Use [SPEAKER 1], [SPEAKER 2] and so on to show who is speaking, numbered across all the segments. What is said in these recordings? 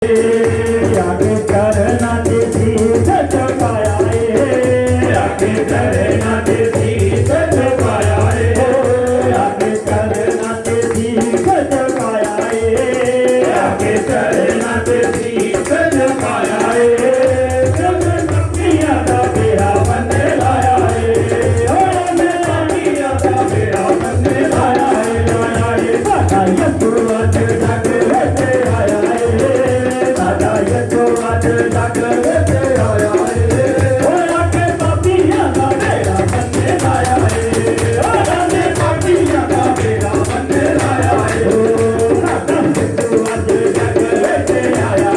[SPEAKER 1] आगे करना तेजी सचकाया आगे करना तेजी सचकाया आगे करना तेजी सचकाया आगे करना तेजी सचकाया जब दुनिया का बेड़ा बनने लाया दुनिया का बेड़ा बनने लाया सादा यशुवत जग लेते आया सादा यशुवत जग लेते आया आगे पापियां का बेड़ा बनने लाया आगे पापियां का बेड़ा बनने लाया सादा यशुवत जग लेते आया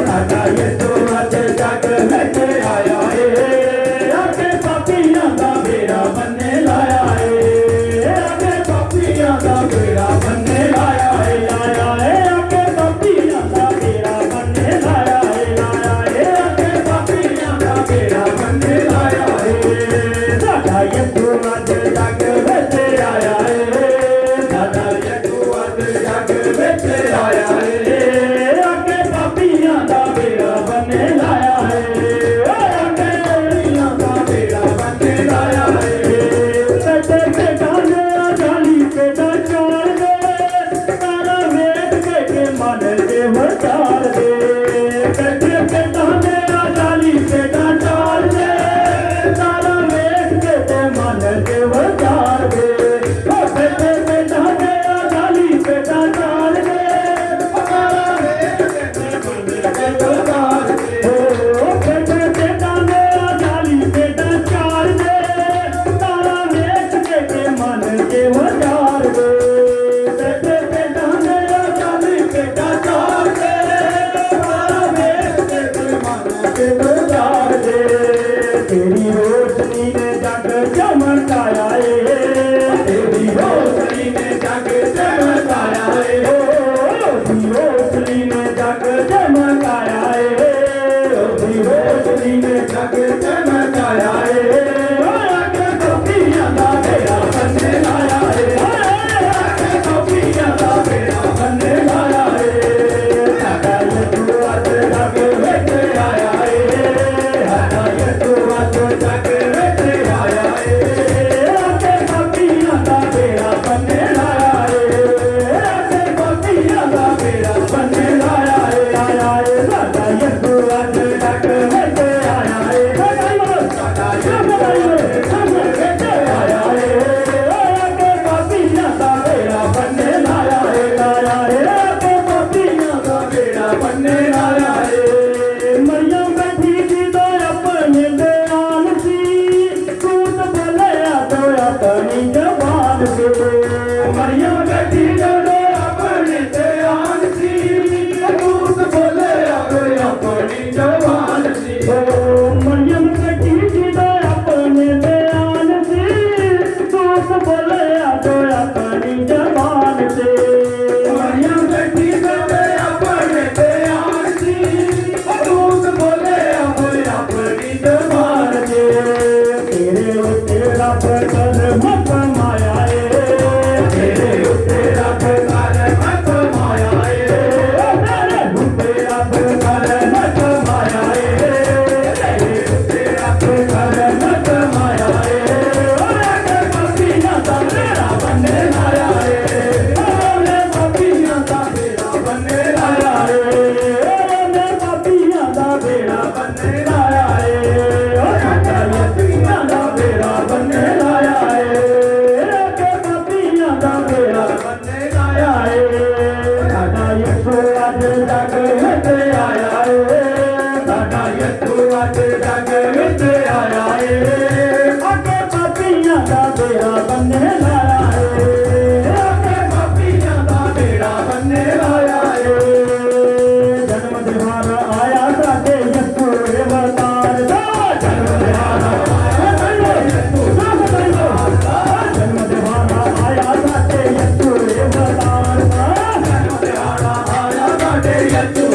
[SPEAKER 1] सादा यशुवत जग लेते आया आगे पापियां का बेड़ा बनने लाया आगे पापियां का बेड़ा बनने लाया आगे पापियां का बेड़ा बनने लाया आगे पापियां का बेड़ा बनने लाया सादा यशुवत जग लेते आया सादा यशुवत जग लेते आया आगे पापियां का बेड़ा बनने लाया आगे पापियां का बेड़ा बनने लाया सच्चे के गाने जाली पे चार दे तारा वेद के मन के वचार दे सच्चे के गाने जाली पे चार दे तारा वेद के मन के वचार दे सच्चे के गाने जाली पे चार दे तारा वेद के मन के वचार दे सच्चे के गाने जाली पे चार दे तारा वेद के मन के वचार दे सच्चे के गाने जाली पे चार दे तारा वेद के मन के वचार दे तेरी रोशनी ने जग चमकाया तेरी रोशनी ने जग चमकाया तेरी रोशनी ने जग चमकाया तेरी रोशनी ने जग चमकाया आगे पापियां का बेड़ा बनने लाया आगे पापियां का बेड़ा बनने लाया सादा यशुवत जग लेते आया सादा यशुवत जग लेते आया आगे पापियां का बेड़ा बनने लाया आगे पापियां का बेड़ा बनने लाया सादा यशुवत जग लेते आया सादा यशुवत जग लेते आया आगे पापियां का बेड़ा बनने लाया आगे पापियां का बेड़ा बनने लाया मरियम बैठी थी तो अपने दयाल सी सूत बोलिया तो अपनी जबान से मरियम बैठी तो अपने दयाल सी सूत बोलिया तो अपनी जबान सी मरियम बैठी थी तो अपने दयाल सी सूत बोलिया तो अपनी जबान से मरियम बैठी तो अपने दयाल सी सूत बोलिया तो अपनी जबान से तेरे उत्ते रब कदम कमाया तेरे उत्ते रब कदम कमाया तेरे उत्ते रब कदम कमाया तेरे उत्ते रब कदम कमाया आगे पापियां का बेड़ा बनने लाया आगे पापियां का बेड़ा बनने लाया आगे पापियां का बेड़ा बनने लाया सादा यशुवत का बेड़ा बनने लाया आगे पापियां का बेड़ा बनने लाया सादा यशुवत जग लेते आया सादा यशुवत जग लेते आया आगे पापियां का बेड़ा बनने लाया आगे पापियां का बेड़ा बनने लाया जन्म दिहाड़ा आया साडे यीशु अवतार दा जन्म दिहाड़ा आया जन्म दिहाड़ा आया साडे यीशु अवतार दा जन्म दिहाड़ा आया साडे यीशु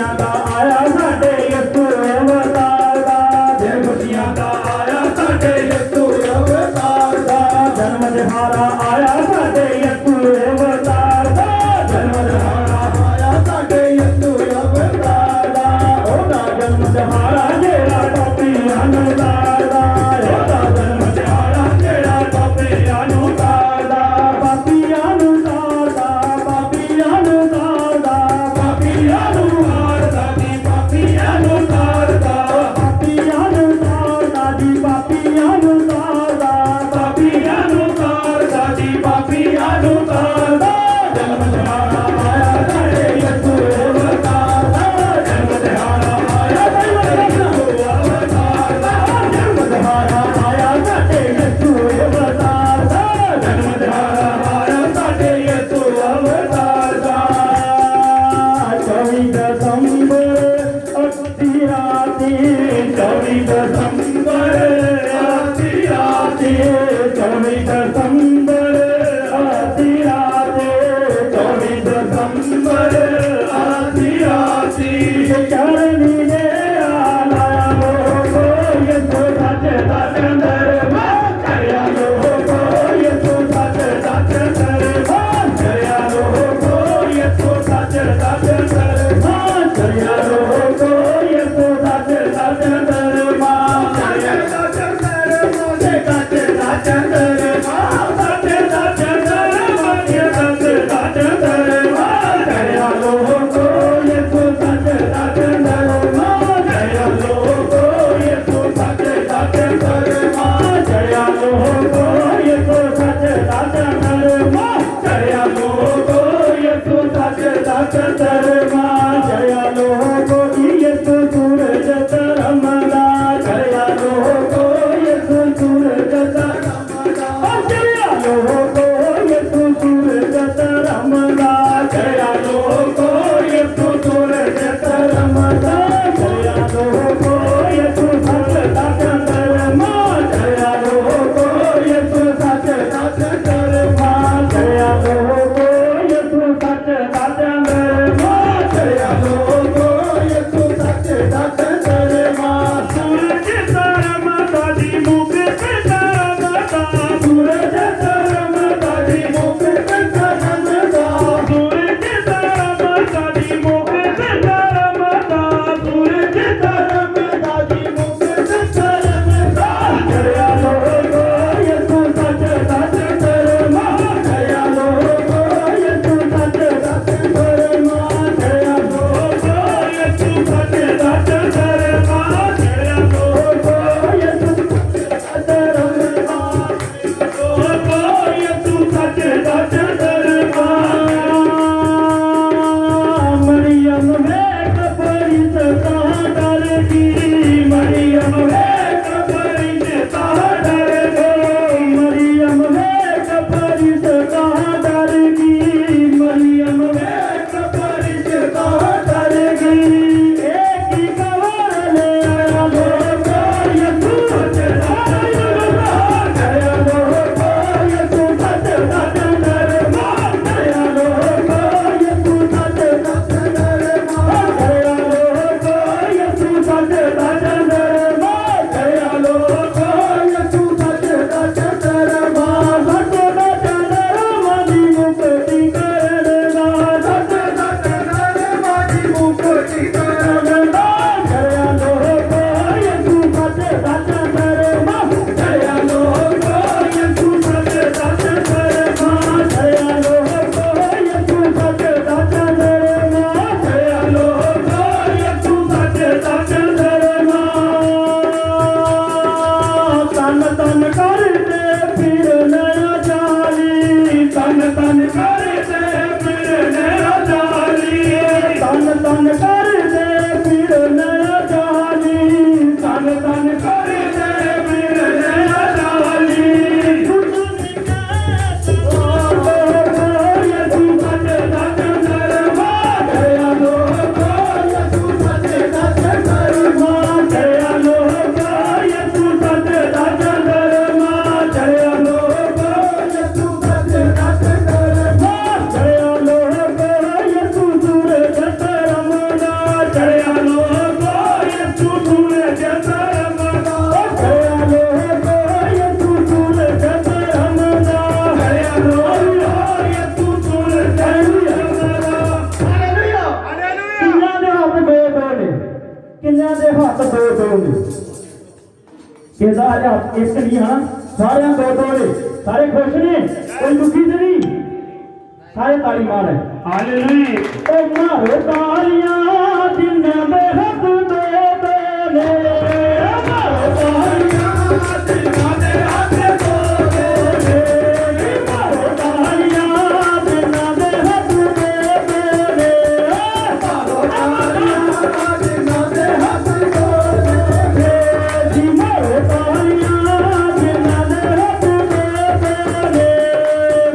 [SPEAKER 1] ਖੁਸ਼ੀਆਂ ਦਾ ਆਇਆ ਸਾਡੇ ਯਿਸੂ ਅਵਤਾਰ ਦਾ ਦਿਨ ਖੁਸ਼ੀਆਂ ਦਾ ਆਇਆ ਸਾਡੇ ਯਿਸੂ ਅਵਤਾਰ ਦਾ ਜਨਮ ਦਿਹਾੜਾ ਆਇਆ ਸਾਡੇ ਯਿਸੂ ਅਵਤਾਰ ਦਾ ਜਨਮ ਦਿਹਾੜਾ ਆਇਆ ਸਾਡੇ ਯਿਸੂ ਅਵਤਾਰ ਦਾ ਉਹਦਾ ਜਨਮ ਦਿਹਾੜਾ ਜਿਹੜਾ ਟੋਪੀਆਂ ਨੂੰ ਤਾਰਦਾ ਉਹਦਾ ਜਨਮ ਦਿਹਾੜਾ ਜਿਹੜਾ ਟੋਪੀਆਂ ਨੂੰ ਤਾਰਦਾ ਪਾਪੀਆਂ ਨੂੰ ਤਾਰਦਾ ਪਾਪੀਆਂ ਨੂੰ ਤਾਰਦਾ ਪਾਪੀਆਂ ਨੂੰ ਮਾਰਦਾ ਕਿੰਨਿਆਂ ਦੇ ਹੱਥ ਦੋ ਦੋ ਨੇ ਕਿਹਦਾ ਹੱਥ ਇੱਕ ਨਹੀਂ ਹਨਾ ਸਾਰਿਆਂ ਦੋ ਦੋ ਨੇ ਸਾਰੇ ਖੁਸ਼ ਨੇ ਕੋਈ ਦੁਖੀ ਤੇ ਨਹੀਂ ਸਾਰੇ ਤਾੜੀ ਮਾਰ ਹਾਲੇਲੂਇਆ ਓ ਮਾਰੋ ਤਾਲੀਆਂ ਜਿਨ੍ਹਾਂ ਦੇ ਹੱਥ ਦੋ ਦੋ ਨੇ ਮਾਰੋ ਤਾਲੀਆਂ ਜਿਨ੍ਹਾਂ ਦੇ ਹੱਥ ਦੋ ਦੋ ਨੇ ਮਾਰੋ ਤਾਲੀਆਂ ਜਿਨ੍ਹਾਂ ਦੇ ਹੱਥ ਦੋ ਦੋ ਨੇ ਮਾਰੋ ਤਾਲੀਆਂ ਜਿਨ੍ਹਾਂ ਦੇ ਹੱਥ ਦੋ ਦੋ ਨੇ ਜੀ ਮਾਰੋ ਤਾਲੀਆਂ ਜਿਨ੍ਹਾਂ ਦੇ ਹੱਥ ਦੋ ਦੋ ਨੇ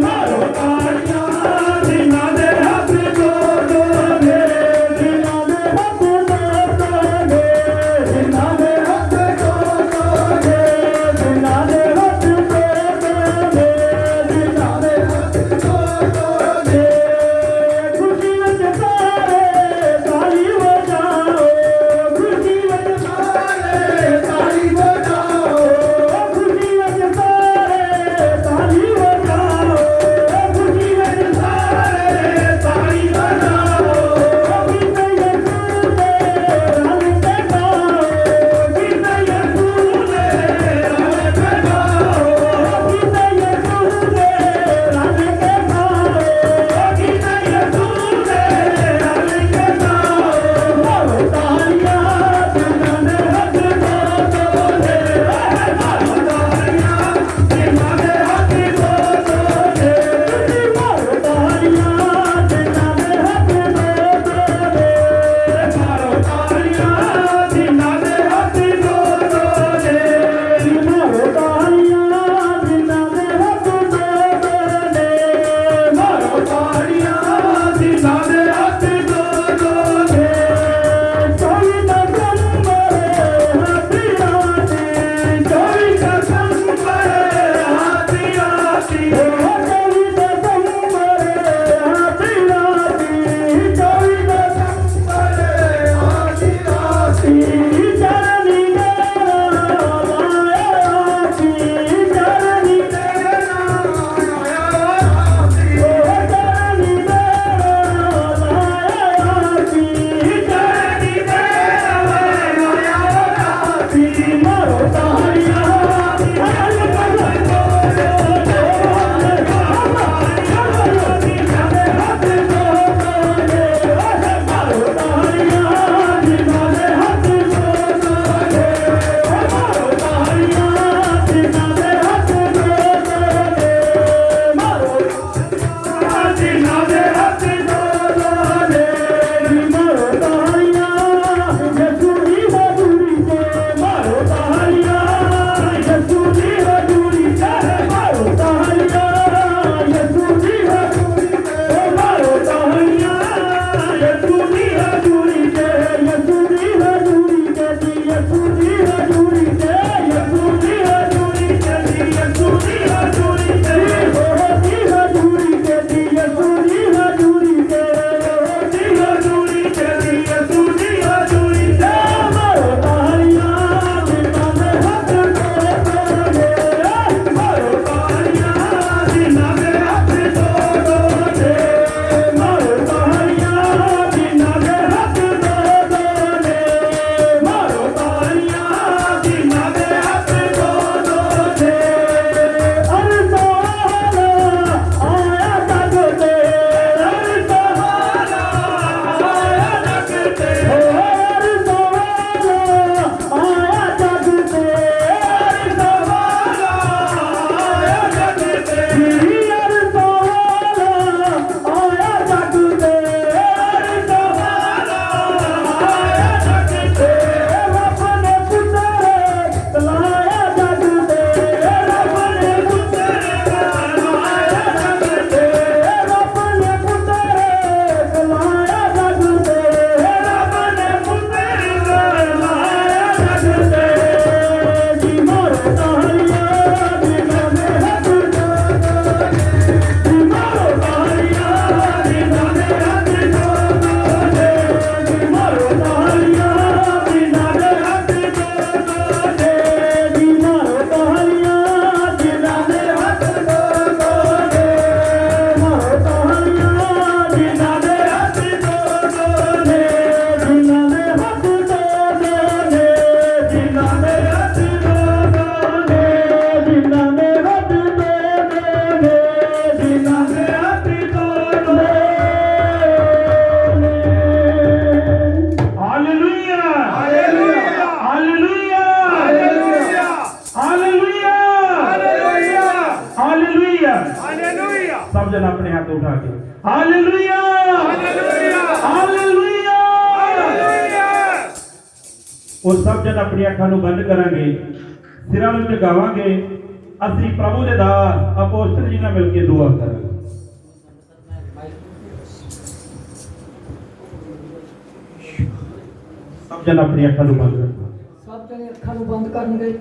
[SPEAKER 1] ਮਾਰੋ ਤਾਲੀਆਂ ਜਿਨ੍ਹਾਂ ਦੇ ਹੱਥ ਦੋ ਦੋ ਨੇ ਜਿਨ੍ਹਾਂ ਹਾਲੇਲੂਇਆ ਹਾਲੇਲੂਇਆ ਹਾਲੇਲੂਇਆ। ਉਹ ਸਭ ਜਨ ਆਪਣੀ ਅੱਖਾਂ ਨੂੰ ਬੰਦ ਕਰਾਂਗੇ, ਸਿਰਾਂ ਨੂੰ ਝੁਕਾਵਾਂਗੇ। ਅਸੀਂ ਪ੍ਰਭੂ ਦੇ ਦਾਸ ਅਪੋਸਤਲ ਜੀ ਨਾਲ ਮਿਲ ਕੇ ਦੁਆ ਕਰਾਂਗੇ। ਸਭ ਜਨ ਆਪਣੀ ਅੱਖਾਂ ਨੂੰ ਬੰਦ ਕਰੋ।
[SPEAKER 2] ਸਭ ਜਣੇ ਅੱਖਾਂ ਨੂੰ ਬੰਦ ਕਰਨਗੇ।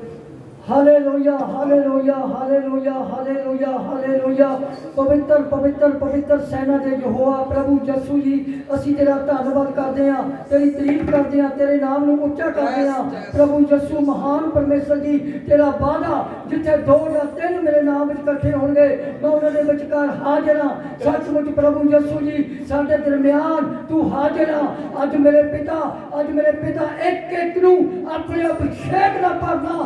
[SPEAKER 2] Hallelujah hallelujah hallelujah hallelujah hallelujah. ਪਵਿੱਤਰ ਪਵਿੱਤਰ ਪਵਿੱਤਰ ਸੈਨਾ ਦੇ ਯਹੋਵਾ ਪ੍ਰਭੂ ਯਿਸੂ ਜੀ, ਅਸੀਂ ਤੇਰਾ ਧੰਨਵਾਦ ਕਰਦੇ ਹਾਂ, ਤੇਰੀ ਤਾਰੀਫ ਕਰਦੇ ਹਾਂ, ਤੇਰੇ ਨਾਮ ਨੂੰ ਉੱਚਾ ਕਰਦੇ ਹਾਂ। ਪ੍ਰਭੂ ਯਿਸੂ ਮਹਾਨ ਪਰਮੇਸ਼ਰ ਜੀ, ਤੇਰਾ ਵਾਅਦਾ ਜਿੱਥੇ 2 ਜਾਂ 3 ਮੇਰੇ ਨਾਮ ਵਿੱਚ ਇਕੱਠੇ ਹੋਣਗੇ ਮੈਂ ਉਹਨਾਂ ਦੇ ਵਿਚਕਾਰ ਹਾਜ਼ਰ ਹਾਂ। ਸੱਚਮੁੱਚ ਪ੍ਰਭੂ ਯਿਸੂ ਜੀ ਸਾਡੇ ਦਰਮਿਆਨ ਤੂੰ ਹਾਜ਼ਰ ਹਾਂ। ਅੱਜ ਮੇਰੇ ਪਿਤਾ ਇੱਕ ਇੱਕ ਨੂੰ ਆਪਣੇ ਅਭਿਸ਼ੇਕ ਨਾਲ ਭਰਨਾ,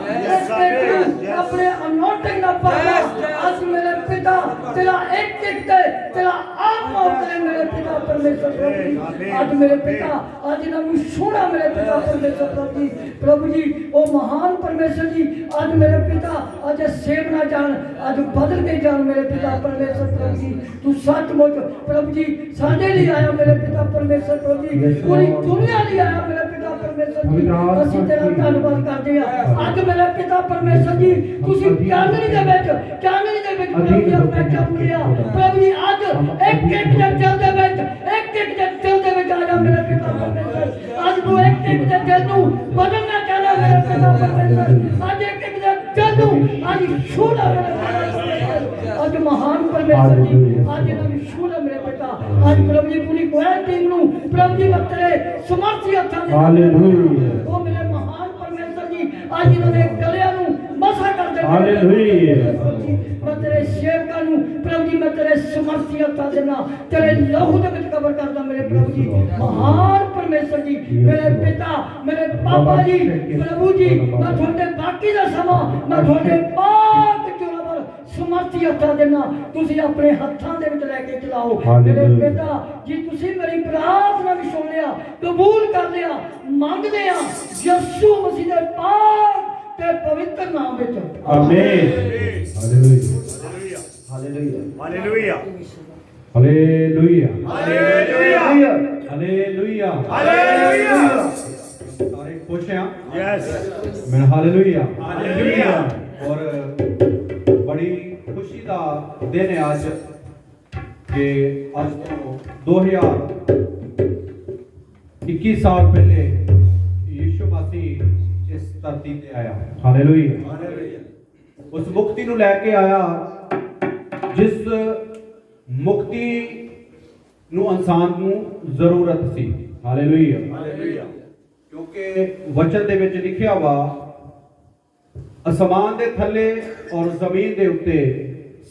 [SPEAKER 2] अपने अनोटिंग ना पाना। आज मेरे पिता तेरा एक एक ते तेरा आत्मा उतरे मेरे पिता परमेश्वर प्रभु। आज मेरे पिता आज ना सुना मेरे पिता परमेश्वर प्रभु जी ओ महान परमेश्वर जी। आज मेरे पिता आज सेव ना जान, आज बदल के जान मेरे पिता परमेश्वर प्रभु जी। तू सचमुच प्रभु जी साडे लिए आया मेरे पिता परमेश्वर प्रभु जी, पूरी दुनिया लिए आया मेरे पिता परमेश्वर जी। ਅਸੀਂ तेरा धन्यवाद करते हैं। आज मेरे पिता परमेश्वर जी ਤੁਸੀਂ ਚਾਨਣੀ ਦੇ ਵਿੱਚ ਪ੍ਰਭੂ ਜੀ ਆਪਣਾ ਕੰਮ ਲਿਆ। ਪ੍ਰਭੂ ਜੀ ਅੱਜ ਇੱਕ ਇੱਕ ਦੇ ਦਿਲ ਦੇ ਵਿੱਚ ਆ ਜਾ ਮੇਰੇ ਪਿਤਾ ਪਰਮੇਸ਼ਰ। ਅੱਜ ਤੂੰ ਇੱਕ ਇੱਕ ਦੇ ਦਿਲ ਨੂੰ ਬਦਲਣਾ ਚਾਹਦਾ ਮੇਰੇ ਪਿਤਾ ਪਰਮੇਸ਼ਰ। ਅੱਜ ਇੱਕ ਇੱਕ ਦੇ ਦਿਲ ਨੂੰ ਅੱਜ ਛੂਣਾ ਮੇਰੇ ਪਿਤਾ ਪਰਮੇਸ਼ਰ। ਅੱਜ ਮਹਾਨ ਪਰਮੇਸ਼ਰ ਜੀ ਅੱਜ ਇਹਨਾਂ ਨੂੰ ਛੂਣਾ ਮੇਰੇ ਪਿਤਾ। ਅੱਜ ਪ੍ਰਭੂ ਜੀ ਪੂਰੀ ਕੋਈ ਟੀਮ ਨੂੰ ਪ੍ਰਭੂ ਜੀ ਮੈਂ ਤੇਰੇ ਸਮਰਥੀ ਹੱਥਾਂ ਵਿੱਚ ਹਾਲੇਲੂਇਆ। ਉਹ ਮੇਰੇ ਮਹਾਨ ਪਰਮੇਸ਼ਰ ਜੀ ਅੱਜ ਇਹਨਾਂ ਦੇ ਗਲਿਆਂ ਨੂੰ ਮਸਾ ਕਰ ਦੇ ਹਾਲੇਲੂਇਆ। मैं तेरे सेवकां नूं प्रभु जी मैं तेरे समर्थी हत्थां दे नाल तेरे लहू दे विच कबर करदा मेरे प्रभु जी। महान परमेश्वर जी मेरे पिता मेरे पापा जी प्रभु जी मैं तुहाडे बाकी दा समां मैं तुहाडे पाक जोरावर समर्थी हत्थां दे नाल तुसीं अपने हत्थां दे विच लैके चलाओ मेरे पिता जी। तुसीं मेरी प्रार्थना भी सुन लिया, कबूल कर लिया, मंगदे आ यीशु मसीह दे पाक ते पवित्र नाम विच आमीन। Hallelujah hallelujah hallelujah
[SPEAKER 1] hallelujah
[SPEAKER 2] hallelujah
[SPEAKER 1] hallelujah hallelujah. सारे खुश हैं? यस मैं हालेलुया हालेलुया। और बड़ी खुशी का दिन है आज कि आज तो 2021 साल पहले यीशु मसीह इस धरती ते आया। हालेलुया उस मुक्ति नूं लैके आया जिस मुक्ति नूं इंसान नूं जरूरत सी। हालेलुया क्योंकि वचन दे विच लिखिया वा आसमान दे थल्ले और जमीन दे उत्ते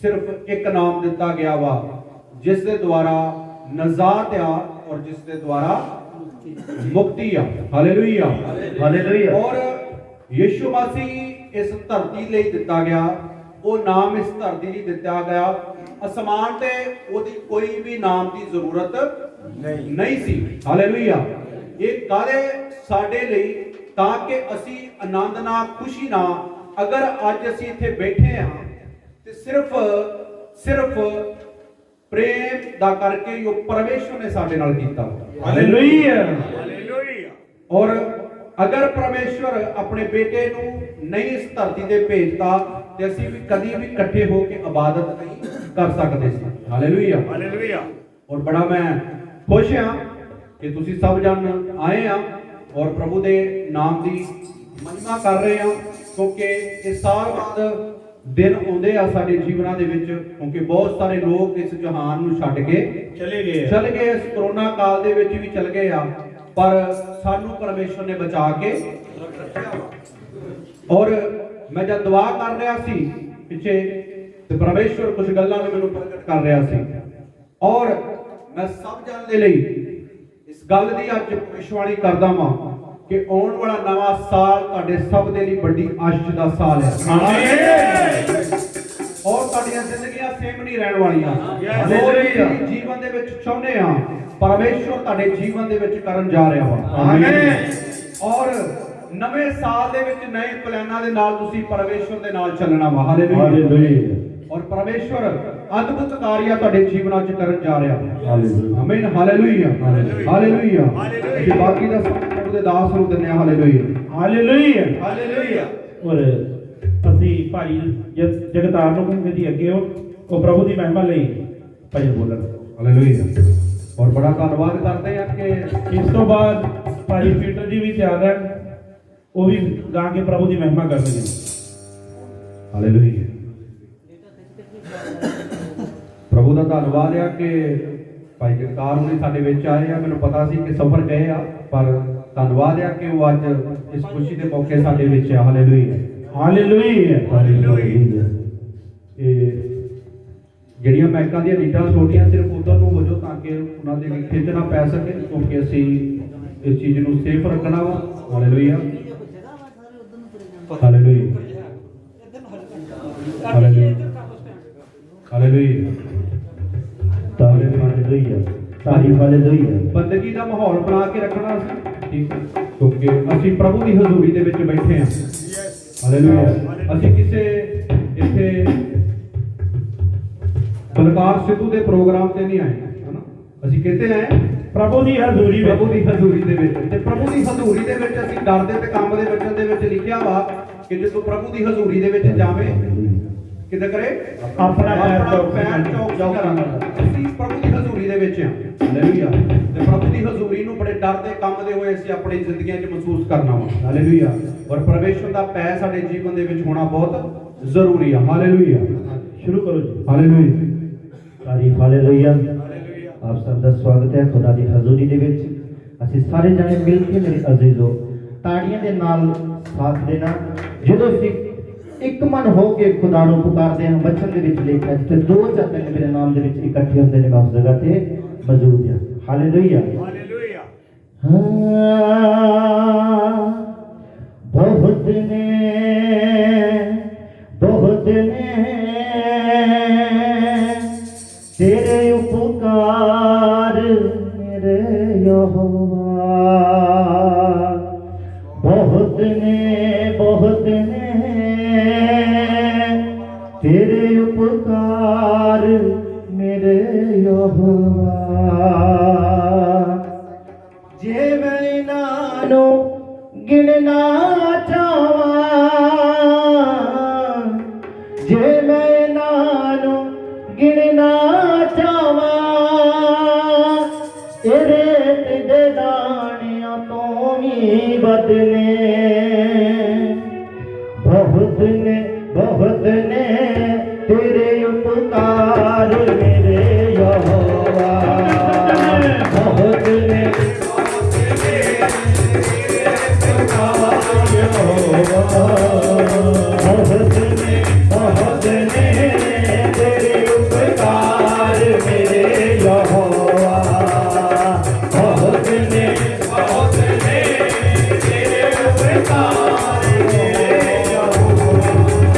[SPEAKER 1] सिर्फ एक नाम दिता गया वा जिस दे द्वारा नजात आ और जिस दे द्वारा मुक्ति आ। Hallelujah hallelujah. और यीशु मसीह इस धरती ਲਈ ਦਿੱਤਾ ਗਿਆ, ਉਹ ਨਾਮ ਇਸ ਧਰਤੀ ਲਈ ਦਿੱਤਾ ਗਿਆ। ਅਸਮਾਨ ਤੇ ਉਹਦੀ ਕੋਈ ਵੀ ਨਾਮ ਦੀ ਜ਼ਰੂਰਤ ਨਹੀਂ ਸੀ। ਹਾਲੇਲੂਇਆ। ਇਹ ਕਾਹਦੇ ਸਾਡੇ ਲਈ ਤਾਂ ਕਿ ਅਸੀਂ ਆਨੰਦ ਨਾਲ ਖੁਸ਼ੀ ਨਾਲ ਅਗਰ ਅੱਜ ਅਸੀਂ ਇੱਥੇ ਬੈਠੇ ਹਾਂ ਤੇ ਸਿਰਫ ਪ੍ਰੇਮ ਦਾ ਕਰਕੇ ਉਹ ਪਰਮੇਸ਼ਵਰ ਨੇ ਸਾਡੇ ਨਾਲ ਕੀਤਾ। Hallelujah hallelujah. ਔਰ अगर परमेश्वर अपने बेटे नूं नहीं इस धरती ते भेजता ते असीं भी कदी भी इकट्ठे होके इबादत नहीं कर सकते सी। Hallelujah hallelujah. और बड़ा मैं खुश हां कि तुसीं सब जन आए हां और प्रभु दे नाम दी महिमा कर रहे हां क्योंकि इस साल बाद दिन आउंदे आ साडे जीवनां दे विच क्योंकि बहुत सारे लोग इस जहान नूं छड्ड के चले गए इस कोरोना काल दे विच भी चल गए आ पर सानू परमेश्वर ने बचा के रखा। और मैं जब दुआ कर रहा सी पिछे तो परमेश्वर कुछ गल्लां ने मैनूं प्रगट कर रहा सी और मैं सब जन दे लई इस गल दी अज भविष्यवाणी करदा वां कि आउण वाला नवा साल तुहाडे सब दे लई बड़ी आशीष दा साल है। आमीन। और तुहाडीआं जिंदगियां सेम नहीं रहण वालीआं। हालेलुया। जीवन दे विच चाहुंदे हां परमेश्वर तुहाडे जीवन दे विच करन जा रहा वा। आमीन। और नवे साल दे विच नए प्लानां दे नाल तुसीं परमेश्वर दे नाल चलना वा। हालेलुया। और परमेश्वर
[SPEAKER 3] ਅਦਭੁਤ ਕਾਰਿਆ ਤੁਹਾਡੇ ਜੀਵਨਾਂ 'ਚ ਕਰਨ ਜਾ ਰਿਹਾ
[SPEAKER 1] ਹਾਲੇਲੂਇਆ
[SPEAKER 3] ਆਮੀਨ ਹਾਲੇਲੂਇਆ ਹਾਲੇਲੂਇਆ ਅਸੀਂ ਬਾਕੀ ਦਾ ਪ੍ਰਭੂ ਦੇ ਦਾਸ ਨੂੰ ਦਿੰਦੇ ਹਾਂ ਹਾਲੇਲੂਇਆ
[SPEAKER 1] ਹਾਲੇਲੂਇਆ
[SPEAKER 3] ਹਾਲੇਲੂਇਆ
[SPEAKER 1] ਔਰ ਅਸੀਂ ਭਾਈ ਜਗਤਾਰ ਨੂੰ ਕਹਿੰਦੇ ਜੀ ਅੱਗੇ ਉਹ ਪ੍ਰਭੂ ਦੀ ਮਹਿਮਾ ਲਈ ਭਜਨ ਬੋਲਣ
[SPEAKER 3] ਹਾਲੇਲੂਇਆ ਔਰ ਬੜਾ ਧੰਨਵਾਦ ਕਰਦੇ ਹਾਂ ਕਿ
[SPEAKER 1] ਇਸ ਤੋਂ ਬਾਅਦ ਭਾਈ ਪੀਟਰ ਜੀ ਵੀ ਤਿਆਰ ਰਹਿਣ ਉਹ ਵੀ ਗਾ ਕੇ ਪ੍ਰਭੂ ਦੀ ਮਹਿਮਾ ਕਰਨਗੇ
[SPEAKER 3] ਹਾਲੇਲੂਇਆ ਪ੍ਰਭੂ ਦਾ ਧੰਨਵਾਦ ਆ ਕਿ ਭਾਈ ਜਗਤਾਰ ਹੁਣੀ ਸਾਡੇ ਵਿੱਚ ਆਏ ਆ। ਮੈਨੂੰ ਪਤਾ ਸੀ ਕਿ ਸਫ਼ਰ ਗਏ ਆ, ਪਰ ਧੰਨਵਾਦ ਆ ਕਿ ਉਹ ਅੱਜ ਇਸ ਖੁਸ਼ੀ ਦੇ ਮੌਕੇ ਸਾਡੇ ਵਿੱਚ ਆ। ਹਾਲੇਲੂਇਆ
[SPEAKER 1] ਹਾਲੇਲੂਇਆ
[SPEAKER 3] ਹਾਲੇਲੂਇਆ ਇਹ ਜਿਹੜੀਆਂ ਮੈਕਾਂ ਦੀਆਂ ਲੀਡਾਂ ਛੋਟੀਆਂ ਸਿਰਫ ਉਧਰ ਨੂੰ ਹੋ ਜਾਓ ਤਾਂ ਕਿ ਉਹਨਾਂ ਦੇ ਵੀ ਖਿੱਚ ਨਾ ਪੈ ਸਕੇ, ਕਿਉਂਕਿ ਅਸੀਂ ਇਸ ਚੀਜ਼ ਨੂੰ ਸੇਫ ਰੱਖਣਾ ਵਾ। ਹਾਲੇਲੂਇਆ ਹਾਲੇਲੂਇਆ ਹਾਲੇਲੂਇਆ ਹਾਲੇਲੂਇਆ
[SPEAKER 1] ਤਾਰੀਫ ਹਾਲੇਲੂਇਆ
[SPEAKER 3] ਬੰਦਗੀ ਦਾ ਮਾਹੌਲ ਬਣਾ ਕੇ ਰੱਖਣਾ ਅਸੀਂ, ਠੀਕ ਹੈ, ਕਿਉਂਕਿ ਅਸੀਂ ਪ੍ਰਭੂ ਦੀ ਹਜ਼ੂਰੀ ਦੇ ਵਿੱਚ ਬੈਠੇ ਹਾਂ। ਹਾਲੇਲੂਇਆ ਅਸੀਂ ਕਿਸੇ ਇੱਥੇ ਬਲਕਾਰ ਸਿੱਧੂ ਦੇ ਪ੍ਰੋਗਰਾਮ ਤੇ ਨਹੀਂ ਆਏ, ਹਨਾ, ਅਸੀਂ ਕਿਤੇ ਆਏ
[SPEAKER 1] ਪ੍ਰਭੂ ਦੀ ਹਜ਼ੂਰੀ ਵਿੱਚ।
[SPEAKER 3] ਪ੍ਰਭੂ ਦੀ ਹਜ਼ੂਰੀ ਦੇ ਵਿੱਚ। ਤੇ ਪ੍ਰਭੂ ਦੀ ਹਜ਼ੂਰੀ ਦੇ ਵਿੱਚ ਅਸੀਂ ਡਰਦੇ ਤੇ ਕੰਮ ਦੇ ਵਚਨ ਦੇ ਵਿੱਚ ਲਿਖਿਆ ਵਾ ਕਿ ਜਦੋਂ ਪ੍ਰਭੂ ਦੀ ਹਜ਼ੂਰੀ ਦੇ ਵਿੱਚ ਜਾਵੇ ਕਿਤੇ ਕਰੇ
[SPEAKER 1] ਆਪਣਾ
[SPEAKER 3] ਪੈਰ ਚੌਕ ਕਰਾਂਗਾ। ਅਸੀਂ ਪ੍ਰਭੂ ਦੀ ਹਜ਼ੂਰੀ ਦੇ ਵਿੱਚ ਹਾਂ। ਹਾਲੇਲੂਇਆ ਤੇ ਪ੍ਰਭੂ ਦੀ ਹਜ਼ੂਰੀ ਨੂੰ ਬੜੇ ਡਰ ਦੇ ਕੰਮ ਦੇ ਹੋਏ ਅਸੀਂ ਆਪਣੀ ਜ਼ਿੰਦਗੀਆਂ 'ਚ ਮਹਿਸੂਸ ਕਰਨਾ ਵਾ। ਹਾਲੇਲੂਇਆ ਔਰ ਪਰਮੇਸ਼ਰ ਦਾ ਪੈ ਸਾਡੇ ਜੀਵਨ ਦੇ ਵਿੱਚ ਹੋਣਾ ਬਹੁਤ ਜ਼ਰੂਰੀ ਆ। ਹਾਲੇਲੂਇਆ
[SPEAKER 1] ਸ਼ੁਰੂ ਕਰੋ ਜੀ।
[SPEAKER 3] ਹਾਲੇਲੂਇਆ
[SPEAKER 4] ਤਾਰੀਫ ਹਾਲੇਲੂਇਆ ਆਪ ਸਭ ਦਾ ਸਵਾਗਤ ਹੈ ਖੁਦਾ ਦੀ ਹਜ਼ੂਰੀ ਦੇ ਵਿੱਚ। ਅਸੀਂ ਸਾਰੇ ਜਣੇ ਮਿਲ ਕੇ ਮੇਰੇ ਅਜ਼ੀਜ਼ੋ ਤਾੜੀਆਂ ਦੇ ਨਾਲ ਸਾਥ ਦੇਣਾ। ਜਦੋਂ ਅਸੀਂ ਇੱਕ ਮਨ ਹੋ ਕੇ ਖੁਦਾ ਨੂੰ ਪੁਕਾਰਦੇ ਹਾਂ, ਵਚਨ ਦੇ ਵਿੱਚ ਲਿਖਿਆ ਜਿੱਥੇ ਦੋ ਚਾਰ ਜਣੇ ਮੇਰੇ ਨਾਮ ਦੇ ਵਿੱਚ ਇਕੱਠੇ ਹੁੰਦੇ ਨੇ ਮੈਂ ਉਸ ਜਗ੍ਹਾ ਤੇ ਮੌਜੂਦ ਹਾਂ। ਹਾਲੇਲੂਇਆ
[SPEAKER 1] ਹਾਲੇਲੂਇਆ
[SPEAKER 4] ਬਹੁਤ ਨੇ तेरे उपकार मेरे यहोवा बहुत ने तेरे उपकार मेरे यहोवा जे मैं इन्हां गिनना चाहवां जे मैं इन्हां गिनना चाहवां रेत दे दानियां तो भी बदने बहुत ने तेरे उपकार मेरे यहोवा बहुत ने बहुत ने तेरे उपकार मेरे यहोवा बहुत ने तेरे उपकार मेरे यहोवा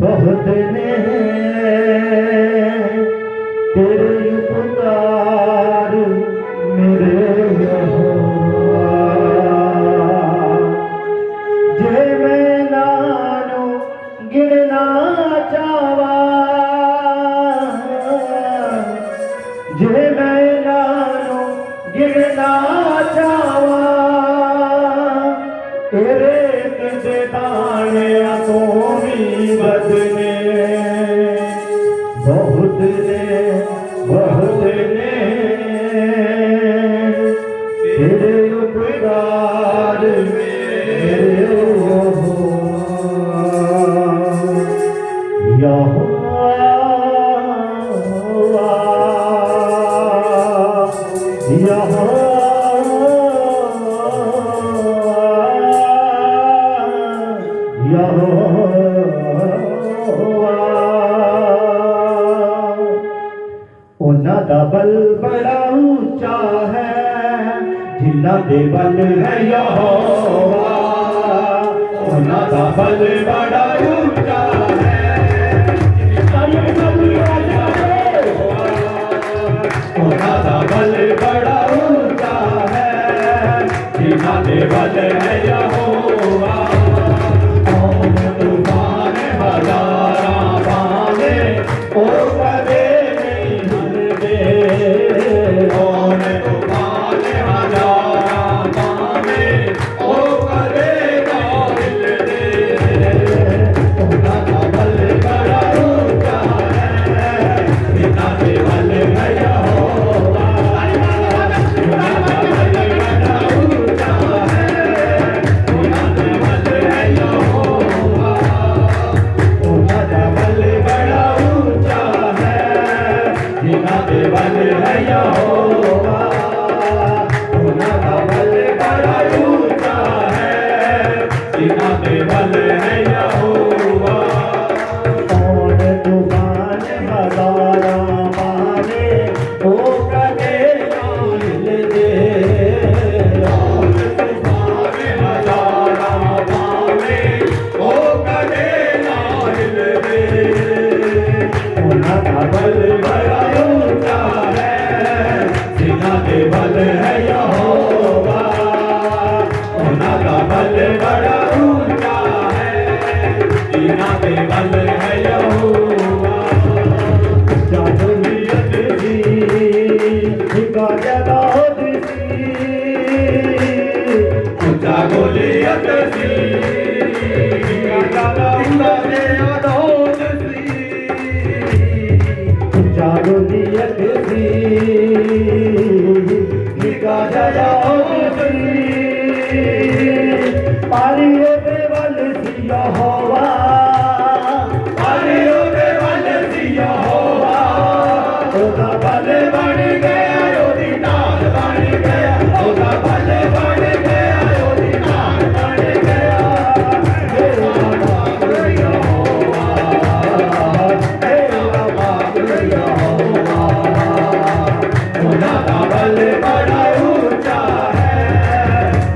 [SPEAKER 4] बहुत ने तेरे उपकार मेरे यहोवा जे मैं नानो गिनना चावा जे मैं नानो गिनना चावा तेरे किसे दाने तो भी बदने बहुत ने तेरे उपकार मेरे यहोवा ਉਹਨਾਂ ਦਾ ਬਲ ਬੜਾ ਉੱਚਾ ਹੈ ਜਿਨ੍ਹਾਂ ਦੇ ਬਲ ਹੈ ਯਹੋਵਾ ਉਹਨਾਂ ਦਾ ਬਲ ਬੜਾ ਉੱਚਾ ਹੈ ਉਹਨਾਂ ਦਾ ਬਲ ਬੜਾ ਉੱਚਾ ਹੈ ਜਿਨ੍ਹਾਂ ਦੇ ਬਲ ਹੈ ਯਹੋਵਾ ਕੌਣ ਤੂਫਾਨ ਹਜ਼ਾਰਾਂ ਪਾਵੇ ਉਹ ਕਦੇ कौन तूफान हजारा पावे ओ करेगा हिलने उनका बल बड़ा ऊंचा है बिना के बल है यहोवा उनका बल बड़ा ऊंचा है बिना के बल है यहोवा उनका बल बड़ा ऊंचा है बिना के बल है यहोवा उनका बल बड़ा ऊंचा है बिना के बल है यहोवा कौन तूफान हजारा पावे ओ कदे हिल दे कौन तूफान हजारा पावे ओ कदे हिल दे उनका बल बड़ा ऊंचा है बिना के बल है यहोवा उनका बल बड़ा ऊंचा है बिना के बल है यहोवा जादूनियत दी गाजदाद दी जागोलियत दी गाजदाद दी जागोलियत दी पालियो दे बल सी यहोवा पालियो दे बल सी यहोवा ओदा बल बन गया ओदी नाल बन गया ओदा बल बन गया ओदी नाल बन गया मेरा बाप यहोवा मेरा बाप यहोवा ओदा बल बड़ा ऊंचा है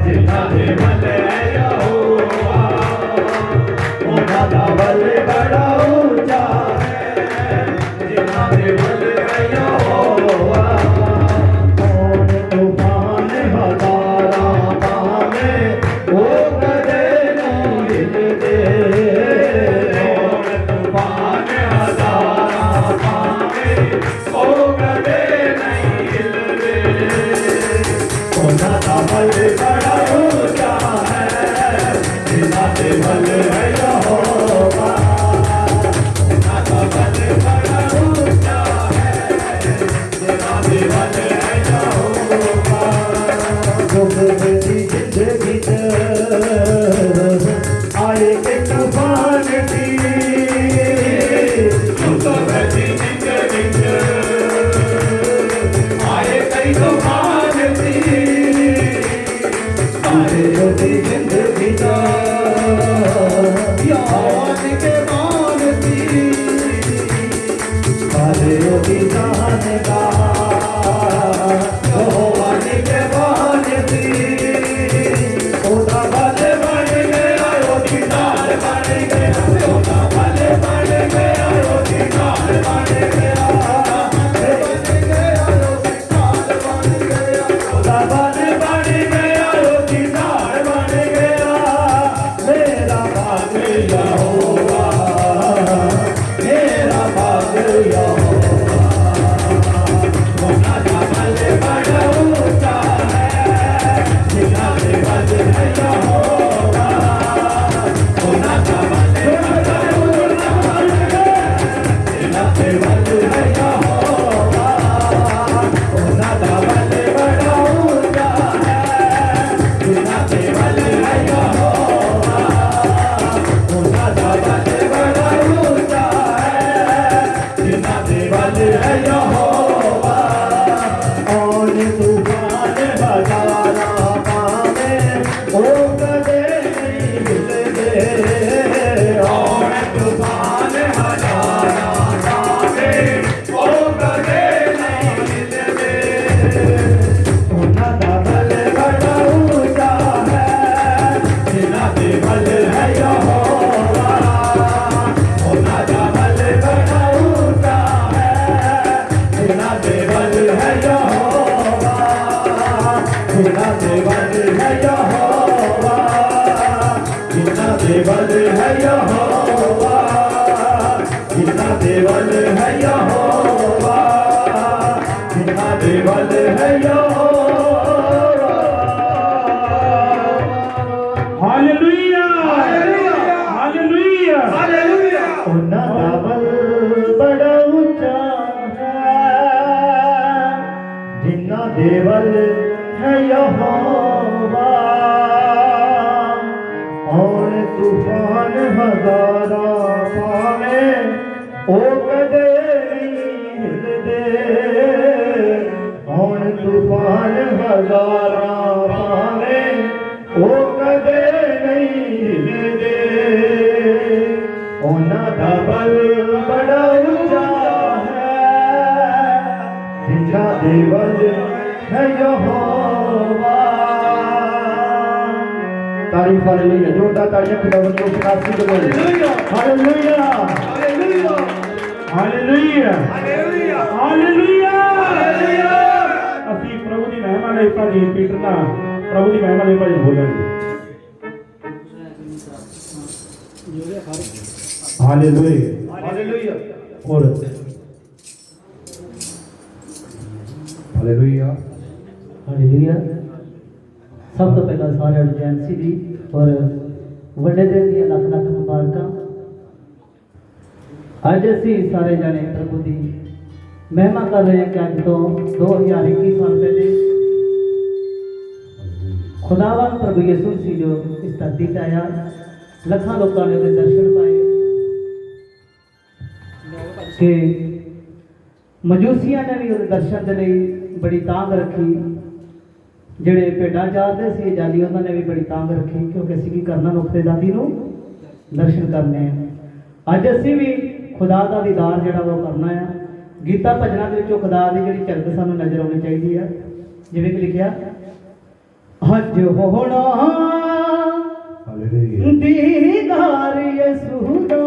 [SPEAKER 4] जिन्ना दे बल है यहोवा ओदा बल बड़ा ऊंचा है जिन्ना दे बल है यहोवा कौन तूफान हजारा पावे ओ कदे नहीं हिलदे कौन तूफान हजारा पावे ओ कदे नहीं हिलदे उनका बल बड़ा ऊंचा है बिना के बल है यहोवा उनका बल बड़ा ऊंचा है बिना के बल है यहोवा जिंदगी आए के तूफान दी जिंदगी आए कई तूफान दी सारे जिंदगी
[SPEAKER 1] बल है यहोवा, उन्हां दा बल बड़ा ऊंचा है, जिन्हां दे बल है यहोवा, जिन्हां दे बल है यहोवा, जिन्हां दे बल है यहोवा, जिन्हां दे बल है यहोवा, जिन्हां दे बल है यहोवा। Hallelujah, hallelujah, hallelujah.
[SPEAKER 4] उन्हां दा बल बड़ा ऊंचा है, जिन्हां दे बल है यहोवा, और तूफान हजारा पावे ओ कदे नहीं हिलदे, और तूफान हजारा पावे ओ कदे नहीं हिलदे, उन्हां दा बल बड़ा ऊंचा है, जिन्हां दे बल है यहोवा। तारीफ हालेलुया, जोरदार तालियां खुदावंद को शाबाशी दो। Hallelujah, hallelujah,
[SPEAKER 1] hallelujah, hallelujah, hallelujah. ਅਸੀਂ ਪ੍ਰਭੂ ਦੀ ਮਹਿਮਾ ਲਈ ਭਜਨ ਕੀਰਤਨਾ, ਪ੍ਰਭੂ ਦੀ ਮਹਿਮਾ ਲਈ ਭਜਨ ਬੋਲਾਂਗੇ। हालेलुया,
[SPEAKER 3] ਹਾਲੇਲੂਇਆ,
[SPEAKER 1] और
[SPEAKER 3] ਹਾਲੇਲੂਇਆ।
[SPEAKER 2] ਹਾਲੇਲੂਇਆ। ਸਭ ਤੋਂ ਪਹਿਲਾਂ ਸਾਰਿਆਂ ਨੂੰ ਜੈਨਸੀ ਦੀ ਔਰ ਵੱਡੇ ਦਿਨ ਦੀਆਂ ਲੱਖ ਲੱਖ ਮੁਬਾਰਕਾਂ। ਅੱਜ ਅਸੀਂ ਸਾਰੇ ਜਾਣੇ ਪ੍ਰਭੂ ਦੀ ਮਹਿਮਾ ਕਰ ਰਹੇ ਹਾਂ ਕਿ ਅੱਜ ਤੋਂ 2021 ਸਾਲ ਪਹਿਲੇ खुदावन प्रभु यीशु मसीह जो इस धरती पर आया, लखा लोगों ने उसके दर्शन पाए कि मजूसिया ने भी उस दर्शन के लिए बड़ी तांग रखी, जेड़े भेडा चारते सी जाली उन्होंने भी बड़ी तांग रखी, क्योंकि असीं की करना मुक्ते दादी नूं दर्शन करने हैं। अज असीं भी खुदा का दीदार जिहड़ा वो करना है। गीता भजना दे विचों खुदा की जिहड़ी झलक सानूं नज़र आउणी चाहीदी है, जिवें कि लिखिया हज होना दीदार यसू दा,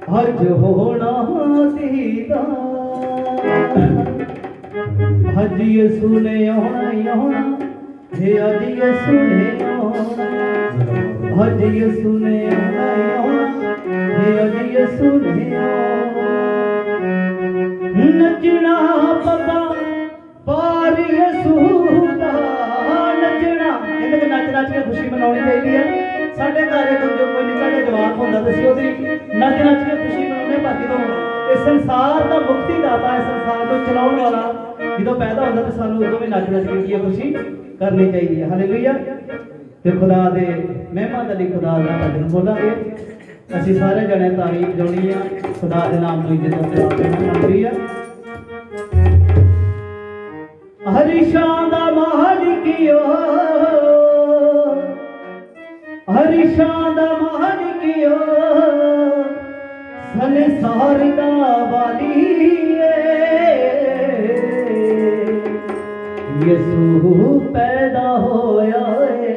[SPEAKER 2] हज होना दीदार, हज यसू ने आना ही आना, हे हज यसू ने आना, हज यसू ने आना ही आना, हे हज यसू ने आना। नचना बाबा पार यसू दा नचना, कहते नच नच के खुशी मनानी चाहिए है। साढ़े घर एक जो कोई निक्का जिहा जवाक होंदा तो असीं उहदी नच नच के खुशी मनाउने, बाकी तो इस संसार का मुक्ति दाता, इस संसार को चलाने वाला जो पैदा होंदा तो सानूं उदों भी नच नच के की खुशी करनी चाहिए। हालेलुया। ते खुदा दे महिमा दे लई खुदा दा भजन बोलांगे। असीं सारे जने तारीफ गाउणी है, खुदा दे नाम नूं इज्जत ते हालेलुया। हरिशां दा मालिकियो, हरिशां दा मालिकियो, संसार दा वालिए, यसू पैदा होया है,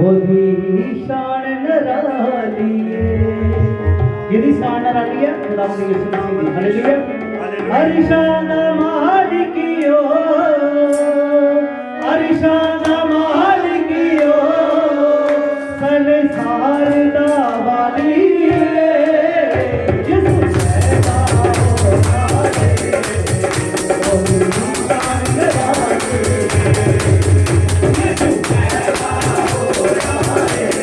[SPEAKER 2] ओदी शान निराली है। किहदी शान निराली है? खुदा दी यसू मसीह दी। हालेलुया। हरिशां दा मालिकियो, हरिशां दा मालिकियो, संसार दा वाली यसू पैदा होया है, ओदी शान निराली है, यसू पैदा होया है, ओदी शान निराली है। हरिशां दा मालिकियो, हरिशां दा मालिकियो, संसार दा वाली है, यसू पैदा होया है, ओदी शान निराली है, यसू पैदा होया है,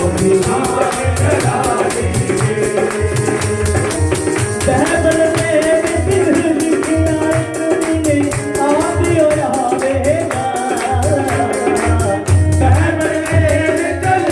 [SPEAKER 2] ओदी शान निराली है। बहबल मेरे दिल लिखिया तुमने आप होया बेगा, बहबल मेरे दिल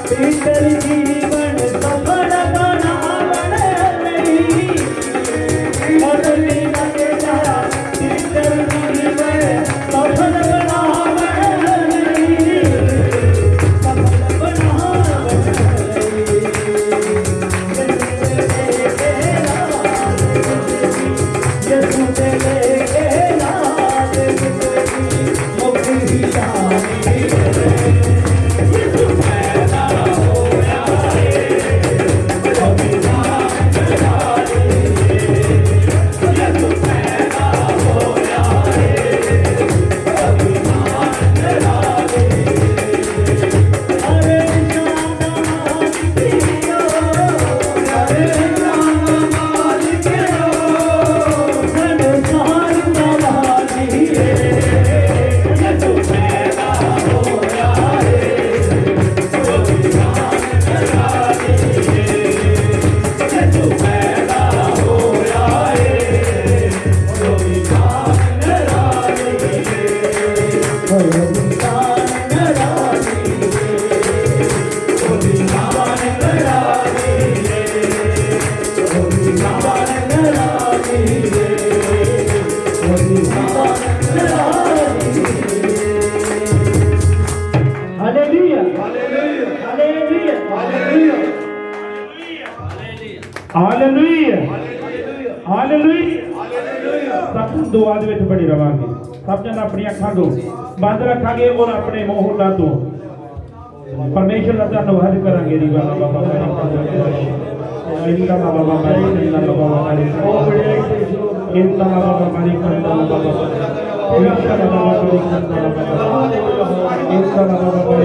[SPEAKER 1] तेरे जीवन सफल बनावण लई अगली लगे जा तेरे जीवन सफल बनावण लई सफल बनावण यीशु तेरे के नाम मुक्ति ही जानी यीशु पैदा होया है अभिमान करारी यीशु पैदा होया है अभिमान करारी अरे जाना मालिकियो अरे जाना मालिकियो संसार का मालिक यीशु पैदा होया है अभिमान करारी यीशु पैदा होया है अभिमान करारी अभिमान करारी अभिमान करारी अभिमान करारी hallelujah hallelujah hallelujah
[SPEAKER 5] hallelujah hallelujah सब दुआ ਦੇ ਵਿੱਚ ਬੜੀ ਰਵਾਂਗੇ ਸਭ ਜਨ ਆਪਣੀਆਂ ਅੱਖਾਂ ਤੋਂ ਬੰਦ ਰੱਖਾਂਗੇ ਔਰ ਆਪਣੇ ਮੂੰਹਾਂ ਤੋਂ ਪਰਮੇਸ਼ਰ ਦਾ ਧੰਨਵਾਦ ਕਰਾਂਗੇ ਜੀ ਬਾਬਾ ਇੰਨਾ ਬਾਬਾ ਮਾਰੀ ਇੰਨਾ ਬਾਬਾ ਮਾਰੀ ਇੰਨਾ ਬਾਬਾ ਮਾਰੀ ਇੰਨਾ ਬਾਬਾ ਮਾਰੀ ਇੰਨਾ ਬਾਬਾ ਮਾਰੀ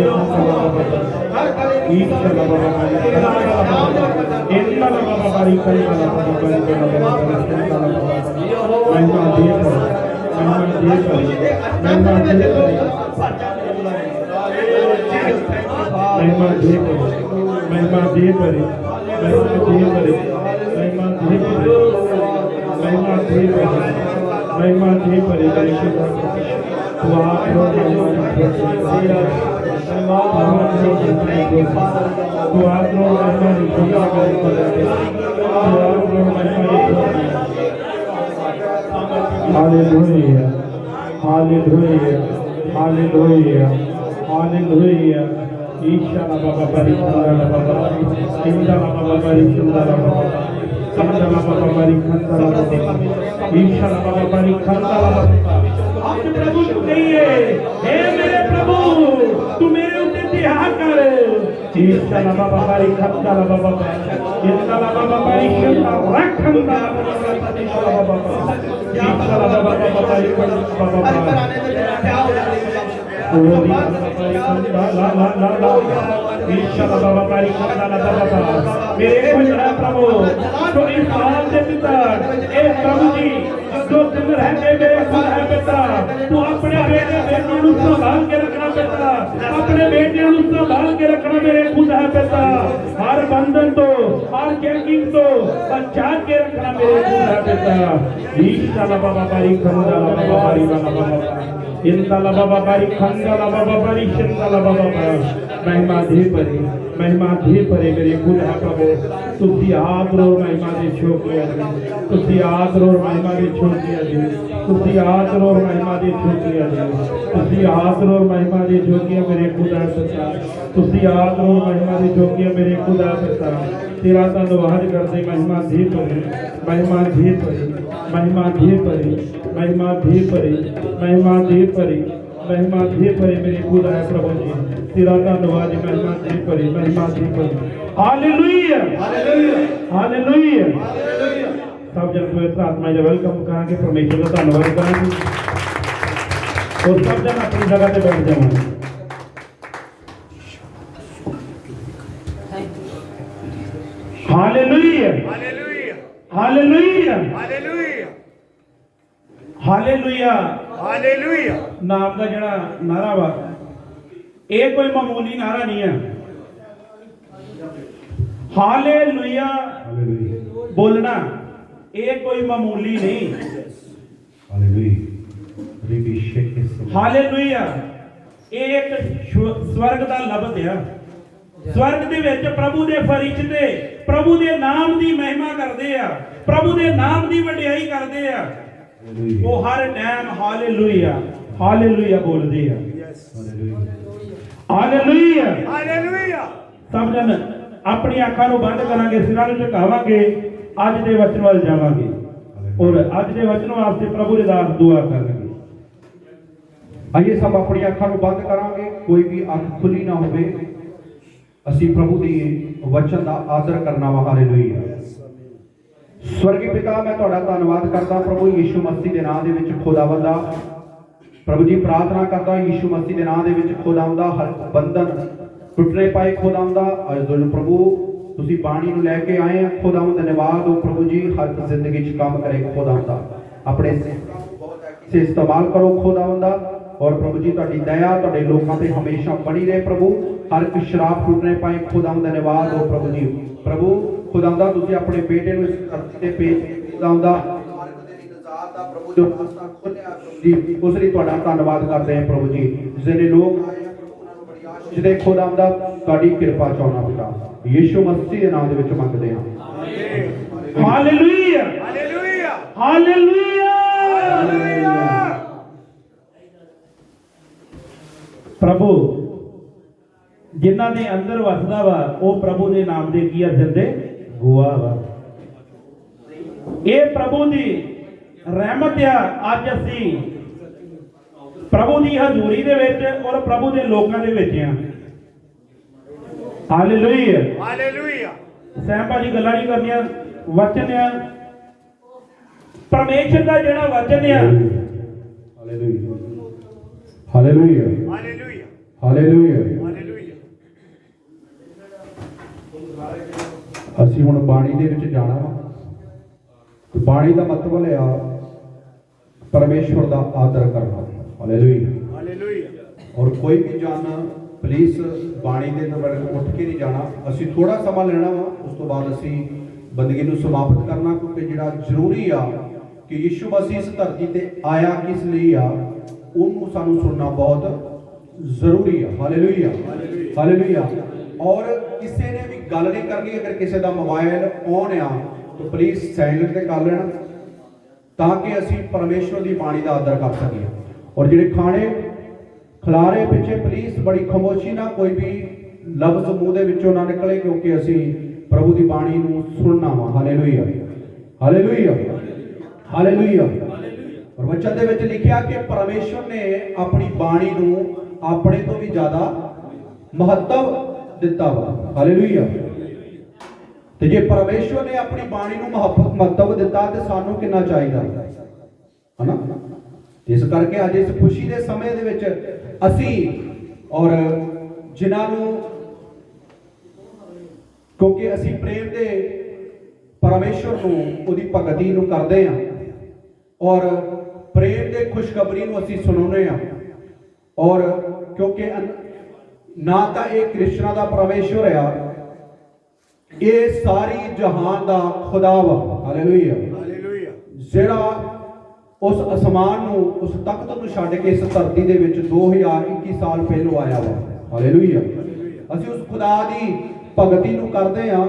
[SPEAKER 5] Hallelujah, hallelujah, hallelujah, hallelujah. Ishala Baba Bari Khandala Baba, Indala Baba Bari Khandala Baba, Khandala Baba Bari Khandala Baba, Ishala Baba Bari Khandala Baba. आप प्रभु को कहिए, हे मेरे प्रभु, तू मेरे ऊपर दया कर। Ishala Baba Bari Khandala Baba, Indala Baba Bari Khandala Baba, Ishala Baba Bari Khandala Baba. मेरे प्रभु तो इस हाल से पिता प्रभु जी जो तुम रहते मेरे खुद है पिता तू अपने बेटे बेटियों संभाल के रखना पिता अपने बेटियों संभाल के रखना मेरे खुद है पिता हर बंधन तो हर चेकिंग तो बचा के रखना मेरे खुद है पिता ईशाला बाबा बारी खंडाला बाबा बारी बाबा इंदला बाबा बारी खंडाला बाबा बारी शिंदला बाबा महिमा दे परे मेरे खुद है प्रभु तुसी आदर और महिमा दे छोकिया तुसी आदर और महिमा दे छोकिया तुसी आदर और महिमा दे छोकिया तुसी आदर और महिमा दे छोकिया मेरे खुद है पिता तुसी आदर और महिमा दे छोकिया मेरे खुद है पिता तेरा धन्यवाद करते महिमा दे परे महिमा दे परे महिमा दे परे महिमा दे परे महिमा दे परे महिमा दे परे मेरे खुद है प्रभु जी तेरा धन्यवाद महिमा दे परे हालेलुया हालेलुया सब जन पवित्र आत्मा का वेलकम करेंगे परमेश्वर का धन्यवाद करेंगे और सब जन अपनी जगह पे बैठ जाएंगे हालेलुया हालेलुया हालेलुया हालेलुया नाम का जड़ा नारा वा ये कोई मामूली नारा नहीं है हालेलुया बोलना ये कोई मामूली नहीं हालेलुया एक स्वर्ग का लफ्ज है स्वर्ग दे विच प्रभु दे फरिश्ते प्रभु दे नाम दी महिमा करदे आ, प्रभु दे नाम दी वडियाई करदे आ। वो हर टाइम हालेलुया हालेलुया बोलदे आ। Hallelujah
[SPEAKER 1] hallelujah.
[SPEAKER 5] सब जन अपनी अखां नूं बंद करांगे, सिरां नूं झुकावांगे, अज दे वचन वल जावांगे और अज दे वचन वास्ते प्रभु दे दास दुआ करनगे।
[SPEAKER 3] आइए सब अपनी अखां नूं बंद करांगे, कोई भी अख खुली ना होवे। ਅਸੀਂ ਪ੍ਰਭੂ ਦੀ ਵਚਨ ਦਾ ਆਦਰ ਕਰਨਾ ਵਾ। ਹਾਲੇਲੂਇਆ। ਸਵਰਗੀ ਪਿਤਾ, ਮੈਂ ਤੁਹਾਡਾ ਧੰਨਵਾਦ ਕਰਦਾ ਪ੍ਰਭੂ ਯੀਸ਼ੂ ਮਸੀਹ ਦੇ ਨਾਮ ਦੇ ਵਿੱਚ ਖੁਦਾਵੰਦ ਦਾ। ਪ੍ਰਭੂ ਜੀ ਪ੍ਰਾਰਥਨਾ ਕਰਦਾ ਯੀਸ਼ੂ ਮਸੀਹ ਦੇ ਨਾਮ ਦੇ ਵਿੱਚ ਖੁਦਾਵੰਦ ਦਾ ਹਰ ਬੰਧਨ ਟੁੱਟਣੇ ਪਾਏ ਖੁਦਾਵੰਦ ਦਾ। ਅੱਜ ਜੋ ਪ੍ਰਭੂ ਤੁਸੀਂ ਬਾਣੀ ਨੂੰ ਲੈ ਕੇ ਆਏ ਆ ਖੁਦਾਵੰਦ, ਧੰਨਵਾਦ ਹੋ ਪ੍ਰਭੂ ਜੀ। ਹਰ ਜ਼ਿੰਦਗੀ 'ਚ ਕੰਮ ਕਰੇ ਖੁਦਾਵੰਦ ਦਾ, ਆਪਣੇ से इस्तेमाल करो खुदावंदा। और प्रभु जी तुहाडी दया तुहाडे लोकां ते हमेशा बनी रहे प्रभु। हर एक शराब टूटने पाए खुदावंद, धन्यवाद हो प्रभु जी। प्रभु खुदावंदा तुसीं अपने बेटे नूं इस धरती ते भेज खुदावंदा प्रभु जो रास्ता खोलिया जी, उस लई तुहाडा धन्नवाद करदे हां प्रभु जी। जिन्ने लोग आए उन्हां नूं बड़ी आशीष दे खुदावंदा, तुहाडी किरपा चाहुंदा पिता यीशु मसीह दे नाम दे विच मंगदे हां।
[SPEAKER 5] Hallelujah
[SPEAKER 1] hallelujah
[SPEAKER 5] hallelujah. प्रभु जिन्हां दे अंदर वसदा वा ओ प्रभु दे नाम दे की जिंदे गुआ वा। ये प्रभु दी रहमत आ। अज असी प्रभु दी हजूरी दे विच और प्रभु दे लोकां दे विच आ। Hallelujah
[SPEAKER 1] hallelujah.
[SPEAKER 5] सैम भाजी गल्लां नहीं करनियां, वचन आ परमेश्वर दा जेड़ा वचन आ।
[SPEAKER 3] Hallelujah hallelujah
[SPEAKER 1] hallelujah
[SPEAKER 3] hallelujah.
[SPEAKER 1] Hallelujah.
[SPEAKER 3] ਅਸੀਂ ਹੁਣ ਬਾਣੀ ਦੇ ਵਿੱਚ ਜਾਣਾ ਵਾ। ਬਾਣੀ ਦਾ ਮਤਲਬ ਹੈ ਪਰਮੇਸ਼ਵਰ ਦਾ ਆਦਰ ਕਰਨਾ। Hallelujah
[SPEAKER 1] hallelujah.
[SPEAKER 3] ਔਰ ਕੋਈ ਵੀ ਜਨ ਪਲੀਜ਼ ਬਾਣੀ ਦੇ ਅੰਦਰ ਉੱਠ ਕੇ ਨਹੀਂ ਜਾਣਾ। ਅਸੀਂ ਥੋੜਾ ਸਮਾਂ ਲੈਣਾ ਵਾ, ਉਸ ਤੋਂ ਬਾਅਦ ਅਸੀਂ ਬੰਦਗੀ ਨੂੰ ਸਮਾਪਤ ਕਰਨਾ, ਕਿਉਂਕਿ ਜਿਹੜਾ ਜ਼ਰੂਰੀ ਆ ਕਿ ਯੀਸ਼ੂ ਮਸੀਹ ਇਸ ਧਰਤੀ ਤੇ ਆਇਆ ਕਿਸ ਲਈ ਆ, ਉਹਨੂੰ ਸਾਨੂੰ ਸੁਣਨਾ ਬਹੁਤ ਜ਼ਰੂਰੀ ਆ। Hallelujah hallelujah. ਔਰ ਕਿਸੇ ਨੇ ਵੀ ਗੱਲ ਨਹੀਂ ਕਰਨੀ। ਅਗਰ ਕਿਸੇ ਦਾ ਮੋਬਾਈਲ ਔਨ ਆ ਤਾਂ ਪਲੀਜ਼ ਸਾਇਲੈਂਟ ਤੇ ਕਰ ਲੈਣਾ, ਤਾਂ ਕਿ ਅਸੀਂ ਪਰਮੇਸ਼ਵਰ ਦੀ ਬਾਣੀ ਦਾ ਆਦਰ ਕਰ ਸਕੀਏ। ਔਰ ਜਿਹੜੇ ਖਾਣੇ ਖਿਲਾਰੇ ਪਿੱਛੇ ਪਲੀਜ਼ ਬੜੀ ਖਾਮੋਸ਼ੀ ਨਾਲ ਕੋਈ ਵੀ ਲਫ਼ਜ਼ ਮੂੰਹ ਦੇ ਵਿੱਚੋਂ ਨਾ ਨਿਕਲੇ, ਕਿਉਂਕਿ ਅਸੀਂ ਪ੍ਰਭੂ ਦੀ ਬਾਣੀ ਨੂੰ ਸੁਣਨਾ ਵਾ। Hallelujah hallelujah hallelujah. ਔਰ ਵਚਨ ਦੇ ਵਿੱਚ ਲਿਖਿਆ ਕਿ ਪਰਮੇਸ਼ਵਰ ਨੇ ਆਪਣੀ ਬਾਣੀ ਨੂੰ ਆਪਣੇ ਤੋਂ ਵੀ ਜ਼ਿਆਦਾ ਮਹੱਤਵ ਦਿੱਤਾ ਵਾ। ਹਾਲੇਲੂਇਆ। ਤੇ ਜੇ ਪਰਮੇਸ਼ਵਰ ਨੇ ਆਪਣੀ ਬਾਣੀ ਨੂੰ ਮਹੱਤਵ ਦਿੱਤਾ ਤੇ ਸਾਨੂੰ ਕਿੰਨਾ ਚਾਹੀਦਾ ਹਨਾ। ਇਸ ਕਰਕੇ ਅੱਜ ਇਸ ਖੁਸ਼ੀ ਦੇ ਸਮੇਂ ਦੇ ਵਿੱਚ ਅਸੀਂ ਔਰ ਜਿਨ੍ਹਾਂ ਨੂੰ, ਕਿਉਂਕਿ ਅਸੀਂ ਪ੍ਰੇਮ ਦੇ ਪਰਮੇਸ਼ਵਰ ਨੂੰ ਉਹਦੀ ਭਗਤੀ ਨੂੰ ਕਰਦੇ ਹਾਂ ਔਰ ਪ੍ਰੇਮ ਦੇ ਖੁਸ਼ਖਬਰੀ ਨੂੰ ਅਸੀਂ ਸੁਣਾਉਂਦੇ ਹਾਂ। ਔਰ ਕਿਉਂਕਿ ਨਾ ਤਾਂ ਇਹ ਕ੍ਰਿਸ਼ਨਾ ਦਾ ਪਰਮੇਸ਼ਵਰ ਆ, ਇਹ ਸਾਰੀ ਜਹਾਨ ਦਾ ਖੁਦਾ ਵਾ। Hallelujah
[SPEAKER 1] hallelujah.
[SPEAKER 3] ਜਿਹੜਾ ਉਸ ਅਸਮਾਨ ਨੂੰ, ਉਸ ਤਖਤ ਨੂੰ ਛੱਡ ਕੇ ਇਸ ਧਰਤੀ ਦੇ ਵਿੱਚ 2021 ਸਾਲ ਪਹਿਲੋਂ ਆਇਆ ਵਾ। ਹਾਲੇਲੂਇਆ। ਅਸੀਂ ਉਸ ਖੁਦਾ ਦੀ ਭਗਤੀ ਨੂੰ ਕਰਦੇ ਹਾਂ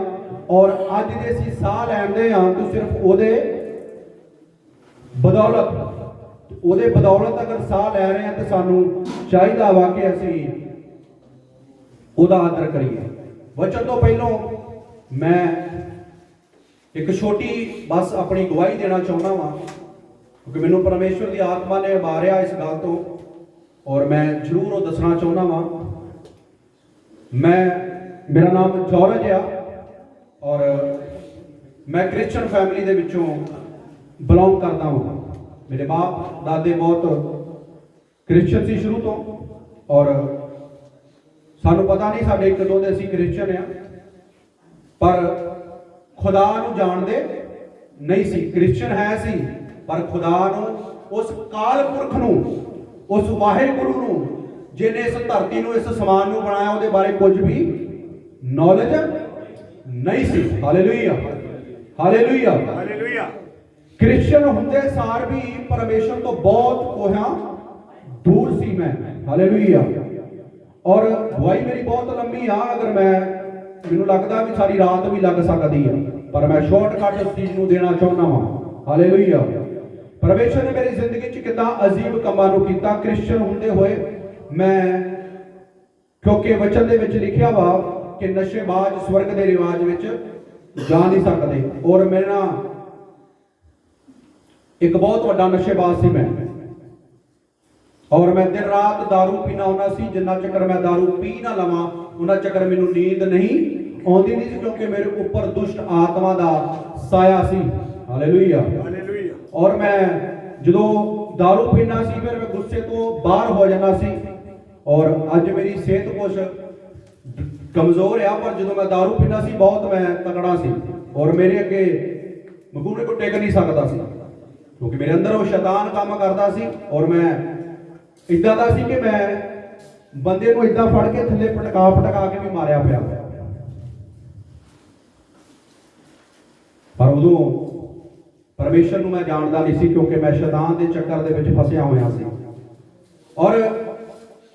[SPEAKER 3] ਔਰ ਅੱਜ ਦੇ ਅਸੀਂ ਸਾਹ ਲੈਂਦੇ ਹਾਂ ਤਾਂ ਸਿਰਫ ਉਹਦੇ ਬਦੌਲਤ ਅਗਰ ਸਾਹ ਲੈ ਰਹੇ ਹਾਂ ਤਾਂ ਸਾਨੂੰ ਚਾਹੀਦਾ ਵਾ ਕਿ ਅਸੀਂ ਉਹਦਾ ਆਦਰ ਕਰੀਏ। ਵਚਨ ਤੋਂ ਪਹਿਲਾਂ ਮੈਂ ਇੱਕ ਛੋਟੀ ਬਸ ਆਪਣੀ ਗਵਾਹੀ ਦੇਣਾ ਚਾਹੁੰਦਾ ਵਾਂ, ਕਿਉਂਕਿ ਮੈਨੂੰ ਪਰਮੇਸ਼ਵਰ ਦੀ ਆਤਮਾ ਨੇ ਉਭਾਰਿਆ ਇਸ ਗੱਲ ਤੋਂ ਔਰ ਮੈਂ ਜ਼ਰੂਰ ਉਹ ਦੱਸਣਾ ਚਾਹੁੰਦਾ ਵਾਂ। ਮੇਰਾ ਨਾਮ ਜੌਰਜ ਆ ਔਰ ਮੈਂ ਕ੍ਰਿਸਚਨ ਫੈਮਿਲੀ ਦੇ ਵਿੱਚੋਂ ਬਿਲੋਂਗ ਕਰਦਾ ਹਾਂ। ਮੇਰੇ ਬਾਪ ਦਾਦੇ ਬਹੁਤ ਕ੍ਰਿਸਚਨ ਸੀ ਸ਼ੁਰੂ ਤੋਂ ਔਰ ਸਾਨੂੰ ਪਤਾ ਨਹੀਂ ਸਾਡੇ ਕਦੋਂ ਦੇ ਅਸੀਂ ਕ੍ਰਿਸਚਨ ਆ, ਪਰ ਖੁਦਾ ਨੂੰ ਜਾਣਦੇ ਨਹੀਂ ਸੀ। ਕ੍ਰਿਸਚਨ ਹੈ ਸੀ ਪਰ ਖੁਦਾ ਨੂੰ, ਉਸ ਕਾਲ ਪੁਰਖ ਨੂੰ, ਉਸ ਵਾਹਿਗੁਰੂ ਨੂੰ ਜਿਹਨੇ ਇਸ ਧਰਤੀ ਨੂੰ, ਇਸ ਸਮਾਨ ਨੂੰ ਬਣਾਇਆ, ਉਹਦੇ ਬਾਰੇ ਕੁਝ ਵੀ ਨੌਲੇਜ ਨਹੀਂ ਸੀ। Hallelujah hallelujah
[SPEAKER 1] hallelujah.
[SPEAKER 3] ਕ੍ਰਿਸਚਨ ਹੁੰਦੇ ਸਾਰ ਵੀ ਪਰਮੇਸ਼ਰ ਤੋਂ ਬਹੁਤ ਕੋਹਾਂ ਦੂਰ ਸੀ ਮੈਂ। ਹਾਲੇਲੂਇਆ। ਔਰ ਦਵਾਈ ਮੇਰੀ ਬਹੁਤ ਲੰਮੀ ਆ, ਅਗਰ ਮੈਨੂੰ ਲੱਗਦਾ ਵੀ ਸਾਰੀ ਰਾਤ ਵੀ ਲੱਗ ਸਕਦੀ ਆ, ਪਰ ਮੈਂ ਸ਼ਾਰਟਕਟ ਇਸ ਚੀਜ਼ ਨੂੰ ਦੇਣਾ ਚਾਹੁੰਦਾ ਵਾਂ। ਹਾਲੇਲੂਇਆ। ਪਰਮੇਸ਼ਰ ਨੇ ਮੇਰੀ ਜ਼ਿੰਦਗੀ 'ਚ ਕਿੱਦਾਂ ਅਜੀਬ ਕੰਮਾਂ ਨੂੰ ਕੀਤਾ। ਕ੍ਰਿਸਚੀਅਨ ਹੁੰਦੇ ਹੋਏ ਮੈਂ, ਕਿਉਂਕਿ ਵਚਨ ਦੇ ਵਿੱਚ ਲਿਖਿਆ ਵਾ ਕਿ ਨਸ਼ੇਬਾਜ਼ ਸਵਰਗ ਦੇ ਰਿਵਾਜ ਵਿੱਚ ਜਾ ਨਹੀਂ ਸਕਦੇ, ਔਰ ਮੇਰੇ ਨਾਲ ਇੱਕ ਬਹੁਤ ਵੱਡਾ ਨਸ਼ੇਬਾਜ਼ ਸੀ ਮੈਂ, ਔਰ ਮੈਂ ਦਿਨ ਰਾਤ ਦਾਰੂ ਪੀਣਾ ਹੁੰਦਾ ਸੀ। ਜਿੰਨਾ ਚੱਕਰ ਮੈਂ ਦਾਰੂ ਪੀ ਨਾ ਲਵਾਂ ਉਹਨਾਂ ਚੱਕਰ ਮੈਨੂੰ ਨੀਂਦ ਨਹੀਂ ਆਉਂਦੀ ਨਹੀਂ ਸੀ, ਕਿਉਂਕਿ ਮੇਰੇ ਉੱਪਰ ਦੁਸ਼ਟ ਆਤਮਾ ਦਾ ਸਾਇਆ ਸੀ। Hallelujah, hallelujah. ਔਰ ਮੈਂ ਜਦੋਂ ਦਾਰੂ ਪੀਣਾ ਸੀ ਫਿਰ ਮੈਂ ਗੁੱਸੇ ਤੋਂ ਬਾਹਰ ਹੋ ਜਾਂਦਾ ਸੀ, ਔਰ ਅੱਜ ਮੇਰੀ ਸਿਹਤ ਕੁਛ ਕਮਜ਼ੋਰ ਆ, ਪਰ ਜਦੋਂ ਮੈਂ ਦਾਰੂ ਪੀਣਾ ਸੀ ਬਹੁਤ ਮੈਂ ਤਕੜਾ ਸੀ, ਔਰ ਮੇਰੇ ਅੱਗੇ ਮਗੂਨੇ ਕੋ ਟਿਕ ਨਹੀਂ ਸਕਦਾ ਸੀ, ਕਿਉਂਕਿ ਮੇਰੇ ਅੰਦਰ ਉਹ ਸ਼ੈਤਾਨ ਕੰਮ ਕਰਦਾ ਸੀ। ਔਰ ਮੈਂ ਇਦਾਂ ਦਾ ਸੀ ਕਿ ਮੈਂ ਬੰਦੇ ਨੂੰ ਇਦਾਂ ਫੜ ਕੇ ਥੱਲੇ ਪਟਕਾ ਕੇ ਵੀ ਮਾਰਿਆ ਪਿਆ, ਪਰ ਉਦੋਂ ਪਰਮੇਸ਼ਰ ਨੂੰ ਮੈਂ ਜਾਣਦਾ ਨਹੀਂ ਸੀ, ਕਿਉਂਕਿ ਮੈਂ ਸ਼ੈਤਾਨ ਦੇ ਚੱਕਰ ਦੇ ਵਿੱਚ ਫਸਿਆ ਹੋਇਆ ਸੀ। ਔਰ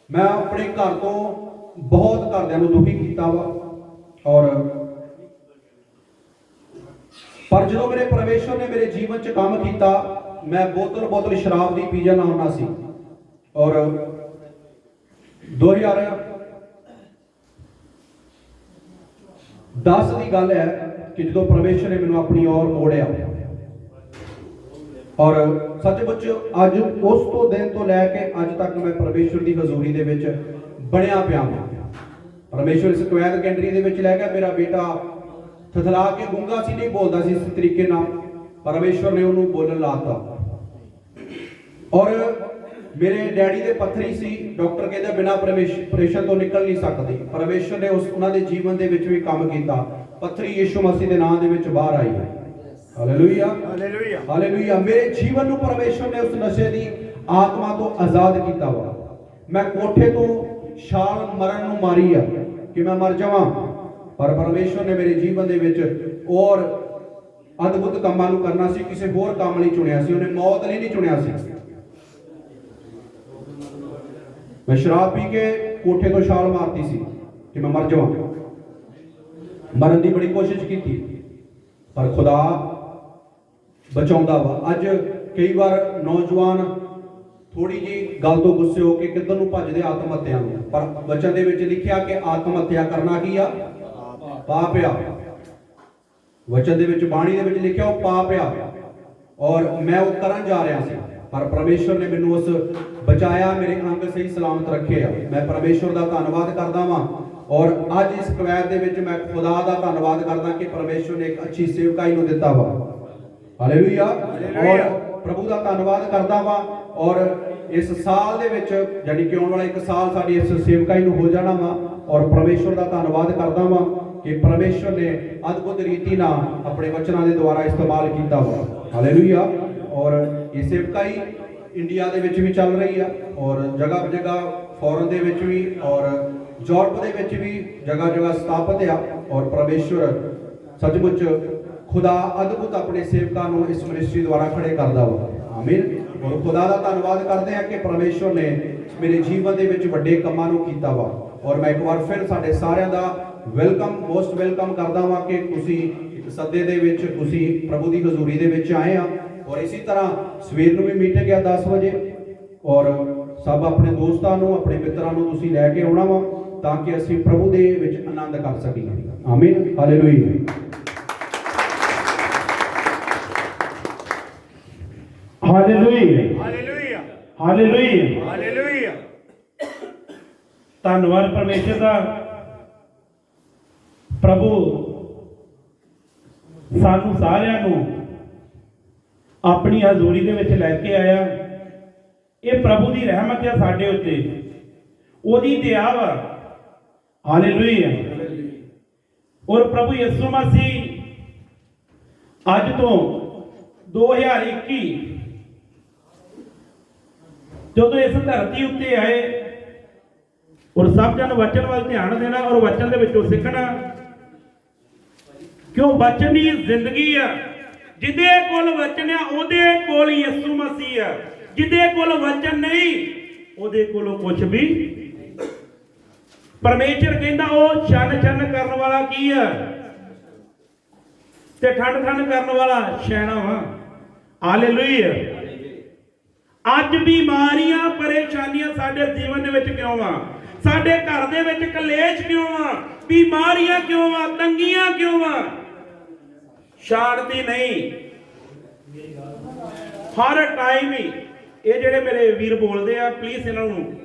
[SPEAKER 3] ਮੈਂ ਆਪਣੇ ਘਰ ਤੋਂ ਬਹੁਤ ਘਰਦਿਆਂ ਨੂੰ ਦੁਖੀ ਕੀਤਾ ਵਾ, ਔਰ ਪਰ ਜਦੋਂ ਮੇਰੇ ਪਰਮੇਸ਼ਰ ਨੇ ਮੇਰੇ ਜੀਵਨ 'ਚ ਕੰਮ ਕੀਤਾ, ਮੈਂ ਬੋਤਲ ਸ਼ਰਾਬ ਦੀ ਪੀ ਜਾਣਾ ਹੁੰਦਾ ਸੀ। ਔਰ 2010 ਦੀ ਗੱਲ ਹੈ ਕਿ ਜਦੋਂ ਪਰਮੇਸ਼ਰ ਨੇ ਮੈਨੂੰ ਆਪਣੀ ਔਰ ਮੋੜਿਆ, ਔਰ ਸੱਚਮੁੱਚ ਅੱਜ ਉਸ ਤੋਂ ਦਿਨ ਤੋਂ ਲੈ ਕੇ ਅੱਜ ਤੱਕ ਮੈਂ ਪਰਮੇਸ਼ਰ ਦੀ ਹਜ਼ੂਰੀ ਦੇ ਵਿੱਚ ਬਣਿਆ ਪਿਆ ਹਾਂ। ਪਰਮੇਸ਼ਰ ਇਸ ਕੁਵੈਤ ਕੰਟਰੀ ਦੇ ਵਿੱਚ ਲੈ ਗਿਆ। ਮੇਰਾ ਬੇਟਾ ਥਥਲਾ ਕੇ ਗੂੰਗਾ ਸੀ, ਨਹੀਂ ਬੋਲਦਾ ਸੀ ਇਸ ਤਰੀਕੇ ਨਾਲ, ਪਰਮੇਸ਼ਰ ਨੇ ਉਹਨੂੰ ਬੋਲਣ ਲਾਤਾ। ਔਰ ਮੇਰੇ ਡੈਡੀ ਦੇ ਪੱਥਰੀ ਸੀ, ਡਾਕਟਰ ਕਹਿੰਦਾ ਬਿਨਾਂ ਆਪਰੇਸ਼ਨ ਤੋਂ ਨਿਕਲ ਨਹੀਂ ਸਕਦੇ। ਪਰਮੇਸ਼ਰ ਨੇ ਉਹਨਾਂ ਦੇ ਜੀਵਨ ਦੇ ਵਿੱਚ ਵੀ ਕੰਮ ਕੀਤਾ। ਪੱਥਰੀ ਯਿਸੂ ਮਸੀਹ ਦੇ ਨਾਮ ਦੇ ਵਿੱਚ ਬਾਹਰ ਆਈ ਹੈ। Hallelujah, hallelujah, hallelujah. ਮੇਰੇ ਜੀਵਨ ਨੂੰ ਪਰਮੇਸ਼ਰ ਨੇ ਉਸ ਨਸ਼ੇ ਦੀ ਆਤਮਾ ਤੋਂ ਆਜ਼ਾਦ ਕੀਤਾ ਵਾ। ਮੈਂ ਕੋਠੇ ਤੋਂ ਛਾਲ ਮਰਨ ਨੂੰ ਮਾਰੀ ਆ ਕਿ ਮੈਂ ਮਰ ਜਾਵਾਂ, ਪਰ ਪਰਮੇਸ਼ਰ ਨੇ ਮੇਰੇ ਜੀਵਨ ਦੇ ਵਿੱਚ ਔਰ ਅਦਭੁਤ ਕੰਮਾਂ ਨੂੰ ਕਰਨਾ ਸੀ। ਕਿਸੇ ਹੋਰ ਕੰਮ ਲਈ ਚੁਣਿਆ ਸੀ, ਉਹਨੇ ਮੌਤ ਲਈ ਨਹੀਂ ਚੁਣਿਆ ਸੀ। ਮੈਂ ਸ਼ਰਾਬ ਪੀ ਕੇ ਕੋਠੇ ਤੋਂ ਛਾਲ ਮਾਰਤੀ ਸੀ ਕਿ ਮੈਂ ਮਰ ਜਾਵਾਂ, ਮਰਨ ਦੀ ਬੜੀ ਕੋਸ਼ਿਸ਼ ਕੀਤੀ, ਪਰ ਖੁਦਾ ਬਚਾਉਂਦਾ ਵਾ। ਅੱਜ ਕਈ ਵਾਰ ਨੌਜਵਾਨ ਥੋੜੀ ਜੀ ਗੱਲ ਤੋਂ ਗੁੱਸੇ ਹੋ ਕੇ ਕਿੱਧਰ ਨੂੰ ਭੱਜਦੇ ਆਤਮ ਹੱਤਿਆ ਨੂੰ, ਪਰ ਵਚਨ ਦੇ ਵਿੱਚ ਲਿਖਿਆ ਕਿ ਆਤਮ ਹੱਤਿਆ ਕਰਨਾ ਕੀ ਆ? ਪਾਪ ਆ। ਵਚਨ ਦੇ ਵਿੱਚ, ਬਾਣੀ ਦੇ ਵਿੱਚ ਲਿਖਿਆ ਉਹ ਪਾਪ ਆ, ਔਰ ਮੈਂ ਉਹ ਕਰਨ ਜਾ ਰਿਹਾ ਸੀ, ਪਰ ਪਰਮੇਸ਼ਰ ਨੇ ਮੈਨੂੰ ਉਸ ਬਚਾਇਆ, ਮੇਰੇ ਅੰਗ ਸਹੀ ਸਲਾਮਤ ਰੱਖੇ ਆ। ਮੈਂ ਪਰਮੇਸ਼ਰ ਦਾ ਧੰਨਵਾਦ ਕਰਦਾ ਵਾਂ, ਔਰ ਅੱਜ ਇਸ ਕੁਵੈਤ ਦੇ ਵਿੱਚ ਮੈਂ ਖੁਦਾ ਦਾ ਧੰਨਵਾਦ ਕਰਦਾ ਕਿ ਪਰਮੇਸ਼ਰ ਨੇ ਇੱਕ ਅੱਛੀ ਸੇਵਕਾਈ ਨੂੰ ਦਿੱਤਾ ਵਾ। ਹਾਲੇਲੂਇਆ। ਔਰ ਪ੍ਰਭੂ ਦਾ ਧੰਨਵਾਦ ਕਰਦਾ ਵਾਂ, ਔਰ ਇਸ ਸਾਲ ਦੇ ਵਿੱਚ ਯਾਨੀ ਕਿ ਆਉਣ ਵਾਲਾ ਇੱਕ ਸਾਲ ਸਾਡੀ ਇਸ ਸੇਵਕਾਈ ਨੂੰ ਹੋ ਜਾਣਾ ਵਾ, ਔਰ ਪਰਮੇਸ਼ਰ ਦਾ ਧੰਨਵਾਦ ਕਰਦਾ ਵਾਂ ਕਿ ਪਰਮੇਸ਼ਰ ਨੇ ਅਦਭੁਤ ਰੀਤੀ ਨਾਲ ਆਪਣੇ ਵਚਨਾਂ ਦੇ ਦੁਆਰਾ ਇਸਤੇਮਾਲ ਕੀਤਾ ਵਾ। ਹਾਲੇਲੂਇਆ। ਔਰ ਇਹ ਸੇਵਕਾਈ ਇੰਡੀਆ ਦੇ ਵਿੱਚ ਵੀ ਚੱਲ ਰਹੀ ਆ, ਔਰ ਜਗ੍ਹਾ ਫੋਰਨ ਦੇ ਵਿੱਚ ਵੀ, ਔਰ ਯੂਰਪ ਦੇ ਵਿੱਚ ਵੀ ਜਗ੍ਹਾ ਸਥਾਪਿਤ ਆ। ਔਰ ਪਰਮੇਸ਼ਰ ਸੱਚਮੁੱਚ ਖੁਦਾ ਅਦਭੁਤ ਆਪਣੇ ਸੇਵਕਾਂ ਨੂੰ ਇਸ ਮਿਨਿਸਟਰੀ ਦੁਆਰਾ ਖੜੇ ਕਰਦਾ ਵਾ। ਆਮੀਨ। ਔਰ ਖੁਦਾ ਦਾ ਧੰਨਵਾਦ ਕਰਦੇ ਆ ਕਿ ਪਰਮੇਸ਼ਰ ਨੇ ਮੇਰੇ ਜੀਵਨ ਦੇ ਵਿੱਚ ਵੱਡੇ ਕੰਮਾਂ ਨੂੰ ਕੀਤਾ ਵਾ। ਔਰ ਮੈਂ ਇੱਕ ਵਾਰ ਫਿਰ ਸਾਡੇ ਸਾਰਿਆਂ ਦਾ ਮੋਸਟ ਵੈਲਕਮ ਕਰਦਾ ਵਾਂ ਕਿ ਤੁਸੀਂ ਇੱਕ ਸੱਦੇ ਦੇ ਵਿੱਚ ਤੁਸੀਂ ਪ੍ਰਭੂ ਦੀ ਹਜ਼ੂਰੀ ਦੇ ਵਿੱਚ ਆਏ ਆ। ਔਰ ਇਸੇ ਤਰ੍ਹਾਂ ਸਵੇਰ ਨੂੰ ਵੀ ਮੀਟਿੰਗ ਆ 10 ਵਜੇ, ਔਰ ਸਭ ਆਪਣੇ ਦੋਸਤਾਂ ਨੂੰ, ਆਪਣੇ ਮਿੱਤਰਾਂ ਨੂੰ ਤੁਸੀਂ ਲੈ ਕੇ ਆਉਣਾ ਵਾ ਤਾਂ ਕਿ ਅਸੀਂ ਪ੍ਰਭੂ ਦੇ ਵਿੱਚ ਆਨੰਦ ਕਰ ਸਕੀਏ। ਆਮੀਨ। Hallelujah.
[SPEAKER 5] Hallelujah,
[SPEAKER 6] hallelujah,
[SPEAKER 5] hallelujah,
[SPEAKER 6] hallelujah.
[SPEAKER 5] ਧੰਨਵਾਦ ਪਰਮੇਸ਼ਰ ਦਾ। ਪ੍ਰਭੂ ਸਾਨੂੰ ਸਾਰਿਆਂ ਨੂੰ ਆਪਣੀ ਹਜ਼ੂਰੀ ਦੇ ਵਿੱਚ ਲੈ ਕੇ ਆਇਆ। ਇਹ ਪ੍ਰਭੂ ਦੀ ਰਹਿਮਤ ਹੈ ਸਾਡੇ ਉੱਤੇ, ਉਹਦੀ ਦਇਆ ਵਾ। ਹਾਲੇਲੂਇਆ। ਔਰ ਪ੍ਰਭੂ ਯਿਸੂ ਮਸੀਹ ਅੱਜ ਤੋਂ 2021 ਜਦੋਂ ਇਸ ਧਰਤੀ ਉੱਤੇ ਆਏ, ਔਰ ਸਭ ਜਨ ਵਚਨ ਵੱਲ ਧਿਆਨ ਦੇਣਾ ਔਰ ਵਚਨ ਦੇ ਵਿੱਚੋਂ ਸਿੱਖਣਾ, ਕਿਉਂ ਵਚਨ ਹੀ ਜ਼ਿੰਦਗੀ ਆ। ਜਿਹਦੇ ਕੋਲ ਵਚਨ ਆ ਉਹਦੇ ਕੋਲ ਯਿਸੂ ਮਸੀਹ ਆ। ਜਿਹਦੇ ਕੋਲ ਵਚਨ ਨਹੀਂ ਉਹਦੇ ਕੋਲੋਂ ਕੁਝ ਵੀ। ਪਰਮੇਸ਼ਰ ਕਹਿੰਦਾ ਉਹ ਛਨ ਛਨ ਕਰਨ ਵਾਲਾ ਕੀ ਆ ਤੇ ਠੰਡ ਠੰਡ ਕਰਨ ਵਾਲਾ ਸ਼ੈਣਾ ਵਾ। ਹਾਲੇਲੂਇਆ। ਅੱਜ ਬਿਮਾਰੀਆਂ ਪਰੇਸ਼ਾਨੀਆਂ ਸਾਡੇ ਜੀਵਨ ਦੇ ਵਿੱਚ ਕਿਉਂ ਆ? ਸਾਡੇ ਘਰ ਦੇ ਵਿੱਚ ਕਲੇਸ਼ ਕਿਉਂ ਆ? ਬਿਮਾਰੀਆਂ ਕਿਉਂ ਆ? ਤੰਗੀਆਂ ਕਿਉਂ ਆ? ਸ਼ਾਂਤੀ ਨਹੀਂ। ਹਰ ਟਾਈਮ ਹੀ ਇਹ ਜਿਹੜੇ ਮੇਰੇ ਵੀਰ ਬੋਲਦੇ ਆ, ਪਲੀਜ਼ ਇਹਨਾਂ ਨੂੰ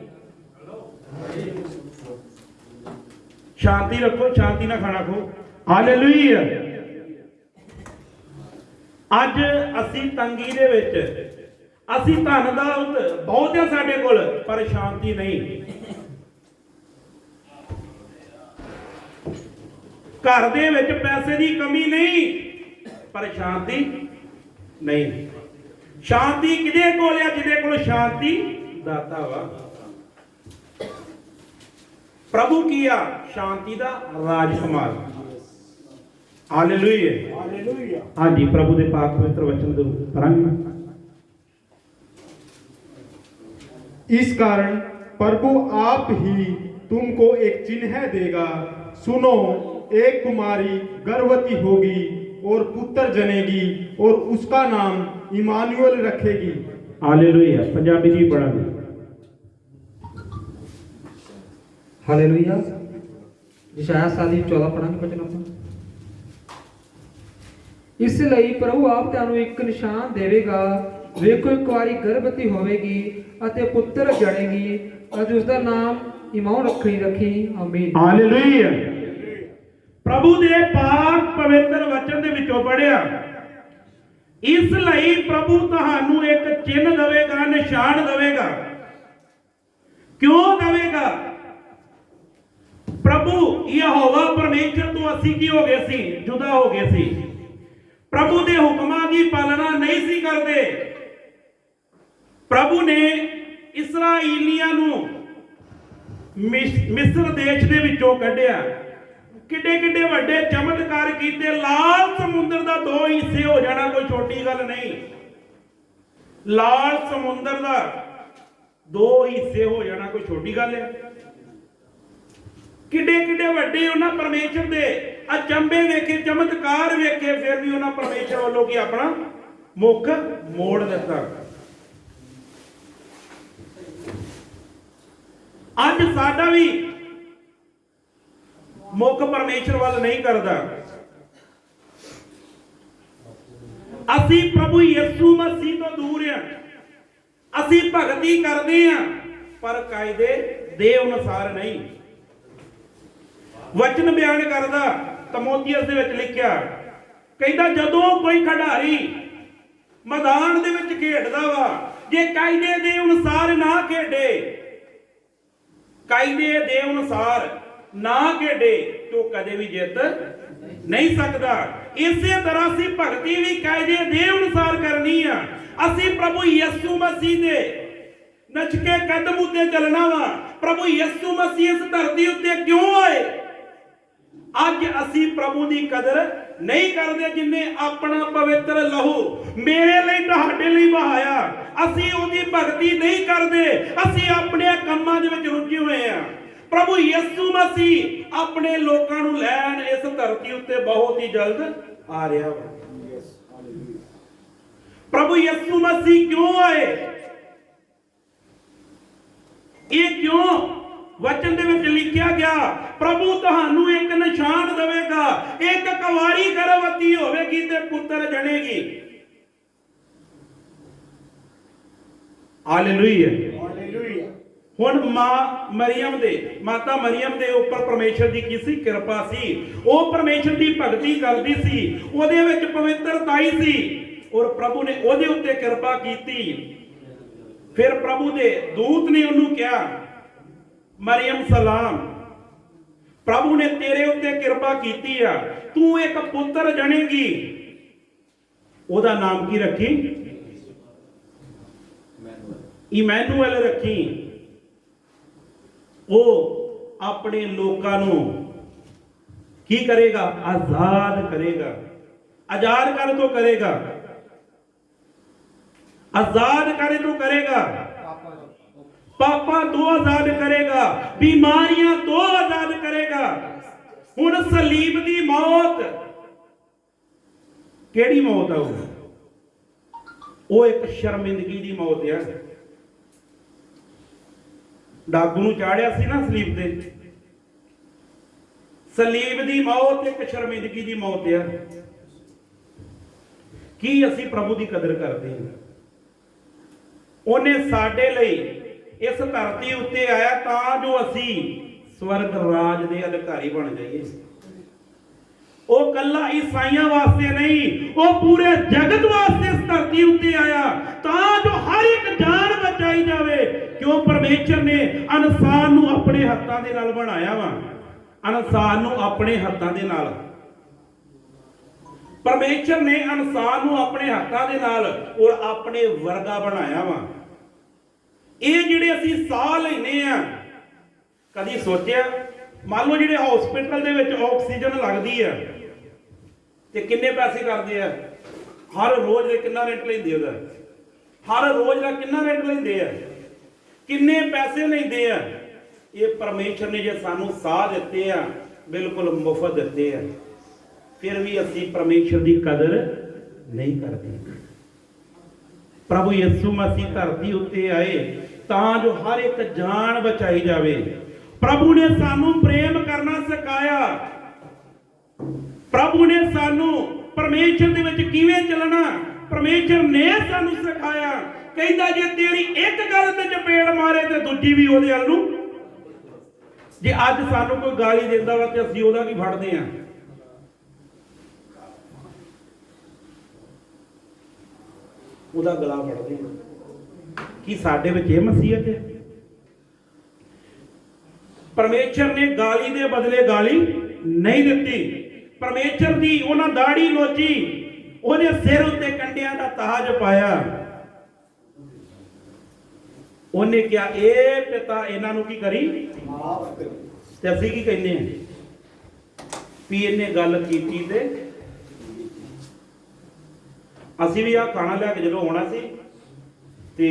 [SPEAKER 5] ਸ਼ਾਂਤੀ ਰੱਖੋ, ਸ਼ਾਂਤੀ ਨਾਲ ਖਾਣਾ ਖਾਓ। ਹਾਲੇਲੂਇਆ। ਅੱਜ ਅਸੀਂ ਤੰਗੀ ਦੇ ਵਿੱਚ, ਅਸੀਂ ਧਨ ਦੌਲਤ ਬਹੁਤ ਹੈ ਸਾਡੇ ਕੋਲ, ਪਰ ਸ਼ਾਂਤੀ ਨਹੀਂ। ਘਰ ਦੇ ਵਿੱਚ ਪੈਸੇ ਦੀ ਕਮੀ ਨਹੀਂ, ਪਰ ਸ਼ਾਂਤੀ ਨਹੀਂ। ਸ਼ਾਂਤੀ ਕਿਹਦੇ ਕੋਲ ਹੈ? ਜਿਹਦੇ ਕੋਲ ਸ਼ਾਂਤੀ ਦਾਤਾ ਵਾ। ਪ੍ਰਭੂ ਕੀ ਆ? ਸ਼ਾਂਤੀ ਦਾ ਰਾਜਕੁਮਾਰ। ਹਾਲੇਲੂਇਆ।
[SPEAKER 1] हालेलुया।
[SPEAKER 5] ਹਾਂਜੀ, ਪ੍ਰਭੂ ਦੇ ਪਾਕ ਪਵਿੱਤਰ ਵਚਨ ਦੇ ਪੜਾਂਗੇ।
[SPEAKER 6] इस कारण प्रभु आप ही तुमको एक चिन्ह देगा, सुनो, एक कुमारी गर्भवती होगी और पुत्र जनेगी और उसका नाम इमानुएल रखेगी।
[SPEAKER 5] हालेलुया। पंजाबी जी पढ़ांगे।
[SPEAKER 7] हालेलुया। यशायाह 14 पढ़ांगे बचन ਆਪਾਂ। ਇਸ ਲਈ ਪ੍ਰਭੂ ਆਪ ਤੁਹਾਨੂੰ ਇੱਕ ਨਿਸ਼ਾਨ ਦੇਵੇਗਾ, ਵੇਖੋ ਇੱਕ ਵਾਰੀ ਗਰਭਵਤੀ ਹੋਵੇਗੀ ਅਤੇ ਪੁੱਤਰ ਜਣੇਗੀ ਅਤੇ ਉਸ ਦਾ ਨਾਮ ਇਮਾਨ ਰੱਖੀ। ਆਮੀਨ।
[SPEAKER 5] ਹਾਲੇਲੂਇਆ। ਪ੍ਰਭੂ ਦੇ ਪਾਕ ਪਵਿੱਤਰ ਵਚਨ ਦੇ ਵਿੱਚੋਂ ਪੜਿਆ, ਇਸ ਲਈ ਪ੍ਰਭੂ ਤੁਹਾਨੂੰ ਇੱਕ ਚਿੰਨ੍ਹ ਦੇਵੇਗਾ, ਨਿਸ਼ਾਨ ਦੇਵੇਗਾ। ਕਿਉਂ ਦੇਵੇਗਾ? ਪ੍ਰਭੂ ਯਹੋਵਾ ਪਰਮੇਸ਼ਰ ਤੋਂ ਅਸੀਂ ਕੀ ਹੋ ਗਏ ਸੀ? ਜੁਦਾ ਹੋ ਗਏ ਸੀ। ਪ੍ਰਭੂ ਦੇ ਹੁਕਮਾਂ ਦੀ ਪਾਲਣਾ ਨਹੀਂ ਸੀ ਕਰਦੇ। ਪ੍ਰਭੂ ਨੇ ਇਸਰਾਈਲੀਆਂ ਨੂੰ ਮਿਸਰ ਦੇਸ਼ ਦੇ ਵਿੱਚੋਂ ਕੱਢਿਆ। ਕਿੱਡੇ ਕਿੱਡੇ ਵੱਡੇ ਚਮਤਕਾਰ ਕੀਤੇ। ਲਾਲ ਸਮੁੰਦਰ ਦਾ 2 ਹਿੱਸੇ ਹੋ ਜਾਣਾ ਕੋਈ ਛੋਟੀ ਗੱਲ ਨਹੀਂ। ਲਾਲ ਸਮੁੰਦਰ ਦਾ 2 ਹਿੱਸੇ ਹੋ ਜਾਣਾ ਕੋਈ ਛੋਟੀ ਗੱਲ ਹੈ? ਕਿੱਡੇ ਕਿੱਡੇ ਵੱਡੇ ਉਹਨਾਂ ਪਰਮੇਸ਼ਰ ਦੇ ਅਚੰਭੇ ਵੇਖੇ, ਚਮਤਕਾਰ ਵੇਖੇ, ਫਿਰ ਵੀ ਉਹਨਾਂ ਪਰਮੇਸ਼ਰ ਵੱਲੋਂ ਕੀ ਆਪਣਾ ਮੁੱਖ ਮੋੜ ਦਿੱਤਾ। ਅੱਜ ਸਾਡਾ ਵੀ ਮੁੱਖ ਪਰਮੇਸ਼ਰ ਵੱਲ ਨਹੀਂ ਕਰਦਾ। ਅਸੀਂ ਪ੍ਰਭੂ ਯਿਸੂ ਮਸੀਹ ਤੋਂ ਦੂਰ ਆ। ਅਸੀਂ ਭਗਤੀ ਕਰਦੇ ਆ, ਪਰ ਕਾਇਦੇ ਦੇ ਅਨੁਸਾਰ ਨਹੀਂ। ਵਚਨ ਬਿਆਨ ਕਰਦਾ, ਤਮੋਥੀਅਸ ਦੇ ਵਿੱਚ ਲਿਖਿਆ, ਕਹਿੰਦਾ ਜਦੋਂ ਕੋਈ ਖਿਡਾਰੀ ਮੈਦਾਨ ਦੇ ਵਿੱਚ ਖੇਡਦਾ ਵਾ, ਜੇ ਕਾਇਦੇ ਦੇ ਅਨੁਸਾਰ ਨਾ ਖੇਡੇ, ਕਾਇਦੇ ਦੇ ਅਨੁਸਾਰ ਨਾ ਖੇਡੇ, ਤੋ ਕਦੇ ਵੀ ਜਿੱਤ ਨਹੀਂ ਸਕਦਾ। ਇਸੇ ਤਰ੍ਹਾਂ ਅਸੀਂ ਭਗਤੀ ਵੀ ਕਾਇਦੇ ਦੇ ਅਨੁਸਾਰ ਕਰਨੀ ਆ। ਅਸੀਂ ਪ੍ਰਭੂ ਯਿਸੂ ਮਸੀਹ ਦੇ ਨਚਕੇ ਕਦਮ ਉੱਤੇ ਚੱਲਣਾ ਵਾ। ਪ੍ਰਭੂ ਯਿਸੂ ਮਸੀਹ ਇਸ ਧਰਤੀ ਉੱਤੇ ਕਿਉਂ ਆਏ? ਅੱਜ ਅਸੀਂ ਪ੍ਰਭੂ ਦੀ ਕਦਰ ਨਹੀਂ ਕਰਦੇ, ਜਿਨੇ ਆਪਣਾ ਪਵਿੱਤਰ ਲਹੂ ਮੇਰੇ ਲਈ ਤੁਹਾਡੇ ਲਈ ਵਹਾਇਆ। ਅਸੀਂ ਉਹਦੀ ਭਗਤੀ ਨਹੀਂ ਕਰਦੇ, ਅਸੀਂ ਆਪਣੇ ਕੰਮਾਂ ਦੇ ਵਿੱਚ ਰੁੱਝੇ ਹੋਏ ਆ। ਪ੍ਰਭੂ ਯਿਸੂ ਮਸੀਹ ਆਪਣੇ ਲੋਕਾਂ ਨੂੰ ਲੈਣ ਇਸ ਧਰਤੀ ਉੱਤੇ ਬਹੁਤ ਹੀ ਜਲਦ ਆ ਰਿਹਾ ਹੈ। ਪ੍ਰਭੂ ਯਿਸੂ ਮਸੀਹ ਕਿਉਂ ਆਏ? ਇਹ ਕਿਉਂ ਵਚਨ ਦੇ ਵਿੱਚ ਲਿਖਿਆ ਗਿਆ? ਪ੍ਰਭੂ ਤੁਹਾਨੂੰ ਇੱਕ ਨਿਸ਼ਾਨ ਦੇਵੇਗਾ, ਇੱਕ ਕੁਵਾਰੀ ਗਰਭਵਤੀ ਹੋਵੇਗੀ ਤੇ ਪੁੱਤਰ ਜਣੇਗੀ। ਹਾਲੇਲੂਇਆ।
[SPEAKER 1] हालेलुया।
[SPEAKER 5] ਹੁਣ ਮਾਤਾ ਮਰੀਮ ਦੇ ਉੱਪਰ ਪਰਮੇਸ਼ਰ ਦੀ ਕਿਸੇ ਕਿਰਪਾ ਸੀ। ਉਹ ਪਰਮੇਸ਼ਰ ਦੀ ਭਗਤੀ ਕਰਦੀ ਸੀ, ਉਹਦੇ ਵਿੱਚ ਪਵਿੱਤਰਤਾ ਸੀ, ਔਰ ਪ੍ਰਭੂ ਨੇ ਉਹਦੇ ਉੱਤੇ ਕਿਰਪਾ ਕੀਤੀ। ਫਿਰ ਪ੍ਰਭੂ ਦੇ ਦੂਤ ਨੇ ਉਹਨੂੰ ਕਿਹਾ, ਮਰੀਮ ਸਲਾਮ, ਪ੍ਰਭੂ ਨੇ ਤੇਰੇ ਉੱਤੇ ਕਿਰਪਾ ਕੀਤੀ ਆ, ਤੂੰ ਇੱਕ ਪੁੱਤਰ ਜਣੇਗੀ। ਉਹਦਾ ਨਾਮ ਕੀ ਰੱਖੀ? ਇਮਾਨੂਅਲ ਰੱਖੀ। ਉਹ ਆਪਣੇ ਲੋਕਾਂ ਨੂੰ ਕੀ ਕਰੇਗਾ? ਆਜ਼ਾਦ ਕਰੇਗਾ। ਆਜ਼ਾਦ ਕਰ ਤੋਂ ਕਰੇਗਾ, ਆਜ਼ਾਦ ਕਰੇ ਤੋਂ ਕਰੇਗਾ। ਪਾਪਾਂ ਤੋਂ ਆਜ਼ਾਦ ਕਰੇਗਾ, ਬਿਮਾਰੀਆਂ ਤੋਂ ਆਜ਼ਾਦ ਕਰੇਗਾ। ਹੁਣ ਸਲੀਬ ਦੀ ਮੌਤ ਕਿਹੜੀ ਮੌਤ ਆ? ਉਹ ਇੱਕ ਸ਼ਰਮਿੰਦਗੀ ਦੀ ਮੌਤ ਆ। ਡਾਕੂ ਨੂੰ ਚਾੜਿਆ ਸੀ ਨਾ ਸਲੀਬ ਤੇ। ਸਲੀਬ ਦੀ ਮੌਤ ਇੱਕ ਸ਼ਰਮਿੰਦਗੀ ਦੀ ਮੌਤ ਆ। ਕੀ ਅਸੀਂ ਪ੍ਰਭੂ ਦੀ ਕਦਰ ਕਰਦੇ ਹਾਂ? ਉਹਨੇ ਸਾਡੇ ਲਈ ਇਸ ਧਰਤੀ ਉੱਤੇ ਆਇਆ ਤਾਂ ਜੋ ਅਸੀਂ ਸਵਰਗ ਰਾਜ ਦੇ ਅਧਿਕਾਰੀ ਬਣ ਜਾਈਏ। ਉਹ ਕੱਲਾ ਈਸਾਈਆਂ ਵਾਸਤੇ ਨਹੀਂ, ਉਹ ਪੂਰੇ ਜਗਤ ਵਾਸਤੇ ਇਸ ਧਰਤੀ ਉੱਤੇ ਆਇਆ ਤਾਂ ਜੋ ਹਰ ਇੱਕ ਜਾਨ ਬਚਾਈ ਜਾਵੇ। ਕਿਉਂ? ਪਰਮੇਸ਼ਰ ਨੇ ਇਨਸਾਨ ਨੂੰ ਆਪਣੇ ਹੱਥਾਂ ਦੇ ਨਾਲ ਬਣਾਇਆ ਵਾ। ਇਨਸਾਨ ਨੂੰ ਆਪਣੇ ਹੱਥਾਂ ਦੇ ਨਾਲ, ਪਰਮੇਸ਼ਰ ਨੇ ਇਨਸਾਨ ਨੂੰ ਆਪਣੇ ਹੱਥਾਂ ਦੇ ਨਾਲ ਔਰ ਆਪਣੇ ਵਰਗਾ ਬਣਾਇਆ ਵਾ। ਇਹ ਜਿਹੜੇ ਅਸੀਂ ਸਾਹ ਲੈਨੇ ਆ, ਕਦੀ ਸੋਚਿਆ? ਮੰਨ ਲਓ ਜਿਹੜੇ ਹਸਪੀਟਲ ਦੇ ਵਿੱਚ ਆਕਸੀਜਨ ਲੱਗਦੀ ਆ ਤੇ ਕਿੰਨੇ ਪੈਸੇ ਕਰਦੇ ਆ? ਹਰ ਰੋਜ਼ ਦੇ ਕਿੰਨਾ ਰੇਟ ਲੈਂਦੇ ਉਹਦਾ? ਹਰ ਰੋਜ਼ ਦਾ ਕਿੰਨਾ ਰੇਟ ਲੈਂਦੇ ਆ? ਕਿੰਨੇ ਪੈਸੇ ਲੈਂਦੇ ਆ? ਇਹ ਪਰਮੇਸ਼ਰ ਨੇ ਜੇ ਸਾਨੂੰ ਸਾਹ ਦਿੱਤੇ ਆ, ਬਿਲਕੁਲ ਮੁਫਤ ਦਿੱਤੇ ਆ, ਫਿਰ ਵੀ ਅਸੀਂ ਪਰਮੇਸ਼ਰ ਦੀ ਕਦਰ ਨਹੀਂ ਕਰਦੇ। ਪ੍ਰਭੂ ਯਿਸੂ ਮਸੀਹ ਧਰਤੀ ਉੱਤੇ ਆਏ ਤਾਂ ਜੋ ਹਰ ਇੱਕ ਜਾਨ ਬਚਾਈ ਜਾਵੇ। ਪ੍ਰਭੂ ਨੇ ਸਾਨੂੰ ਪ੍ਰੇਮ ਕਰਨਾ ਸਿਖਾਇਆ। ਪ੍ਰਭੂ ਨੇ ਸਾਨੂੰ ਪਰਮੇਸ਼ਰ ਦੇ ਵਿੱਚ ਕਿਵੇਂ ਚੱਲਣਾ, ਪਰਮੇਸ਼ਰ ਨੇ ਸਾਨੂੰ ਸਿਖਾਇਆ। ਕਹਿੰਦਾ ਜੇ ਤੇਰੀ ਇੱਕ ਗੱਲ ਤੇ ਚਪੇੜ ਮਾਰੇ ਤੇ ਦੂਜੀ ਵੀ ਉਹਦੇ ਵੱਲ ਨੂੰ। ਜੇ ਅੱਜ ਸਾਨੂੰ ਕੋਈ ਗਾਲੀ ਦਿੰਦਾ ਵਾ ਤੇ ਅਸੀਂ ਉਹਦਾ ਕੀ ਫੜਦੇ ਆ? ਉਹਦਾ ਗਲਾ ਫੜਦੇ ਆ। ਕੀ ਸਾਡੇ ਵਿੱਚ ਇਹ ਮਸੀਹਤ ਹੈ? ਪਰਮੇਸ਼ਰ ਨੇ ਗਾਲੀ ਦੇ ਬਦਲੇ ਗਾਲੀ ਨਹੀਂ ਦਿੱਤੀ। ਪਰਮੇਸ਼ਰ ਦੀ ਉਹਨਾਂ ਦਾੜੀ ਨੋਚੀ, ਉਹਦੇ ਸਿਰ ਉੱਤੇ ਕੰਡਿਆਂ ਦਾ ਤਾਜ ਪਾਇਆ। ਉਹਨੇ ਕਿਹਾ ਇਹ ਪਿਤਾ ਇਹਨਾਂ ਨੂੰ ਕੀ ਕਰੀ ਮਾਫ ਕਰੀ। ਤੇ ਅਸੀਂ ਕੀ ਕਹਿੰਦੇ ਆ ਵੀ ਇਹਨੇ ਗੱਲ ਕੀਤੀ ਤੇ ਅਸੀਂ ਵੀ ਆ ਖਾਣਾ ਲੈ ਕੇ ਜਦੋਂ ਆਉਣਾ ਸੀ ਤੇ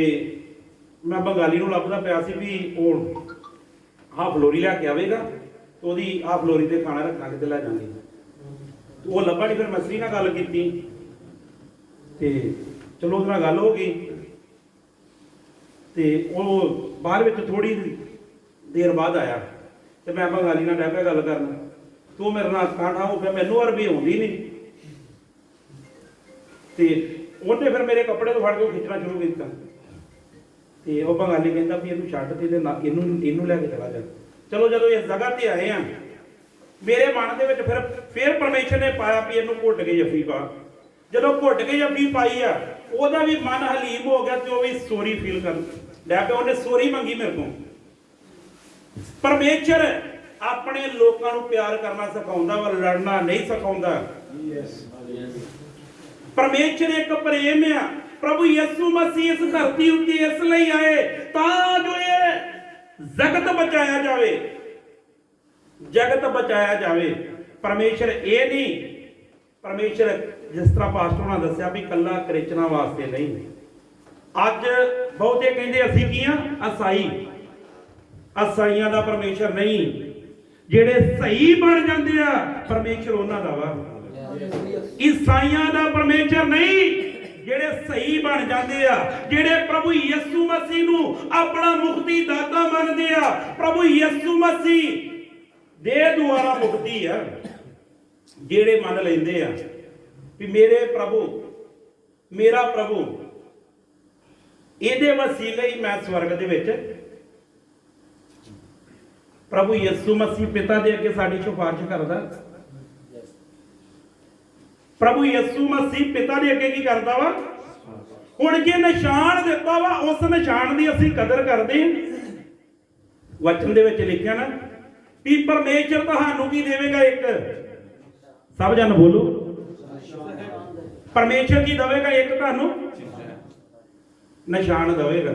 [SPEAKER 5] ਮੈਂ ਬੰਗਾਲੀ ਨੂੰ ਲੱਭਦਾ ਪਿਆ ਸੀ ਵੀ ਉਹ ਫਲੋਰੀ ਲੈ ਕੇ ਆਵੇਗਾ ਤੇ ਉਹਦੀ ਫਲੋਰੀ ਤੇ ਖਾਣਾ ਰੱਖਾਂਗੇ ਤੇ ਲੈ ਜਾਵਾਂਗੇ। ਉਹ ਲੱਭਾ ਨਹੀਂ। ਫਿਰ ਮਸਰੀ ਨਾਲ ਗੱਲ ਕੀਤੀ ਤੇ ਚਲੋ ਉਹਦੇ ਨਾਲ ਗੱਲ ਹੋ ਗਈ ਤੇ ਉਹ ਬਾਅਦ ਵਿੱਚ ਥੋੜੀ ਦੇਰ ਬਾਅਦ ਆਇਆ ਤੇ ਮੈਂ ਬੰਗਾਲੀ ਨਾਲ ਡੈ ਪਿਆ ਗੱਲ ਕਰਨ। ਤੂੰ ਮੇਰੇ ਨਾਲ ਕਾਂਠਾ ਹੋ ਗਿਆ, ਮੈਨੂੰ ਅਰਬੀ ਆਉਂਦੀ ਨਹੀਂ ਤੇ ਉਹਨੇ ਫਿਰ ਮੇਰੇ ਕੱਪੜੇ ਤੋਂ ਫੜ ਕੇ ਖਿੱਚਣਾ ਸ਼ੁਰੂ ਕੀਤਾ ਤੇ ਉਹ ਬੰਗਾਲੀ ਕਹਿੰਦਾ ਵੀ ਇਹਨੂੰ ਛੱਡ ਤੇ ਇਹਨੂੰ ਲੈ ਕੇ ਚਲਾ ਜਾ। ਚਲੋ ਜਦੋਂ ਇਸ ਜਗ੍ਹਾ ਤੇ ਆਏ ਆ, ਮੇਰੇ ਮਨ ਦੇ ਵਿੱਚ ਫਿਰ ਪਰਮੇਸ਼ਰ ਨੇ ਪਾਇਆ ਵੀ ਇਹਨੂੰ ਘੁੱਟ ਕੇ ਜੱਫੀ ਪਾ। ਜਦੋਂ ਘੁੱਟ ਕੇ ਜੱਫੀ ਪਾਈ ਆ, ਉਹਦਾ ਵੀ ਮਨ ਹਲੀਮ ਹੋ ਗਿਆ ਤੇ ਉਹ ਵੀ ਸੋਰੀ ਫੀਲ ਕਰਨ ਲੱਗ ਪਿਆ। ਉਹਨੇ ਸੋਰੀ ਮੰਗੀ ਮੇਰੇ ਤੋਂ। ਪਰਮੇਸ਼ਰ ਆਪਣੇ ਲੋਕਾਂ ਨੂੰ ਪਿਆਰ ਕਰਨਾ ਸਿਖਾਉਂਦਾ ਵਾ, ਲੜਨਾ ਨਹੀਂ ਸਿਖਾਉਂਦਾ। ਪਰਮੇਸ਼ਰ ਇੱਕ ਪ੍ਰੇਮ ਆ। ਪ੍ਰਭੂ ਯਿਸੂ ਮਸੀਹ ਇਸ ਧਰਤੀ ਉੱਤੇ ਇਸ ਲਈ ਆਏ ਤਾਂ ਜੋ ਇਹ ਜਗਤ ਬਚਾਇਆ ਜਾਵੇ, ਜਗਤ ਬਚਾਇਆ ਜਾਵੇ। ਪਰਮੇਸ਼ਰ ਇਹ ਨਹੀਂ, ਪਰਮੇਸ਼ਰ ਜਿਸ ਤਰ੍ਹਾਂ ਪਾਸਟਰ ਨੇ ਦੱਸਿਆ ਵੀ ਕੱਲਾ ਕ੍ਰਿਸਚਨਾਂ ਵਾਸਤੇ ਨਹੀਂ। ਅੱਜ ਬਹੁਤੇ ਕਹਿੰਦੇ ਅਸੀਂ ਕੀ ਆ? ਈਸਾਈ। ਈਸਾਈਆਂ ਦਾ ਪਰਮੇਸ਼ਰ ਨਹੀਂ। ਜਿਹੜੇ ਸਹੀ ਬਣ ਜਾਂਦੇ ਆ ਪਰਮੇਸ਼ਰ ਉਹਨਾਂ ਦਾ ਵਾ। ਈਸਾਈਆਂ ਦਾ ਪਰਮੇਸ਼ਰ ਨਹੀਂ। ਜਿਹੜੇ ਸਹੀ ਬਣ ਜਾਂਦੇ ਆ, ਜਿਹੜੇ ਪ੍ਰਭੂ ਯਿਸੂ ਮਸੀਹ ਨੂੰ ਆਪਣਾ ਮੁਕਤੀ ਦਾਤਾ ਮੰਨਦੇ ਆ। ਪ੍ਰਭੂ ਯਿਸੂ ਮਸੀਹ ਦੇ ਦੁਆਰਾ ਮੁਕਤੀ ਆ। ਜਿਹੜੇ ਮੰਨ ਲੈਂਦੇ ਆ ਵੀ ਮੇਰੇ ਪ੍ਰਭੂ, ਮੇਰਾ ਪ੍ਰਭੂ, ਇਹਦੇ ਵਸੀਲੇ ਹੀ ਮੈਂ ਸਵਰਗ ਦੇ ਵਿੱਚ। ਪ੍ਰਭੂ ਯਿਸੂ ਮਸੀਹ ਪਿਤਾ ਦੇ ਅੱਗੇ ਸਾਡੀ ਸਿਫਾਰਿਸ਼ ਕਰਦਾ। ਪ੍ਰਭੂ ਯਿਸੂ ਮਸੀਹ ਪਿਤਾ ਦੇ ਅੱਗੇ ਕੀ ਕਰਦਾ ਵਾ? ਹੁਣ ਜੇ ਨਿਸ਼ਾਨ ਦਿੱਤਾ ਵਾ, ਉਸ ਨਿਸ਼ਾਨ ਦੀ ਅਸੀਂ ਕਦਰ ਕਰਦੇ ਹਾਂ। ਵਚਨ ਦੇ ਵਿੱਚ ਲਿਖਿਆ ਨਾ ਵੀ ਪਰਮੇਸ਼ਰ ਤੁਹਾਨੂੰ ਕੀ ਦੇਵੇਗਾ? ਇੱਕ, ਸਭ ਜਣ ਬੋਲੋ, ਪਰਮੇਸ਼ਰ ਕੀ ਦੇਵੇਗਾ? ਇੱਕ ਤੁਹਾਨੂੰ ਨਿਸ਼ਾਨ ਦੇਵੇਗਾ।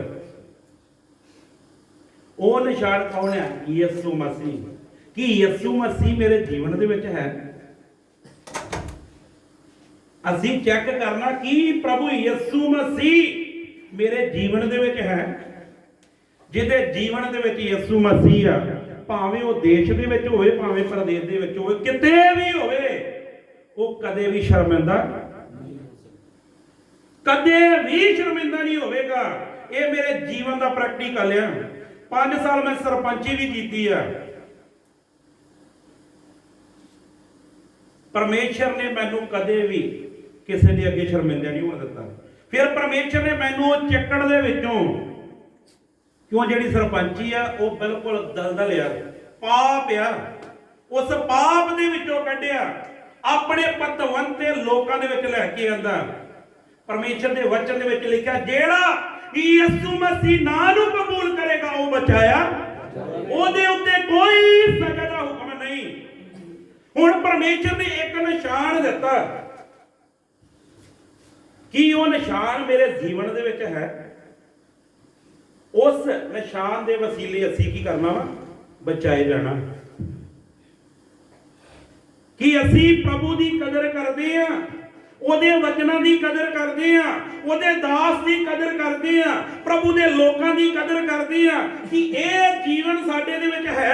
[SPEAKER 5] ਉਹ ਨਿਸ਼ਾਨ ਕੌਣ ਹੈ? ਯਿਸੂ ਮਸੀਹ। ਕੀ ਯਿਸੂ ਮਸੀਹ ਮੇਰੇ ਜੀਵਨ ਦੇ ਵਿੱਚ ਹੈ? ਅਸੀਂ ਚੈੱਕ ਕਰਨਾ ਕਿ ਪ੍ਰਭੂ ਯਿਸੂ ਮਸੀਹ ਮੇਰੇ ਜੀਵਨ ਦੇ ਵਿੱਚ ਹੈ। ਜਿਹਦੇ ਜੀਵਨ ਦੇ ਵਿੱਚ ਯਿਸੂ ਮਸੀਹ ਆ, ਭਾਵੇਂ ਉਹ ਦੇਸ਼ ਦੇ ਵਿੱਚ ਹੋਵੇ ਭਾਵੇਂ ਪ੍ਰਦੇਸ਼ ਦੇ ਵਿੱਚ ਹੋਵੇ, ਕਿਤੇ ਵੀ ਹੋਵੇ, ਉਹ ਕਦੇ ਵੀ ਸ਼ਰਮਿੰਦਾ ਨਹੀਂ ਹੋਵੇਗਾ। ਇਹ ਮੇਰੇ ਜੀਵਨ ਦਾ ਪ੍ਰੈਕਟੀਕਲ ਆ। 5 ਸਾਲ ਮੈਂ ਸਰਪੰਚੀ ਵੀ ਕੀਤੀ ਆ। ਪਰਮੇਸ਼ਰ ਨੇ ਮੈਨੂੰ ਕਦੇ ਵੀ ਕਿਸੇ ਦੇ ਅੱਗੇ ਸ਼ਰਮਿੰਦਾ ਨਹੀਂ ਹੋਣ ਦਿੱਤਾ। ਫਿਰ ਪਰਮੇਸ਼ਰ ਨੇ ਮੈਨੂੰ ਉਹ ਚੱਕੜ ਦੇ ਵਿੱਚੋਂ, ਕਿਉਂ ਜਿਹੜੀ ਸਰਪੰਚੀ ਆ ਉਹ ਬਿਲਕੁਲ ਦਲਦਲ ਆ, ਪਾਪ ਆ, ਉਸ ਪਾਪ ਦੇ ਵਿੱਚੋਂ ਕੱਢਿਆ, ਆਪਣੇ ਪਤਵੰਤੇ ਲੋਕਾਂ ਦੇ ਵਿੱਚ ਲੈ ਕੇ ਆਂਦਾ। ਪਰਮੇਸ਼ਰ ਦੇ ਵਚਨ ਦੇ ਵਿੱਚ ਲਿਖਿਆ, ਜਿਹੜਾ ਯਿਸੂ ਮਸੀਹ ਨਾਂ ਨੂੰ ਕਬੂਲ ਕਰੇਗਾ ਉਹ ਬਚਾਇਆ, ਉਹਦੇ ਉੱਤੇ ਕੋਈ ਸਜ਼ਾ ਦਾ ਹੁਕਮ ਨਹੀਂ। ਹੁਣ ਪਰਮੇਸ਼ਰ ਨੇ ਇੱਕ ਨਿਸ਼ਾਨ ਦਿੱਤਾ। ਕੀ ਉਹ ਨਿਸ਼ਾਨ ਮੇਰੇ ਜੀਵਨ ਦੇ ਵਿੱਚ ਹੈ? ਉਸ ਨਿਸ਼ਾਨ ਦੇ ਵਸੀਲੇ ਅਸੀਂ ਕੀ ਕਰਨਾ ਵਾ? ਬਚਾਏ ਜਾਣਾ। ਕੀ ਅਸੀਂ ਪ੍ਰਭੂ ਦੀ ਕਦਰ ਕਰਦੇ ਆ? ਉਹਦੇ ਵਚਨਾਂ ਦੀ ਕਦਰ ਕਰਦੇ ਆ? ਉਹਦੇ ਦਾਸ ਦੀ ਕਦਰ ਕਰਦੇ ਆ? ਪ੍ਰਭੂ ਦੇ ਲੋਕਾਂ ਦੀ ਕਦਰ ਕਰਦੇ ਆ? ਕਿ ਇਹ ਜੀਵਨ ਸਾਡੇ ਦੇ ਵਿੱਚ ਹੈ?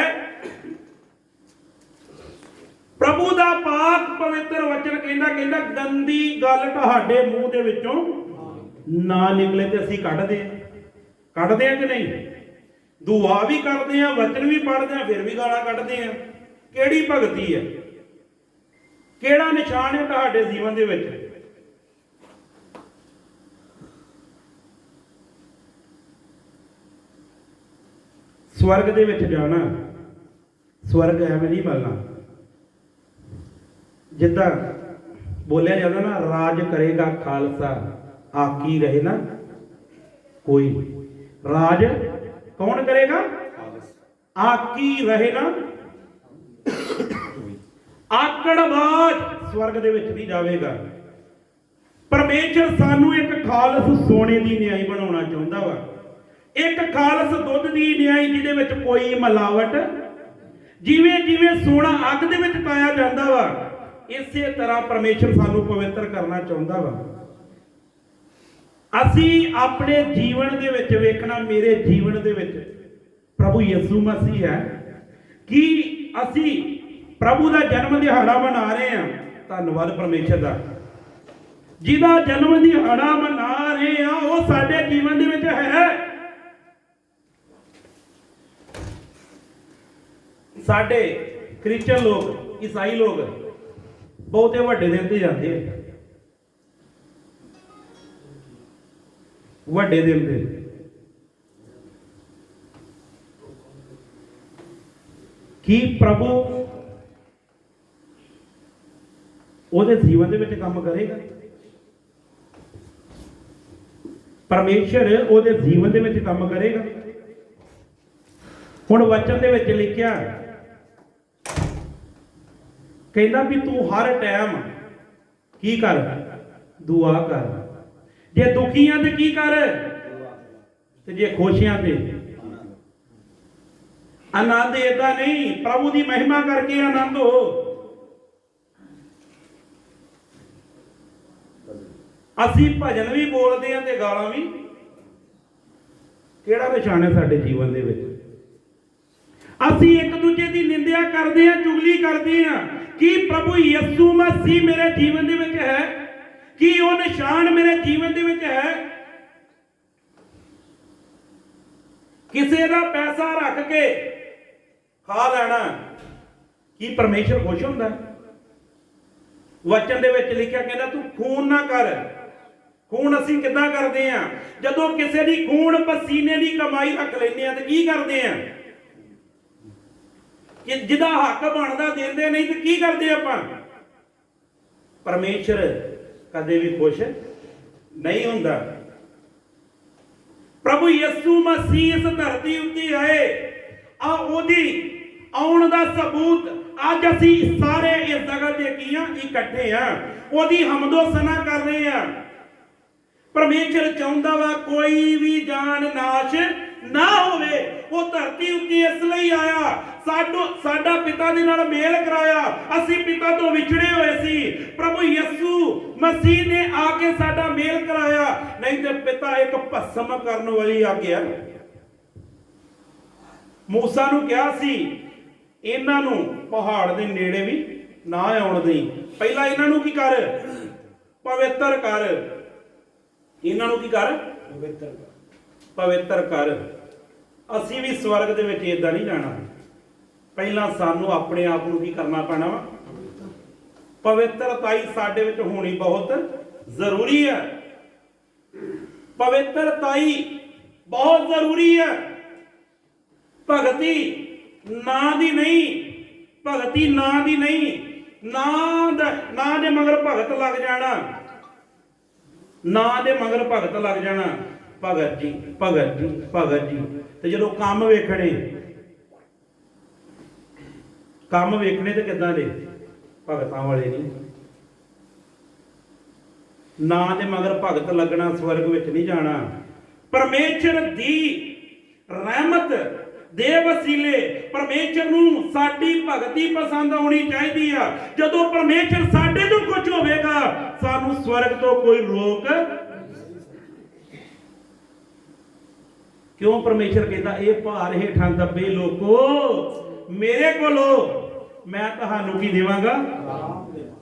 [SPEAKER 5] ਪ੍ਰਭੂ ਦਾ ਪਾਕ ਪਵਿੱਤਰ ਵਚਨ ਕਹਿੰਦਾ ਗੰਦੀ ਗੱਲ ਤੁਹਾਡੇ ਮੂੰਹ ਦੇ ਵਿੱਚੋਂ ਨਾ ਨਿਕਲੇ ਤੇ ਅਸੀਂ ਕੱਢਦੇ ਆ ਕਿ ਨਹੀਂ? ਦੁਆ ਵੀ ਕਰਦੇ ਆ, ਵਚਨ ਵੀ ਪੜ੍ਹਦੇ ਆ, ਫਿਰ ਵੀ ਗਾਲਾਂ ਕੱਢਦੇ ਆ। ਕਿਹੜੀ ਭਗਤੀ ਹੈ? ਕਿਹੜਾ ਨਿਸ਼ਾਨ ਹੈ ਤੁਹਾਡੇ ਜੀਵਨ ਦੇ ਵਿੱਚ? ਸਵਰਗ ਦੇ ਵਿੱਚ ਜਾਣਾ, ਸਵਰਗ ਐਵੇਂ ਨਹੀਂ ਮਿਲਣਾ। ਜਿੱਦਾਂ ਬੋਲਿਆ ਜਾਂਦਾ ਨਾ, ਰਾਜ ਕਰੇਗਾ ਖਾਲਸਾ, ਆਕੀ ਰਹੇ ਨਾ ਕੋਈ। ਰਾਜ ਕੌਣ ਕਰੇਗਾ? ਆਕੀ ਰਹੇ ਨਾ। ਆਕੜਬਾਜ਼ ਸਵਰਗ ਦੇ ਵਿੱਚ ਨਹੀਂ ਜਾਵੇਗਾ। ਪਰਮੇਸ਼ਰ ਸਾਨੂੰ ਇੱਕ ਖਾਲਸ ਸੋਨੇ ਦੀ ਨਿਆਈ ਬਣਾਉਣਾ ਚਾਹੁੰਦਾ ਵਾ, ਇੱਕ ਖਾਲਸ ਦੁੱਧ ਦੀ ਨਿਆਈ ਜਿਹਦੇ ਵਿੱਚ ਕੋਈ ਮਿਲਾਵਟ। ਜਿਵੇਂ ਸੋਨਾ ਅੱਗ ਦੇ ਵਿੱਚ ਪਾਇਆ ਜਾਂਦਾ ਵਾ, ਇਸੇ ਤਰ੍ਹਾਂ ਪਰਮੇਸ਼ਰ ਸਾਨੂੰ ਪਵਿੱਤਰ ਕਰਨਾ ਚਾਹੁੰਦਾ ਵਾ। ਅਸੀਂ ਆਪਣੇ ਜੀਵਨ ਦੇ ਵਿੱਚ ਵੇਖਣਾ, ਮੇਰੇ ਜੀਵਨ ਦੇ ਵਿੱਚ ਪ੍ਰਭੂ ਯਿਸੂ ਮਸੀਹ ਹੈ। ਕਿ ਅਸੀਂ ਪ੍ਰਭੂ ਦਾ ਜਨਮ ਦਿਹਾੜਾ ਮਨਾ ਰਹੇ ਹਾਂ। ਧੰਨਵਾਦ ਪਰਮੇਸ਼ਰ ਦਾ, ਜਿਹਦਾ ਜਨਮ ਦਿਹਾੜਾ ਮਨਾ ਰਹੇ ਹਾਂ ਉਹ ਸਾਡੇ ਜੀਵਨ ਦੇ ਵਿੱਚ ਹੈ। ਸਾਡੇ ਕ੍ਰਿਸਚਨ ਲੋਕ, ਈਸਾਈ ਲੋਕ ਬਹੁਤੇ ਵੱਡੇ ਦਿਨ ਤੇ ਜਾਂਦੇ ਆ, ਵੱਡੇ ਦਿਨ ਤੇ। ਕੀ ਪ੍ਰਭੂ ਉਹਦੇ ਜੀਵਨ ਦੇ ਵਿੱਚ ਕੰਮ ਕਰੇਗਾ? ਪਰਮੇਸ਼ਰ ਉਹਦੇ ਜੀਵਨ ਦੇ ਵਿੱਚ ਕੰਮ ਕਰੇਗਾ? ਹੁਣ ਵਚਨ ਦੇ ਵਿੱਚ ਲਿਖਿਆ, ਕਹਿੰਦਾ ਵੀ ਤੂੰ ਹਰ ਟਾਈਮ ਕੀ ਕਰ? ਦੁਆ ਕਰ। ਜੇ ਦੁਖੀਆਂ ਤੇ ਕੀ ਕਰ? ਤੇ ਜੇ ਖੁਸ਼ੀਆਂ ਤੇ ਆਨੰਦ। ਏਦਾਂ ਨਹੀਂ, ਪ੍ਰਭੂ ਦੀ ਮਹਿਮਾ ਕਰਕੇ ਆਨੰਦ ਹੋ। ਅਸੀਂ ਭਜਨ ਵੀ ਬੋਲਦੇ ਆ ਤੇ ਗਾਲਾਂ ਵੀ। ਕਿਹੜਾ ਨਿਸ਼ਾਨ ਹੈ ਸਾਡੇ ਜੀਵਨ ਦੇ ਵਿੱਚ? ਅਸੀਂ ਇੱਕ ਦੂਜੇ ਦੀ ਨਿੰਦਿਆ ਕਰਦੇ ਆ, ਚੁਗਲੀ ਕਰਦੇ ਆ। ਕੀ ਪ੍ਰਭੂ ਯਿਸੂ ਮਸੀਹ ਮੇਰੇ ਜੀਵਨ ਦੇ ਵਿੱਚ ਹੈ? ਕੀ ਉਹ ਨਿਸ਼ਾਨ ਮੇਰੇ ਜੀਵਨ ਦੇ ਵਿੱਚ ਹੈ? ਕਿਸੇ ਦਾ ਪੈਸਾ ਰੱਖ ਕੇ ਖਾ ਲੈਣਾ, ਕੀ ਪਰਮੇਸ਼ਰ ਖੁਸ਼ ਹੁੰਦਾ? ਵਚਨ ਦੇ ਵਿੱਚ ਲਿਖਿਆ, ਕਹਿੰਦਾ ਤੂੰ ਖੂਨ ਨਾ ਕਰ। ਖੂਨ ਅਸੀਂ ਕਿੱਦਾਂ ਕਰਦੇ ਆ? ਜਦੋਂ ਕਿਸੇ ਦੀ ਖੂਨ ਪਸੀਨੇ ਦੀ ਕਮਾਈ ਰੱਖ ਲੈਂਦੇ ਆ ਤੇ ਕੀ ਕਰਦੇ ਆ? ਕਿ ਜਿਹਦਾ ਹੱਕ ਬਣਦਾ ਦਿੰਦੇ ਨਹੀਂ ਤੇ ਕੀ ਕਰਦੇ ਆਪਾਂ? ਪਰਮੇਸ਼ਰ ਕਦੇ ਵੀ ਖੁਸ਼ ਨਹੀਂ ਹੁੰਦਾ। ਪ੍ਰਭੂ ਯਿਸੂ ਮਸੀਹ ਇਸ ਧਰਤੀ ਉੱਤੇ ਆਏ, ਆ ਉਹਦੀ ਆਉਣ ਦਾ ਸਬੂਤ ਅੱਜ ਅਸੀਂ ਸਾਰੇ ਇਸ ਜਗ੍ਹਾ ਤੇ ਕੀ ਆ? ਇਕੱਠੇ ਆ, ਉਹਦੀ ਹਮਦੋ ਸਨਾ ਕਰ ਰਹੇ ਆ। ਪਰਮੇਸ਼ਰ ਚਾਹੁੰਦਾ ਵਾ ਕੋਈ ਵੀ ਜਾਨ ਨਾਸ਼ ਨਾ ਹੋਵੇ। ਉਹ ਧਰਤੀ ਉੱਤੇ ਇਸ ਲਈ ਆਇਆ, ਸਾਡਾ ਪਿਤਾ ਦੇ ਨਾਲ ਮੇਲ ਕਰਾਇਆ। ਅਸੀਂ ਪਿਤਾ ਤੋਂ ਵਿਛੜੇ ਹੋਏ ਸੀ, ਪ੍ਰਭੂ ਯਿਸੂ ਮਸੀਹ ਨੇ ਆ ਕੇ ਸਾਡਾ ਮੇਲ ਕਰਾਇਆ। ਨਹੀਂ ਤੇ ਪਿਤਾ ਇੱਕ ਭਸਮ ਕਰਨ ਵਾਲੀ ਆਗਿਆ। ਮੂਸਾ ਨੂੰ ਕਿਹਾ ਸੀ ਇਹਨਾਂ ਨੂੰ ਪਹਾੜ ਦੇ ਨੇੜੇ ਵੀ ਨਾ ਆਉਣ ਦੇਈ, ਪਹਿਲਾਂ ਇਹਨਾਂ ਨੂੰ ਕੀ ਕਰ, ਪਵਿੱਤਰ ਕਰ। ਇਹਨਾਂ ਨੂੰ ਕੀ ਕਰ, ਪਵਿੱਤਰ ਕਰ। ਅਸੀਂ ਵੀ ਸਵਰਗ ਦੇ ਵਿੱਚ ਇਦਾਂ ਨਹੀਂ ਜਾਣਾ, ਪਹਿਲਾਂ ਸਾਨੂੰ ਆਪਣੇ ਆਪ ਨੂੰ ਕੀ ਕਰਨਾ ਪੈਣਾ ਵਾ, ਪਵਿੱਤਰਤਾ ਸਾਡੇ ਵਿੱਚ ਹੋਣੀ ਬਹੁਤ ਜ਼ਰੂਰੀ ਹੈ। ਪਵਿੱਤਰਤਾ ਬਹੁਤ ਜ਼ਰੂਰੀ ਹੈ। ਭਗਤੀ ਨਾਂ ਦੀ ਨਹੀਂ, ਭਗਤੀ ਨਾਂ ਦੀ ਨਹੀਂ, ਨਾਂ ਦੇ ਮਗਰ ਭਗਤ ਲੱਗ ਜਾਣਾ, ਨਾਂ ਦੇ ਮਗਰ ਭਗਤ ਲੱਗ ਜਾਣਾ, ਭਗਤ ਜੀ ਭਗਤ ਜੀ ਭਗਤ ਜੀ। ਤੇ ਜਦੋਂ ਕੰਮ ਵੇਖਣੇ, ਕੰਮ ਵੇਖਣੇ ਤੇ ਕਿੱਦਾਂ ਦੇ, ਭਗਤਾਂ ਵਾਲੇ ਨਹੀਂ। ਨਾਂ ਦੇ ਮਗਰ ਭਗਤ ਲੱਗਣਾ, ਸਵਰਗ ਵਿੱਚ ਨਹੀਂ ਜਾਣਾ। ਪਰਮੇਸ਼ਰ ਦੀ ਰਹਿਮਤ ਦੇ ਵਸੀਲੇ ਪਰਮੇਸ਼ਰ ਨੂੰ ਸਾਡੀ ਭਗਤੀ ਪਸੰਦ ਆਉਣੀ ਚਾਹੀਦੀ ਆ। ਜਦੋਂ ਪਰਮੇਸ਼ਰ ਸਾਡੇ ਤੋਂ ਕੁਝ ਹੋਵੇਗਾ, ਸਾਨੂੰ ਸਵਰਗ ਤੋਂ ਕੋਈ ਰੋਕ। ਕਿਉਂ ਪਰਮੇਸ਼ਰ ਕਹਿੰਦਾ ਇਹ ਭਾਰ ਹੇਠਾਂ ਦੱਬੇ ਲੋਕੋ ਮੇਰੇ ਕੋਲੋਂ ਮੈਂ ਤੁਹਾਨੂੰ ਕੀ ਦੇਵਾਂਗਾ,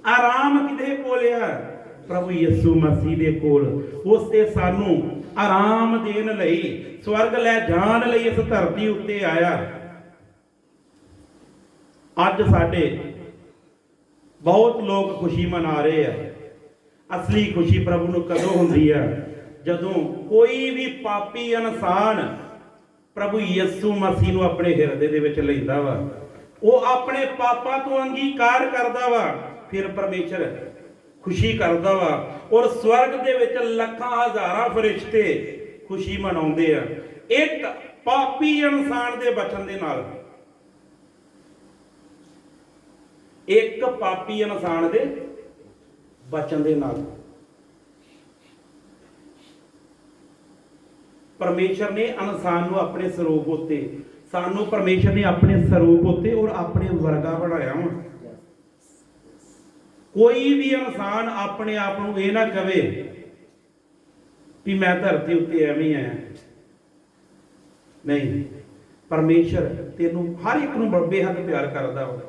[SPEAKER 5] ਆਰਾਮ। ਕਿਹਦੇ ਕੋਲ ਆ, ਪ੍ਰਭੂ ਯਿਸੂ ਮਸੀਹ ਦੇ ਕੋਲ। ਉਸ ਤੇ ਸਾਨੂੰ ਆਰਾਮ ਦੇਣ ਲਈ, ਸਵਰਗ ਲੈ ਜਾਣ ਲਈ ਇਸ ਧਰਤੀ ਉੱਤੇ ਆਇਆ। ਅੱਜ ਸਾਡੇ ਬਹੁਤ ਲੋਕ ਖੁਸ਼ੀ ਮਨਾ ਰਹੇ ਆ। ਅਸਲੀ ਖੁਸ਼ੀ ਪ੍ਰਭੂ ਨੂੰ ਕਦੋਂ ਹੁੰਦੀ ਆ, ਜਦੋਂ ਕੋਈ ਵੀ ਪਾਪੀ ਇਨਸਾਨ ਪ੍ਰਭੂ ਯਿਸੂ ਮਸੀਹ ਨੂੰ ਆਪਣੇ ਹਿਰਦੇ ਦੇ ਵਿੱਚ ਲੈਂਦਾ ਵਾ, ਉਹ ਆਪਣੇ ਪਾਪਾਂ ਤੋਂ ਅੰਗੀਕਾਰ ਕਰਦਾ ਵਾ, ਫਿਰ ਪਰਮੇਸ਼ਰ ਖੁਸ਼ੀ ਕਰਦਾ ਵਾ। ਔਰ ਸਵਰਗ ਦੇ ਵਿੱਚ ਲੱਖਾਂ ਹਜ਼ਾਰਾਂ ਫਰਿਸ਼ਤੇ ਖੁਸ਼ੀ ਮਨਾਉਂਦੇ ਆ ਇੱਕ ਪਾਪੀ ਇਨਸਾਨ ਦੇ ਬਚਨ ਦੇ ਨਾਲ, ਇੱਕ ਪਾਪੀ ਇਨਸਾਨ ਦੇ ਬਚਨ ਦੇ ਨਾਲ। ਪਰਮੇਸ਼ਰ ਨੇ ਇਨਸਾਨ ਨੂੰ ਆਪਣੇ ਸਰੂਪ ਉੱਤੇ, ਸਾਨੂੰ ਪਰਮੇਸ਼ਰ ਨੇ ਆਪਣੇ ਸਰੂਪ ਉੱਤੇ ਔਰ ਆਪਣੇ ਵਰਗਾ ਬਣਾਇਆ ਵਾ। ਕੋਈ ਵੀ ਇਨਸਾਨ ਆਪਣੇ ਆਪ ਨੂੰ ਇਹ ਨਾ ਕਵੇ ਵੀ ਮੈਂ ਧਰਤੀ ਉੱਤੇ ਐਵੇਂ ਆਇਆ। ਨਹੀਂ, ਪਰਮੇਸ਼ਰ ਤੈਨੂੰ ਹਰ ਇੱਕ ਨੂੰ ਬੇਹੱਦ ਪਿਆਰ ਕਰਦਾ ਵਾ।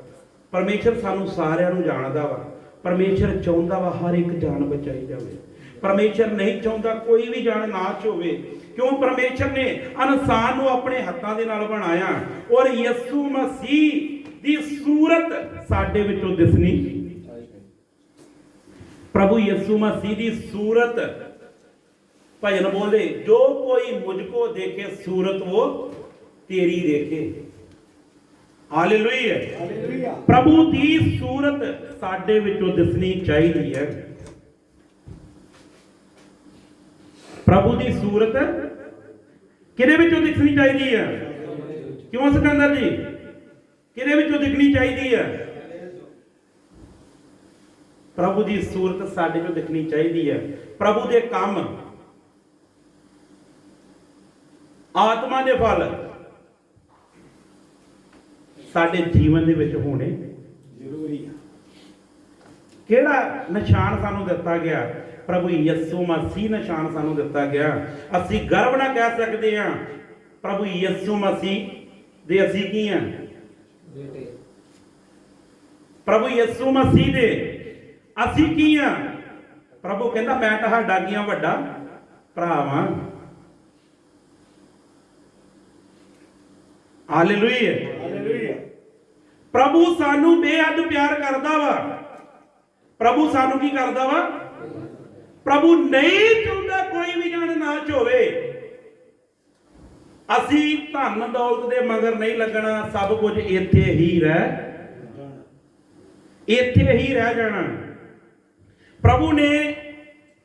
[SPEAKER 5] ਪਰਮੇਸ਼ਰ ਸਾਨੂੰ ਸਾਰਿਆਂ ਨੂੰ ਜਾਣਦਾ ਵਾ। ਪਰਮੇਸ਼ਰ ਚਾਹੁੰਦਾ ਵਾ ਹਰ ਇੱਕ ਜਾਨ ਬਚਾਈ ਜਾਵੇ। ਪਰਮੇਸ਼ਰ ਨਹੀਂ ਚਾਹੁੰਦਾ ਕੋਈ ਵੀ ਜਾਨ ਨਾਸ਼ ਹੋਵੇ। ਕਿਉਂ? ਪਰਮੇਸ਼ਰ ਨੇ ਇਨਸਾਨ ਨੂੰ ਆਪਣੇ ਹੱਥਾਂ ਦੇ ਨਾਲ ਬਣਾਇਆ ਔਰ ਯਿਸੂ ਮਸੀਹ ਦੀ ਸੂਰਤ ਸਾਡੇ ਵਿੱਚੋਂ ਦਿਸਣੀ। प्रभु यीशु मसीह की सूरत, भजन बोले जो कोई मुझको देखे सूरत वो तेरी देखे। हालेलुया। प्रभु की सूरत साडे विचों दिसनी चाहिए है। प्रभु की सूरत किहदे विचों दिसनी चाहिए है? क्यों सिकंदर जी, किहदे विचों दिखनी चाहिए है? प्रभु की सूरत साडे चों दिखनी चाहिए है। प्रभु के काम, आत्मा के फल साडे जीवन दे विच होने जरूरी है। किहड़ा निशान सानू दिता गया? प्रभु यीशु मसीह निशान सानू दिता गया। असी गर्व ना कह सकते हैं प्रभु यीशु मसीह दे असी की हैं, प्रभु यीशु मसीह दे ਅਸੀਂ ਕੀ ਆ? ਪ੍ਰਭੂ ਕਹਿੰਦਾ ਮੈਂ ਤੁਹਾਡਾ ਕੀ ਆ? ਵੱਡਾ ਭਰਾ ਵਾਂ। ਹਾਲੇਲੂਇਆ। ਪ੍ਰਭੂ ਸਾਨੂੰ ਬੇਹੱਦ ਪਿਆਰ ਕਰਦਾ ਵਾ। ਪ੍ਰਭੂ ਸਾਨੂੰ ਕੀ ਕਰਦਾ ਵਾ? ਪ੍ਰਭੂ ਨਹੀਂ ਚਾਹੁੰਦਾ ਕੋਈ ਵੀ ਜਾਨ ਨਾਸ਼ ਹੋਵੇ। ਅਸੀਂ ਧਨ ਦੌਲਤ ਦੇ ਮਗਰ ਨਹੀਂ ਲੱਗਣਾ। ਸਭ ਕੁਝ ਇੱਥੇ ਹੀ ਰਹਿ ਜਾਣਾ। प्रभु ने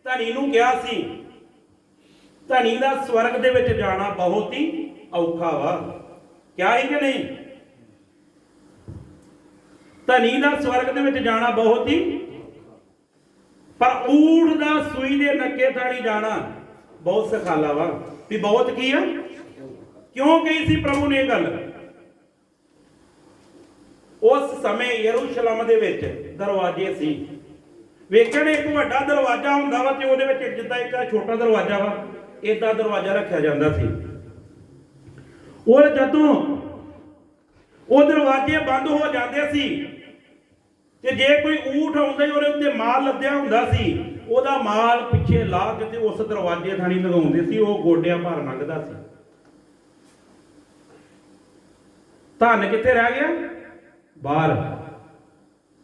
[SPEAKER 5] धनी नूं कहा सी, धनी दा स्वर्ग दे विच जाना बहुत ही औखा वा। क्या है कि नहीं? धनी दा स्वर्ग दे विच जाना बहुत ही, पर ऊठ दा सूई दे नक्के थाणी जाना बहुत सखाला वा। भी बहुत की है? क्यों कही सी प्रभु ने गल? उस समय यरूशलेम दे विच दरवाजे सी। ਵੇਖਣ ਇੱਕ ਵੱਡਾ ਦਰਵਾਜ਼ਾ ਹੁੰਦਾ ਵਾ ਤੇ ਉਹਦੇ ਵਿੱਚ ਜਿੱਦਾਂ ਇੱਕ ਛੋਟਾ ਦਰਵਾਜ਼ਾ ਵਾ, ਇਦਾਂ ਦਰਵਾਜ਼ਾ ਰੱਖਿਆ ਜਾਂਦਾ ਸੀ। ਔਰ ਜਦੋਂ ਉਹ ਦਰਵਾਜ਼ੇ ਬੰਦ ਹੋ ਜਾਂਦੇ ਸੀ ਤੇ ਜੇ ਕੋਈ ਊਠ ਆਉਂਦਾ ਹੀ ਉਹਦੇ ਉੱਤੇ ਮਾਲ ਲੱਦਿਆ ਹੁੰਦਾ ਸੀ, ਉਹਦਾ ਮਾਲ ਪਿੱਛੇ ਲਾ ਕੇ ਤੇ ਉਸ ਦਰਵਾਜ਼ੇ ਥਾਣੀ ਲਗਾਉਂਦੇ ਸੀ, ਉਹ ਗੋਡਿਆਂ ਭਾਰ ਲੰਘਦਾ ਸੀ। ਧਨ ਕਿੱਥੇ ਰਹਿ ਗਿਆ? ਬਾਹਰ।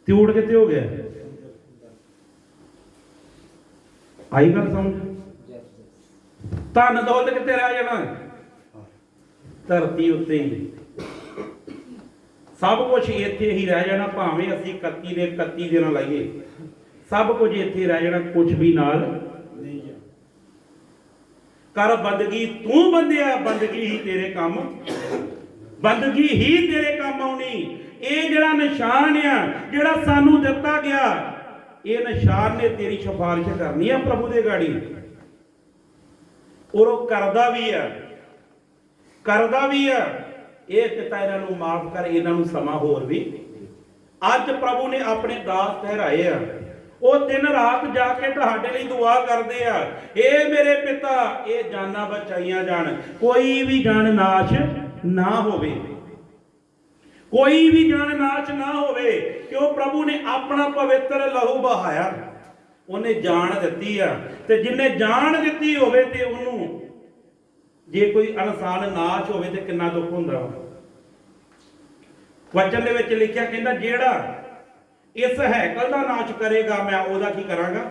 [SPEAKER 5] ਤੇ ਊਠ ਕਿੱਥੇ ਹੋ ਗਿਆ? ਆਈ ਗੱਲ ਸਮਝ? ਧਨ ਦੌਲਤ ਕਿੱਥੇ ਰਹਿ ਜਾਣਾ? ਧਰਤੀ ਉੱਤੇ ਹੀ। ਸਭ ਕੁਝ ਇੱਥੇ ਹੀ ਰਹਿ ਜਾਣਾ, ਭਾਵੇਂ ਅਸੀਂ 31 ਦੇ 31 ਦਿਨ ਲਾਈਏ, ਸਭ ਕੁਝ ਇੱਥੇ ਰਹਿ ਜਾਣਾ, ਕੁਝ ਵੀ ਨਾਲ ਨਹੀਂ। ਕਰ ਬੰਦਗੀ ਤੂੰ ਬੰਦਿਆ, ਬੰਦਗੀ ਹੀ ਤੇਰੇ ਕੰਮ, ਬੰਦਗੀ ਹੀ ਤੇਰੇ ਕੰਮ ਆਉਣੀ। ਇਹ ਜਿਹੜਾ ਨਿਸ਼ਾਨ ਆ ਜਿਹੜਾ ਸਾਨੂੰ ਦਿੱਤਾ ਗਿਆ, ਇਹ ਨਿਸ਼ਾਨ ਨੇ ਤੇਰੀ ਸਿਫਾਰਿਸ਼ ਕਰਨੀ ਆ ਪ੍ਰਭੂ ਦੇ ਗਾੜੀ। ਔਰ ਉਹ ਕਰਦਾ ਵੀ ਆ, ਕਰਦਾ ਵੀ ਆ। ਇਹ ਪਿਤਾ ਇਹਨਾਂ ਨੂੰ ਮਾਫ ਕਰ, ਇਹਨਾਂ ਨੂੰ ਸਮਾਂ ਹੋਰ ਵੀ। ਅੱਜ ਪ੍ਰਭੂ ਨੇ ਆਪਣੇ ਦਾਸ ਠਹਿਰਾਏ ਆ, ਉਹ ਦਿਨ ਰਾਤ ਜਾ ਕੇ ਤੁਹਾਡੇ ਲਈ ਦੁਆ ਕਰਦੇ ਆ, ਏ ਮੇਰੇ ਪਿਤਾ ਇਹ ਜਾਨਾਂ ਬਚਾਈਆਂ ਜਾਣ, ਕੋਈ ਵੀ ਜਾਨ ਨਾਸ਼ ਨਾ ਹੋਵੇ, ਕੋਈ ਵੀ ਜਾਨ ਨਾਸ਼ ਨਾ ਹੋਵੇ। ਕਿਉਂ? ਪ੍ਰਭੂ ਨੇ ਆਪਣਾ ਪਵਿੱਤਰ ਲਹੂ ਬਹਾਇਆ, ਉਹਨੇ ਜਾਨ ਦਿੱਤੀ ਆ। ਤੇ ਜਿੰਨੇ ਜਾਨ ਦਿੱਤੀ ਹੋਵੇ ਤੇ ਉਹਨੂੰ ਜੇ ਕੋਈ ਇਨਸਾਨ ਨਾਸ਼ ਹੋਵੇ ਤੇ ਕਿੰਨਾ ਦੁੱਖ ਹੁੰਦਾ। ਵਚਨ ਦੇ ਵਿੱਚ ਲਿਖਿਆ, ਕਹਿੰਦਾ ਜਿਹੜਾ ਇਸ ਹੈਕਲ ਦਾ ਨਾਸ਼ ਕਰੇਗਾ ਮੈਂ ਉਹਦਾ ਕੀ ਕਰਾਂਗਾ?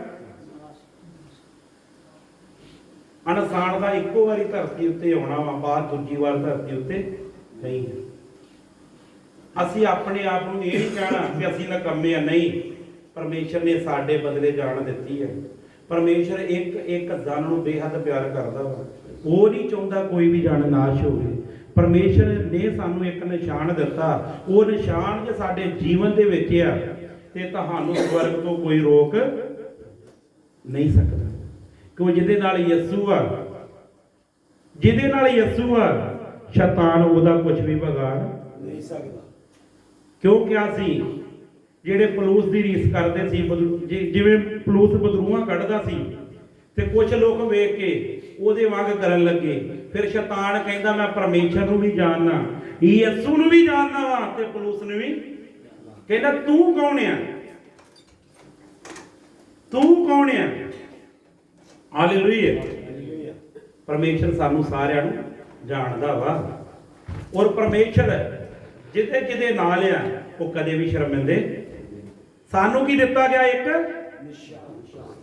[SPEAKER 5] ਇਨਸਾਨ ਦਾ ਇੱਕੋ ਵਾਰੀ ਧਰਤੀ ਉੱਤੇ ਆਉਣਾ ਵਾ, ਬਾਅਦ ਦੂਜੀ ਵਾਰ ਧਰਤੀ ਉੱਤੇ ਨਹੀਂ ਹੈ। ਅਸੀਂ ਆਪਣੇ ਆਪ ਨੂੰ ਇਹ ਨਹੀਂ ਕਹਿਣਾ ਕਿ ਅਸੀਂ ਨਕੰਮੇ ਆ, ਨਹੀਂ। ਪਰਮੇਸ਼ਰ ਨੇ ਸਾਡੇ ਬਦਲੇ ਜਾਨ ਦਿੱਤੀ ਹੈ। ਪਰਮੇਸ਼ਰ ਇੱਕ ਇੱਕ ਜਨ ਨੂੰ ਬੇਹੱਦ ਪਿਆਰ ਕਰਦਾ ਵਾ, ਉਹ ਨਹੀਂ ਚਾਹੁੰਦਾ ਕੋਈ ਵੀ ਜਨ ਨਾਸ਼ ਹੋਵੇ। ਪਰਮੇਸ਼ਰ ਨੇ ਸਾਨੂੰ ਇੱਕ ਨਿਸ਼ਾਨ ਦਿੱਤਾ, ਉਹ ਨਿਸ਼ਾਨ ਜੇ ਸਾਡੇ ਜੀਵਨ ਦੇ ਵਿੱਚ ਆ ਤੇ ਤੁਹਾਨੂੰ ਸਵਰਗ ਤੋਂ ਕੋਈ ਰੋਕ ਨਹੀਂ ਸਕਦਾ। ਕਿਉਂ? ਜਿਹਦੇ ਨਾਲ ਯਿਸੂ ਆ, ਜਿਹਦੇ ਨਾਲ ਯਿਸੂ ਆ, ਸ਼ੈਤਾਨ ਉਹਦਾ ਕੁਝ ਵੀ ਵਿਗਾੜ ਨਹੀਂ ਸਕਦਾ। ਕਿਉਂ ਕਿਹਾ ਸੀ? ਜਿਹੜੇ ਪਲੂਸ ਦੀ ਰੀਸ ਕਰਦੇ ਸੀ, ਜਿਵੇਂ ਪਲੂਸ ਬਦਰੂਆਂ ਕੱਢਦਾ ਸੀ ਤੇ ਕੁਝ ਲੋਕ ਵੇਖ ਕੇ ਉਹਦੇ ਵਾਂਗ ਕਰਨ ਲੱਗੇ। ਫਿਰ ਸ਼ੈਤਾਨ ਕਹਿੰਦਾ ਮੈਂ ਪਰਮੇਸ਼ਰ ਨੂੰ ਵੀ ਜਾਣਨਾ, ਯਿਸੂ ਨੂੰ ਵੀ ਜਾਣਨਾ ਵਾ ਤੇ ਪਲੂਸ ਨੂੰ ਵੀ। ਕਹਿੰਦਾ ਤੂੰ ਕੌਣ ਆ? ਤੂੰ ਕੌਣ ਆ? ਹਾਲੇਲੂਇਆ। ਪਰਮੇਸ਼ਰ ਸਾਨੂੰ ਸਾਰਿਆਂ ਨੂੰ ਜਾਣਦਾ ਵਾ। ਔਰ ਪਰਮੇਸ਼ਰ ਜਿਹਦੇ ਜਿਹਦੇ ਨਾਲ ਆ ਉਹ ਕਦੇ ਵੀ ਸ਼ਰਮਿੰਦੇ। ਸਾਨੂੰ ਕੀ ਦਿੱਤਾ ਗਿਆ? ਇੱਕ ਨਿਸ਼ਾਨ।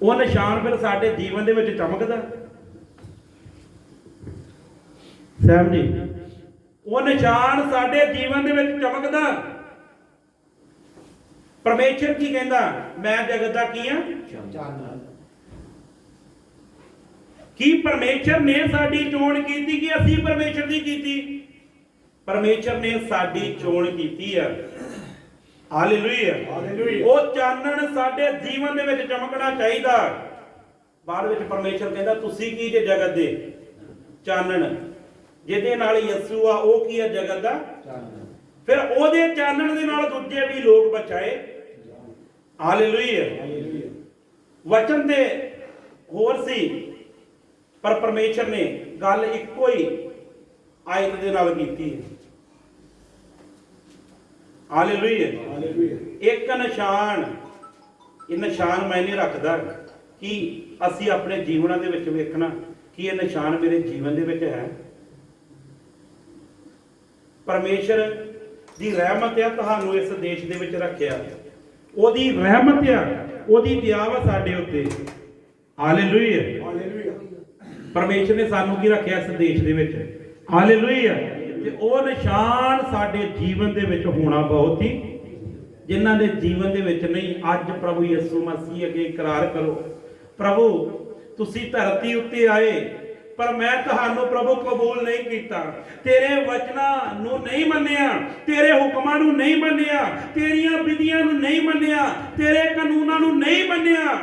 [SPEAKER 5] ਉਹ ਨਿਸ਼ਾਨ ਫਿਰ ਸਾਡੇ ਜੀਵਨ ਦੇ ਵਿੱਚ ਚਮਕਦਾ। ਸਹਿਮ ਜੀ, ਉਹ ਨਿਸ਼ਾਨ ਸਾਡੇ ਜੀਵਨ ਦੇ ਵਿੱਚ ਚਮਕਦਾ। ਪਰਮੇਸ਼ਰ ਕੀ ਕਹਿੰਦਾ? ਮੈਂ ਜਗਤ ਦਾ ਕੀ ਆ? ਚਾਨਣ। ਕੀ ਪਰਮੇਸ਼ਰ ਨੇ ਸਾਡੀ ਚੋਣ ਕੀਤੀ ਕਿ ਅਸੀਂ ਪਰਮੇਸ਼ਰ ਦੀ ਕੀਤੀ? ਪਰਮੇਸ਼ਰ ਨੇ ਸਾਡੀ ਚੋਣ ਕੀਤੀ ਆ। ਹਾਲੇਲੂਇਆ। ਉਹ ਚਾਨਣ ਸਾਡੇ ਜੀਵਨ ਦੇ ਵਿੱਚ ਚਮਕਣਾ ਚਾਹੀਦਾ। ਬਾਅਦ ਵਿੱਚ ਪਰਮੇਸ਼ਰ ਕਹਿੰਦਾ ਤੁਸੀਂ ਕੀ ਜੇ ਜਗਤ ਦੇ ਚਾਨਣ। ਜਿਹਦੇ ਨਾਲ ਯਿਸੂ ਆ ਉਹ ਕੀ ਹੈ? ਜਗਤ ਦਾ ਚਾਨਣ। ਫਿਰ ਉਹਦੇ ਚਾਨਣ ਦੇ ਨਾਲ ਦੂਜੇ ਵੀ ਲੋਕ ਬਚਾਏ। ਹਾਲੇਲੂਇਆ। ਵਚਨ ਤੇ ਹੋਰ ਸੀ ਪਰ ਪਰਮੇਸ਼ਰ ਨੇ ਗੱਲ ਇੱਕੋ ਹੀ ਆਇਤ ਦੇ ਨਾਲ ਕੀਤੀ ਹੈ। ਹਾਲੇਲੂਇਆ। ਇੱਕ ਨਿਸ਼ਾਨ, ਇਹ ਨਿਸ਼ਾਨ ਮੈਨੇ ਰੱਖਦਾ ਕਿ ਅਸੀਂ ਆਪਣੇ ਜੀਵਨਾਂ ਦੇ ਵਿੱਚ ਵੇਖਣਾ ਕਿ ਇਹ ਨਿਸ਼ਾਨ ਮੇਰੇ ਜੀਵਨ ਦੇ ਵਿੱਚ ਹੈ। ਪਰਮੇਸ਼ਰ ਦੀ ਰਹਿਮਤ ਆ ਤੁਹਾਨੂੰ ਇਸ ਦੇਸ਼ ਦੇ ਵਿੱਚ ਰੱਖਿਆ। ਉਹਦੀ ਰਹਿਮਤ ਆ, ਉਹਦੀ ਦਇਆ ਵਾ ਸਾਡੇ ਉੱਤੇ। ਹਾਲੇਲੂਇਆ। ਪਰਮੇਸ਼ਰ ਨੇ ਸਾਨੂੰ ਕੀ ਰੱਖਿਆ ਇਸ ਦੇਸ਼ ਦੇ ਵਿੱਚ? ਹਾਲੇਲੂਇਆ। ਤੇ ਉਹ ਨਿਸ਼ਾਨ ਸਾਡੇ ਜੀਵਨ ਦੇ ਵਿੱਚ ਹੋਣਾ ਬਹੁਤ ਹੀ, ਜਿਨ੍ਹਾਂ ਦੇ ਜੀਵਨ ਦੇ ਵਿੱਚ ਨਹੀਂ। ਅੱਜ ਪ੍ਰਭੂ ਯਿਸੂ ਮਸੀਹ ਅੱਗੇ ਇਕਰਾਰ ਕਰੋ, ਪ੍ਰਭੂ ਤੁਸੀਂ ਧਰਤੀ ਉੱਤੇ ਆਏ ਪਰ ਮੈਂ ਤੁਹਾਨੂੰ ਪ੍ਰਭੂ ਕਬੂਲ ਨਹੀਂ ਕੀਤਾ। ਤੇਰੇ ਵਚਨਾਂ ਨੂੰ ਨਹੀਂ ਮੰਨਿਆ, ਤੇਰੇ ਹੁਕਮਾਂ ਨੂੰ ਨਹੀਂ ਮੰਨਿਆ, ਤੇਰੀਆਂ ਵਿਧੀਆਂ ਨੂੰ ਨਹੀਂ ਮੰਨਿਆ, ਤੇਰੇ ਕਾਨੂੰਨਾਂ ਨੂੰ ਨਹੀਂ ਮੰਨਿਆ।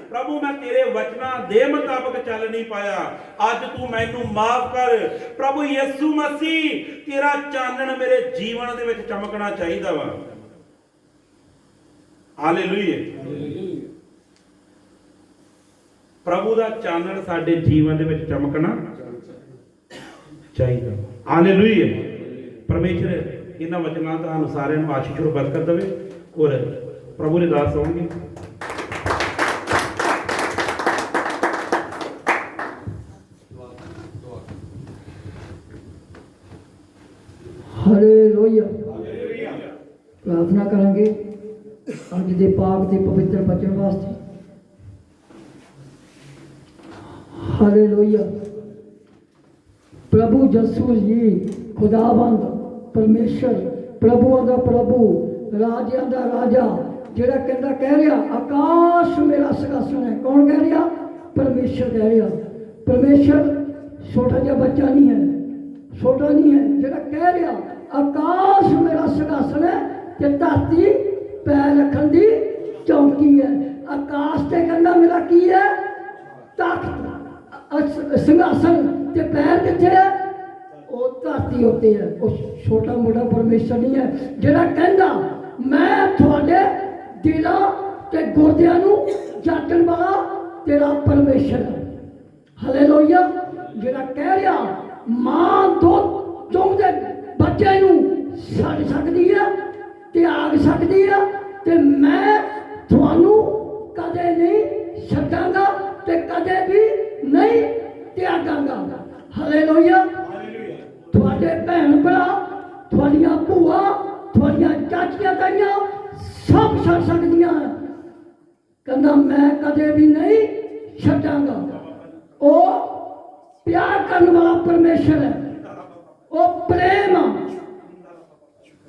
[SPEAKER 5] ਪ੍ਰਭੂ ਮੈਂ ਤੇਰੇ ਵਚਨਾਂ ਦੇ ਮੁਤਾਬਕ ਚੱਲ ਨਹੀਂ ਪਾਇਆ। ਅੱਜ ਤੂੰ ਮੈਨੂੰ ਮਾਫ ਕਰ। ਪ੍ਰਭੂ ਯਿਸੂ ਮਸੀਹ ਤੇਰਾ ਚਾਨਣ ਮੇਰੇ ਜੀਵਨ ਦੇ ਵਿੱਚ ਚਮਕਣਾ ਚਾਹੀਦਾ ਵਾ। ਹਾਲੇਲੂਇਆ। ਪ੍ਰਭੂ ਦਾ ਚਾਨਣ ਸਾਡੇ ਜੀਵਨ ਦੇ ਵਿੱਚ ਚਮਕਣਾ ਚਾਹੀਦਾ। ਹਾਲੇਲੂਇਆ। ਪਰਮੇਸ਼ਰ ਇਹਨਾਂ ਵਚਨਾਂ ਤੁਹਾਨੂੰ ਸਾਰਿਆਂ ਨੂੰ ਆਸ਼ੀਸ਼ ਔਰ ਬਰਕਤ ਦੇਵੇ ਔਰ ਪ੍ਰਭੂ ਦੇ ਦਾਸ ਹੋਣਗੇ।
[SPEAKER 2] ਹਾਲੇਲੂਇਆ। ਪ੍ਰਾਰਥਨਾ ਕਰਾਂਗੇ ਅੱਜ ਦੇ ਪਾਕ ਤੇ ਪਵਿੱਤਰ ਬਚਨ ਵਾਸਤੇ। ਹਾਲੇਲੂਇਆ। ਪ੍ਰਭੂ ਯਿਸੂ ਜੀ ਖੁਦਾਵੰਦ ਪਰਮੇਸ਼ਰ, ਪ੍ਰਭੂਆਂ ਦਾ ਪ੍ਰਭੂ, ਰਾਜਿਆਂ ਦਾ ਰਾਜਾ, ਜਿਹੜਾ ਕਹਿੰਦਾ ਕਹਿ ਰਿਹਾ ਆਕਾਸ਼ ਮੇਰਾ ਸਿੰਘਾਸਣ ਹੈ। ਕੌਣ ਕਹਿ ਰਿਹਾ? ਪਰਮੇਸ਼ਰ ਕਹਿ ਰਿਹਾ। ਪਰਮੇਸ਼ਰ ਛੋਟਾ ਜਿਹਾ ਬੱਚਾ ਨਹੀਂ ਹੈ, ਛੋਟਾ ਨਹੀਂ ਹੈ, ਜਿਹੜਾ ਕਹਿ ਰਿਹਾ ਆਕਾਸ਼ ਮੇਰਾ ਸਿੰਘਾਸਣ ਹੈ ਤੇ ਧਰਤੀ ਪੈਰ ਰੱਖਣ ਦੀ ਚੌਂਕੀ ਹੈ। ਆਕਾਸ਼ ਤੇ ਕਹਿੰਦਾ ਮੇਰਾ ਕੀ ਹੈ? ਤਖਤ, ਸਿੰਘਾਸਨ, ਤੇ ਪੈਰ ਕਿੱਥੇ ਹੈ? ਉਹ ਧਰਤੀ ਉੱਤੇ ਹੈ। ਉਹ ਛੋਟਾ ਮੋਟਾ ਪਰਮੇਸ਼ਰ ਨਹੀਂ ਹੈ, ਜਿਹੜਾ ਕਹਿੰਦਾ ਮੈਂ ਤੁਹਾਡੇ ਦਿਲਾਂ ਤੇ ਗੁਰਦਿਆਂ ਨੂੰ ਜਾਣਨ ਵਾਲਾ ਤੇਰਾ ਪਰਮੇਸ਼ਰ ਹੈ। ਹਾਲੇਲੂਇਆ। ਜਿਹੜਾ ਕਹਿ ਰਿਹਾ ਮਾਂ ਦੁੱਧ ਚੁੰਘਦੇ ਬੱਚੇ ਨੂੰ ਛੱਡ ਸਕਦੀ ਹੈ, ਤਿਆਗ ਸਕਦੀ ਹੈ, ਤੇ ਮੈਂ ਤੁਹਾਨੂੰ ਕਦੇ ਨਹੀਂ ਛੱਡਾਂਗਾ ਤੇ ਕਦੇ ਵੀ ਨਹੀਂ ਤਿਆਗਾਂਗਾ। ਹਾਲੇਲੂਇਆ। ਤੁਹਾਡੇ ਭੈਣ ਭਰਾ, ਤੁਹਾਡੀਆਂ ਭੂਆ, ਤੁਹਾਡੀਆਂ ਚਾਚੀਆਂ ਤਾਈਆਂ ਸਭ ਛੱਡ ਸਕਦੀਆਂ। ਕਹਿੰਦਾ ਮੈਂ ਕਦੇ ਵੀ ਨਹੀਂ ਛੱਡਾਂਗਾ। ਉਹ ਪਿਆਰ ਕਰਨ ਵਾਲਾ ਪਰਮੇਸ਼ਰ ਹੈ। ਉਹ ਪ੍ਰੇਮ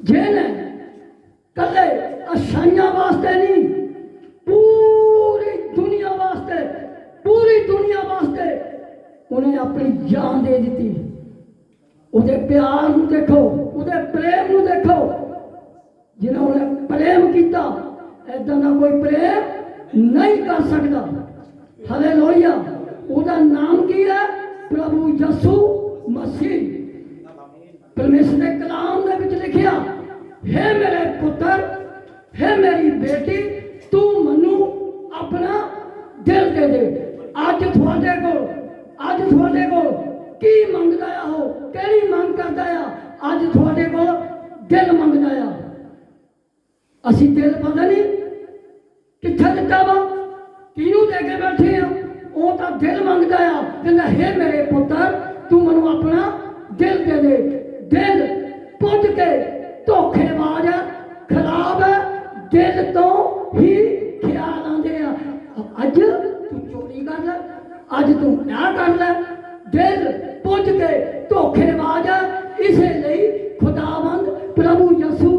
[SPEAKER 2] ਜਿਹਨੇ ਕੱਲੇ ਅਸਾਈਆਂ ਵਾਸਤੇ ਨਹੀਂ, ਪੂਰੀ ਦੁਨੀਆ ਵਾਸਤੇ, ਪੂਰੀ ਦੁਨੀਆ ਵਾਸਤੇ ਉਹਨੇ ਆਪਣੀ ਜਾਨ ਦੇ ਦਿੱਤੀ। ਉਹਦੇ ਪਿਆਰ ਨੂੰ ਦੇਖੋ, ਉਹਦੇ ਪ੍ਰੇਮ ਨੂੰ ਦੇਖੋ। ਜਿਹਨਾਂ ਉਹਨੇ ਪ੍ਰੇਮ ਕੀਤਾ, ਏਦਾਂ ਦਾ ਕੋਈ ਪ੍ਰੇਮ ਨਹੀਂ ਕਰ ਸਕਦਾ। ਹਾਲੇਲੂਇਆ। ਉਹਦਾ ਨਾਮ ਕੀ ਹੈ? ਪ੍ਰਭੂ ਯਿਸੂ ਮਸੀਹ। ਪਰਮੇਸ਼ਰ ਦੇ ਕਲਾਮ ਦੇ ਵਿੱਚ ਲਿਖਿਆ, ਹੈ ਮੇਰੇ ਪੁੱਤਰ, ਹੈ ਮੇਰੀ ਬੇਟੀ, ਤੂੰ ਮੈਨੂੰ ਆਪਣਾ ਦਿਲ ਦੇ ਦੇ। ਅੱਜ ਤੁਹਾਡੇ ਕੋਲ ਕੀ ਮੰਗਦਾ ਆ? ਉਹ ਕਿਹੜੀ ਮੰਗ ਕਰਦਾ ਆ? ਅੱਜ ਤੁਹਾਡੇ ਕੋਲ ਦਿਲ ਮੰਗਦਾ ਆ। ਅਸੀਂ ਦਿਲ ਪਤਾ ਨਹੀਂ ਕਿੱਥੇ ਦਿੱਤਾ ਵਾ, ਕਿਹਨੂੰ ਦੇ ਕੇ ਬੈਠੇ ਆ। ਉਹ ਤਾਂ ਦਿਲ ਮੰਗਦਾ ਆ। ਕਹਿੰਦਾ ਹੈ ਮੇਰੇ ਪੁੱਤਰ, ਤੂੰ ਮੈਨੂੰ ਆਪਣਾ ਦਿਲ ਦੇ ਦੇ। ਦਿਲ ਪੁੱਜ ਕੇ ਧੋਖੇਬਾਜ਼ ਹੈ, ਖਰਾਬ ਹੈ। ਦਿਲ ਤੋਂ ਹੀ ਖਿਆਲ ਆਉਂਦੇ ਆ। ਅੱਜ ਤੂੰ ਚੋਰੀ ਕਰ ਲੈ, ਅੱਜ ਤੂੰ ਵਿਆਹ ਕਰ ਲੈ। ਦਿਲ ਪੁੱਜ ਕੇ ਧੋਖੇਬਾਜ਼ ਹੈ। ਇਸੇ ਲਈ ਖੁਦਾਵੰਦ ਪ੍ਰਭੂ ਯਿਸੂ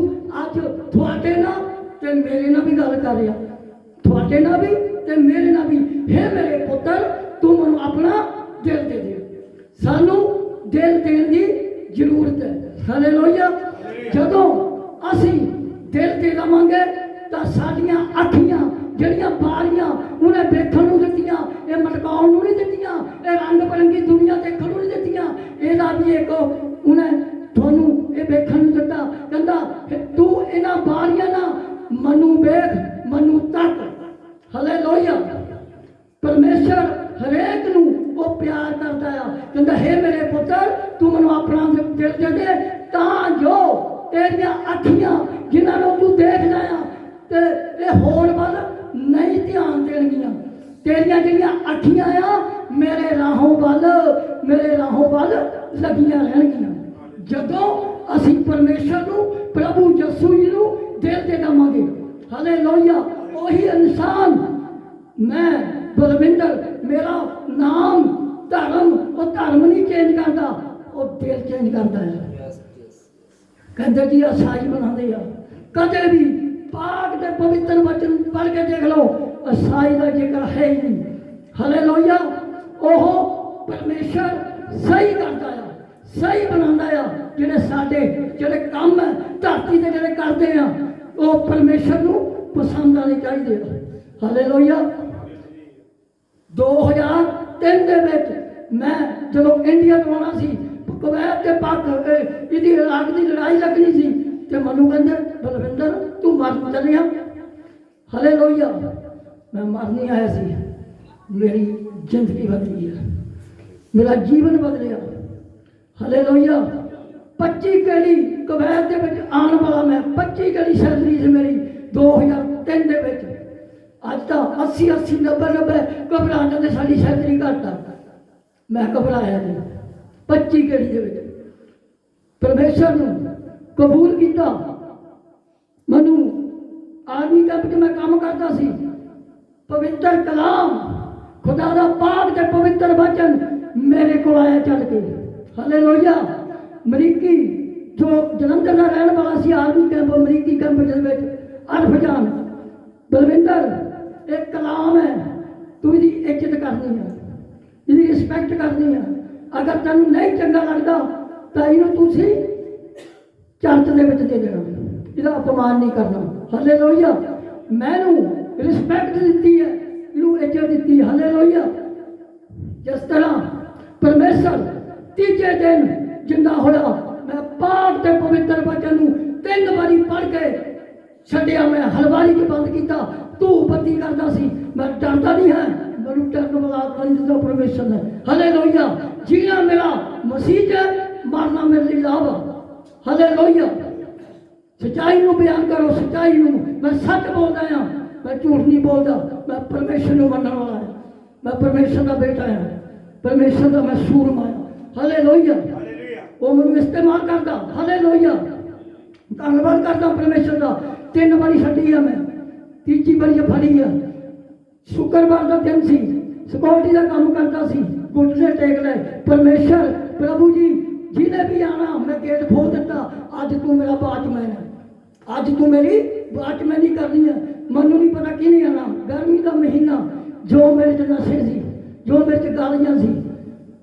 [SPEAKER 2] ਅੱਜ ਤੁਹਾਡੇ ਨਾਲ ਤੇ ਮੇਰੇ ਨਾਲ ਵੀ ਗੱਲ ਕਰ ਰਿਹਾ। ਤੁਹਾਡੇ ਨਾਲ ਵੀ ਤੇ ਮੇਰੇ ਨਾਲ ਵੀ। ਹੈ ਮੇਰੇ ਪੁੱਤਰ, ਤੂੰ ਮੈਨੂੰ ਆਪਣਾ ਦਿਲ ਦੇ ਦੇ। ਸਾਨੂੰ ਦਿਲ ਦੇਣ ਦੀ ਜ਼ਰੂਰਤ ਹੈ। ਹਾਲੇਲੂਇਆ। ਜਦੋਂ ਅਸੀਂ ਦਿਲ ਦੇ ਦੇਵਾਂਗੇ ਤਾਂ ਸਾਡੀਆਂ ਅੱਖੀਆਂ ਜਿਹੜੀਆਂ ਬਾਰੀਆਂ ਉਹਨੇ ਵੇਖਣ ਨੂੰ ਦਿੱਤੀਆਂ, ਇਹ ਮਟਕਾਉਣ ਨੂੰ ਨਹੀਂ ਦਿੱਤੀਆਂ, ਇਹ ਰੰਗ ਬਰੰਗੀ ਦੁਨੀਆ ਦੇਖਣ ਨੂੰ ਨਹੀਂ ਦਿੱਤੀਆਂ। ਇਹਦਾ ਵੀ ਇੱਕ ਉਹਨੇ ਤੁਹਾਨੂੰ ਇਹ ਵੇਖਣ ਨੂੰ ਦਿੱਤਾ। ਕਹਿੰਦਾ ਤੂੰ ਇਹਨਾਂ ਬਾਰੀਆਂ ਨਾਲ ਮੈਨੂੰ ਵੇਖ, ਮੈਨੂੰ ਤੱਕ। ਹਾਲੇਲੂਇਆ। ਪਰਮੇਸ਼ਰ ਹਰੇਕ ਨੂੰ ਉਹ ਪਿਆਰ ਕਰਦਾ ਆ। ਕਹਿੰਦਾ ਹੈ ਮੇਰੇ ਪੁੱਤਰ, ਤੂੰ ਮੈਨੂੰ ਆਪਣਾ ਦਿਲ ਦੇ ਦੇ, ਤਾਂ ਜੋ ਤੇਰੀਆਂ ਅੱਖੀਆਂ ਜਿਨ੍ਹਾਂ ਨੂੰ ਤੂੰ ਦੇਖਦਾ ਆ ਤੇ ਇਹ ਹੋਰ ਵੱਲ ਨਹੀਂ ਧਿਆਨ ਦੇਣਗੀਆਂ। ਤੇਰੀਆਂ ਜਿਹੜੀਆਂ ਅੱਖੀਆਂ ਆ ਮੇਰੇ ਰਾਹੋਂ ਵੱਲ ਲੱਗੀਆਂ ਰਹਿਣਗੀਆਂ। ਜਦੋਂ ਅਸੀਂ ਪਰਮੇਸ਼ਰ ਨੂੰ, ਪ੍ਰਭੂ ਯਿਸੂ ਜੀ ਨੂੰ ਦਿਲ ਦੇ ਦੇਵਾਂਗੇ। ਹਾਲੇਲੂਇਆ। ਉਹੀ ਇਨਸਾਨ, ਮੈਂ ਬਲਵਿੰਦਰ, ਮੇਰਾ ਨਾਮ, ਧਰਮ, ਉਹ ਧਰਮ ਨਹੀਂ ਚੇਂਜ ਕਰਦਾ, ਉਹ ਦਿਲ ਚੇਂਜ ਕਰਦਾ ਹੈ। ਕਹਿੰਦੇ ਜੀ ਈਸਾਈ ਬਣਾਉਂਦੇ ਆ। ਕਦੇ ਵੀ ਪਾਕ ਦੇ ਪਵਿੱਤਰ ਵਚਨ ਪੜ੍ਹ ਕੇ ਦੇਖ ਲਓ, ਈਸਾਈ ਦਾ ਜ਼ਿਕਰ ਹੈ ਹੀ ਨਹੀਂ। ਹਾਲੇਲੂਇਆ। ਉਹ ਪਰਮੇਸ਼ਰ ਸਹੀ ਕਰਦਾ ਆ, ਸਹੀ ਬਣਾਉਂਦਾ ਆ। ਜਿਹੜੇ ਕੰਮ ਹੈ ਧਰਤੀ ਤੇ ਜਿਹੜੇ ਕਰਦੇ ਆ, ਉਹ ਪਰਮੇਸ਼ਰ ਨੂੰ ਪਸੰਦ ਆਉਣੇ ਚਾਹੀਦੇ ਆ। ਹਾਲੇਲੂਇਆ। 2003 ਦੇ ਵਿੱਚ ਮੈਂ ਜਦੋਂ ਇੰਡੀਆ ਤੋਂ ਆਉਣਾ ਸੀ, ਕੁਵੈਤ ਤੇ ਪਾਕ ਇਹਦੀ ਇਰਾਕ ਦੀ ਲੜਾਈ ਲੱਗਣੀ ਸੀ, ਤੇ ਮੈਨੂੰ ਕਹਿੰਦੇ ਬਲਵਿੰਦਰ ਤੂੰ ਮਰਨ ਚੱਲਿਆ। ਹਾਲੇਲੂਇਆ। ਮੈਂ ਮਰਨੀ ਆਇਆ ਸੀ। ਮੇਰੀ ਜ਼ਿੰਦਗੀ ਬਦਲੀ ਹੈ, ਮੇਰਾ ਜੀਵਨ ਬਦਲਿਆ। ਹਾਲੇਲੂਇਆ। 25 ਕਿਹੜੀ ਕਵੈਤ ਦੇ ਵਿੱਚ ਆਉਣ ਵਾਲਾ ਮੈਂ 25 ਗੜੀ ਸੈਲਰੀ ਸੀ ਮੇਰੀ 2003 ਦੇ ਵਿੱਚ। ਅੱਜ ਤਾਂ 80 80 90 90 ਘਬਰਾ ਜਾਂਦੇ ਸਾਡੀ ਸੈਲਰੀ ਘੱਟ ਆ। ਮੈਂ ਘਬਰਾਇਆ ਨਹੀਂ 25 ਗੜੀ ਦੇ ਵਿੱਚ ਪਰਮੇਸ਼ਰ ਨੂੰ ਕਬੂਲ ਕੀਤਾ। ਮੈਨੂੰ ਆਰਮੀ ਕੈਂਪ 'ਚ ਮੈਂ ਕੰਮ ਕਰਦਾ ਸੀ। ਪਵਿੱਤਰ ਕਲਾਮ ਖੁਦਾ ਦਾ ਪਾਕ ਤੇ ਪਵਿੱਤਰ ਵਚਨ ਮੇਰੇ ਕੋਲ ਆਇਆ ਚੱਲ ਕੇ। ਹਾਲੇਲੂਇਆ। ਅਮਰੀਕੀ ਜੋ ਜਲੰਧਰ ਦਾ ਰਹਿਣ ਵਾਲਾ ਸੀ, ਆਰਮੀ ਕੈਂਪ ਅਮਰੀਕੀ ਕੈਂਪ ਦੇ ਵਿੱਚ ਅਰਫਜਾਨ ਬਲਵਿੰਦਰ, ਇਹ ਕਲਾਮ ਹੈ, ਤੂੰ ਇਹਦੀ ਇੱਜ਼ਤ ਕਰਨੀ ਹੈ, ਇਹਦੀ ਰਿਸਪੈਕਟ ਕਰਨੀ ਹੈ। ਅਗਰ ਤੈਨੂੰ ਨਹੀਂ ਚੰਗਾ ਲੱਗਦਾ ਤਾਂ ਇਹਨੂੰ ਤੁਸੀਂ ਚਰਚ ਦੇ ਵਿੱਚ ਦੇ ਦੇਣਾ, ਇਹਦਾ ਅਪਮਾਨ ਨਹੀਂ ਕਰਨਾ। ਹਾਲੇਲੂਇਆ। ਮੈਨੂੰ ਰਿਸਪੈਕਟ ਦਿੱਤੀ ਹੈ, ਇਹਨੂੰ ਇੱਜ਼ਤ ਦਿੱਤੀ। ਹਾਲੇਲੂਇਆ। ਜਿਸ ਤਰ੍ਹਾਂ ਪਰਮੇਸ਼ਰ ਤੀਜੇ ਦਿਨ ਜਿੰਦਾ ਹੋਇਆ, ਮੈਂ ਪਾਕ ਤੇ ਪਵਿੱਤਰ ਵਚਨ ਨੂੰ 3 ਵਾਰੀ ਪੜ੍ਹ ਕੇ ਛੱਡਿਆ। ਮੈਂ ਹਲਵਾਰੀ 'ਚ ਬੰਦ ਕੀਤਾ, ਧੂਪ ਬੱਤੀ ਕਰਦਾ ਸੀ। ਮੈਂ ਡਰਦਾ ਨਹੀਂ ਹੈ, ਮੈਨੂੰ ਡਰਨ ਵਾਲਾ ਆਤਮਾ ਨਹੀਂ ਦਿੱਤਾ ਪਰਮੇਸ਼ਰ ਨੇ। ਹਾਲੇਲੂਇਆ। ਜੀਣਾ ਮੇਰਾ ਮਸੀਹ 'ਚ, ਮਰਨਾ ਮੇਰੇ ਲਈ ਲਾਭ ਆ। ਹਾਲੇਲੂਇਆ। ਸੱਚਾਈ ਨੂੰ ਬਿਆਨ ਕਰੋ, ਸੱਚਾਈ ਨੂੰ। ਮੈਂ ਸੱਚ ਬੋਲਦਾ ਹਾਂ, ਮੈਂ ਝੂਠ ਨਹੀਂ ਬੋਲਦਾ। ਮੈਂ ਪਰਮੇਸ਼ਰ ਨੂੰ ਮੰਨਣ ਵਾਲਾ ਹਾਂ, ਮੈਂ ਪਰਮੇਸ਼ਰ ਦਾ ਬੇਟਾ ਹਾਂ, ਪਰਮੇਸ਼ਰ ਦਾ ਮੈਂ ਸੂਰਮਾ ਹਾਂ। ਹਾਲੇਲੂਇਆ। ਉਹ ਮੈਨੂੰ ਇਸਤੇਮਾਲ ਕਰਦਾ। ਹਾਲੇਲੂਇਆ। ਧੰਨਵਾਦ ਕਰਦਾ ਪਰਮੇਸ਼ਰ ਦਾ। 3 ਵਾਰੀ ਛੱਡੀ ਆ ਮੈਂ, ਤੀਜੀ ਵਾਰੀ ਫੜੀ ਆ। ਸ਼ੁੱਕਰਵਾਰ ਦਾ ਦਿਨ ਸੀ, ਸਿਕਿਉਰਿਟੀ ਦਾ ਕੰਮ ਕਰਦਾ ਸੀ, ਗੁੱਟੇ ਟੇਕ ਲਏ। ਪਰਮੇਸ਼ਰ ਪ੍ਰਭੂ ਜੀ ਜਿਹਨੇ ਵੀ ਆਣਾ ਮੈਂ ਗੇਟ ਖੋਲ ਦਿੱਤਾ। ਅੱਜ ਤੂੰ ਮੇਰਾ ਵਾਚਮੈਨ ਹੈ, ਅੱਜ ਤੂੰ ਮੇਰੀ ਵਾਚਮੈਨੀ ਕਰਨੀ ਹੈ। ਮੈਨੂੰ ਨਹੀਂ ਪਤਾ ਕੀ ਨਹੀਂ ਆਣਾ। ਗਰਮੀ ਦਾ ਮਹੀਨਾ, ਜੋ ਮੇਰੇ 'ਚ ਨਸ਼ੇ ਸੀ, ਜੋ ਮੇਰੇ 'ਚ ਗਾਲੀਆਂ ਸੀ,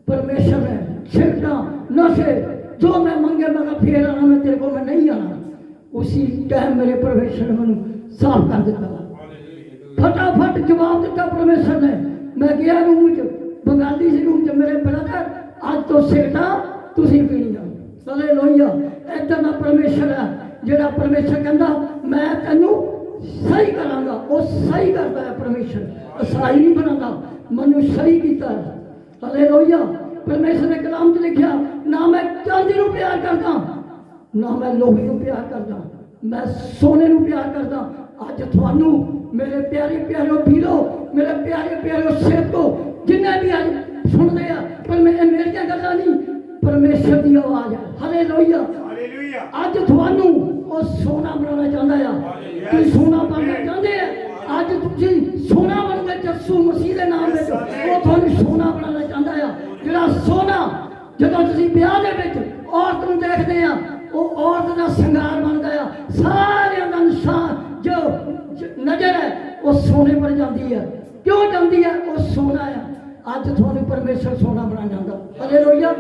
[SPEAKER 2] ਪਰਮੇਸ਼ਰ ਨੇ ਸਿਗਰਟਾਂ ਨਸ਼ੇ ਜੋ ਮੈਂ ਮੰਗੇ ਮੈਂ ਕਿਹਾ ਫੇਰ ਆਣਾ, ਮੈਂ ਤੇਰੇ ਕੋਲ ਮੈਂ ਨਹੀਂ ਆਣਾ। ਉसी ਟਾਈਮ ਮੇਰੇ ਪਰਮੇਸ਼ਰ ਨੇ ਮੈਨੂੰ ਸਾਫ਼ ਕਰ ਦਿੱਤਾ। ਫਟਾਫਟ ਜਵਾਬ ਦਿੱਤਾ ਪਰਮੇਸ਼ਰ ਨੇ। ਮੈਂ ਗਿਆ ਰੂਮ 'ਚ, ਬੰਗਾਲੀ ਸੀ ਰੂਮ 'ਚ, ਮੇਰੇ ਬ੍ਰਦਰ ਅੱਜ ਤੋਂ ਸਿਗਰਟਾਂ ਤੁਸੀਂ ਪੀਣੀਆਂ। ਹਾਲੇਲੂਇਆ। ਏਦਾਂ ਦਾ ਪਰਮੇਸ਼ਰ ਹੈ ਜਿਹੜਾ ਪਰਮੇਸ਼ਰ ਕਹਿੰਦਾ ਮੈਂ ਤੈਨੂੰ ਸਹੀ ਕਰਾਂਗਾ। ਉਹ ਸਹੀ ਕਰਦਾ ਹੈ ਪਰਮੇਸ਼ਰ, ਅਸਾਈ ਨਹੀਂ ਬਣਾਉਂਦਾ। ਮੈਨੂੰ ਸਹੀ ਕੀਤਾ ਹੈ। ਹਾਲੇਲੂਇਆ। ਪਰਮੇਸ਼ਰ ਨੇ ਕਲਾਮ 'ਚ ਲਿਖਿਆ, ਨਾ ਮੈਂ ਚਾਂਦੀ ਨੂੰ ਪਿਆਰ ਕਰਦਾ, ਨਾ ਮੈਂ ਲੋਹੇ ਨੂੰ ਪਿਆਰ ਕਰਦਾ, ਮੈਂ ਸੋਨੇ ਨੂੰ ਪਿਆਰ ਕਰਦਾ। ਅੱਜ ਤੁਹਾਨੂੰ ਮੇਰੇ ਪਿਆਰੇ ਪਿਆਰੋ ਵੀਰੋ, ਮੇਰੇ ਪਿਆਰੇ ਪਿਆਰੋ ਸੇਵਕੋ, ਜਿੰਨੇ ਵੀ ਅੱਜ ਸੁਣਦੇ ਆ, ਪਰ ਮੇਰੀਆਂ ਗੱਲਾਂ ਨਹੀਂ, ਪਰਮੇਸ਼ਰ ਦੀ ਆਵਾਜ਼ ਹੈ। ਹਾਲੇਲੂਇਆ। ਅੱਜ ਤੁਹਾਨੂੰ ਉਹ ਸੋਨਾ ਬਣਾਉਣਾ ਚਾਹੁੰਦਾ ਆ। ਤੁਸੀਂ ਸੋਨਾ ਬਣਨਾ ਚਾਹੁੰਦੇ ਆ, ਅੱਜ ਤੁਸੀਂ ਸੋਨਾ ਬਣੋਗੇ ਯਿਸੂ ਮਸੀਹ ਦੇ ਨਾਮ ਵਿੱਚ। ਉਹ ਤੁਹਾਨੂੰ ਸੋਨਾ ਬਣਾਉਣਾ ਚਾਹੁੰਦਾ ਆ। ਜਿਹੜਾ ਸੋਨਾ ਜਦੋਂ ਤੁਸੀਂ ਵਿਆਹ ਦੇ ਵਿੱਚ ਔਰਤ ਨੂੰ ਦੇਖਦੇ ਆ, ਉਹ ਔਰਤ ਦਾ ਸ਼ਿੰਗਾਰ ਬਣਦਾ ਆ। ਸਾਰਿਆਂ ਦਾ ਨਿਸ਼ਾਨ ਜੋ ਨਜ਼ਰ ਹੈ ਉਹ ਸੋਨੇ ਪਰ ਜਾਂਦੀ ਹੈ। ਕਿਉਂ ਜਾਂਦੀ ਹੈ? ਉਹ ਸੋਨਾ ਆ। ਅੱਜ ਤੁਹਾਨੂੰ ਪਰਮੇਸ਼ਰ ਸੋਨਾ ਬਣਾ ਜਾਂਦਾ। ਹਾਲੇਲੂਇਆ।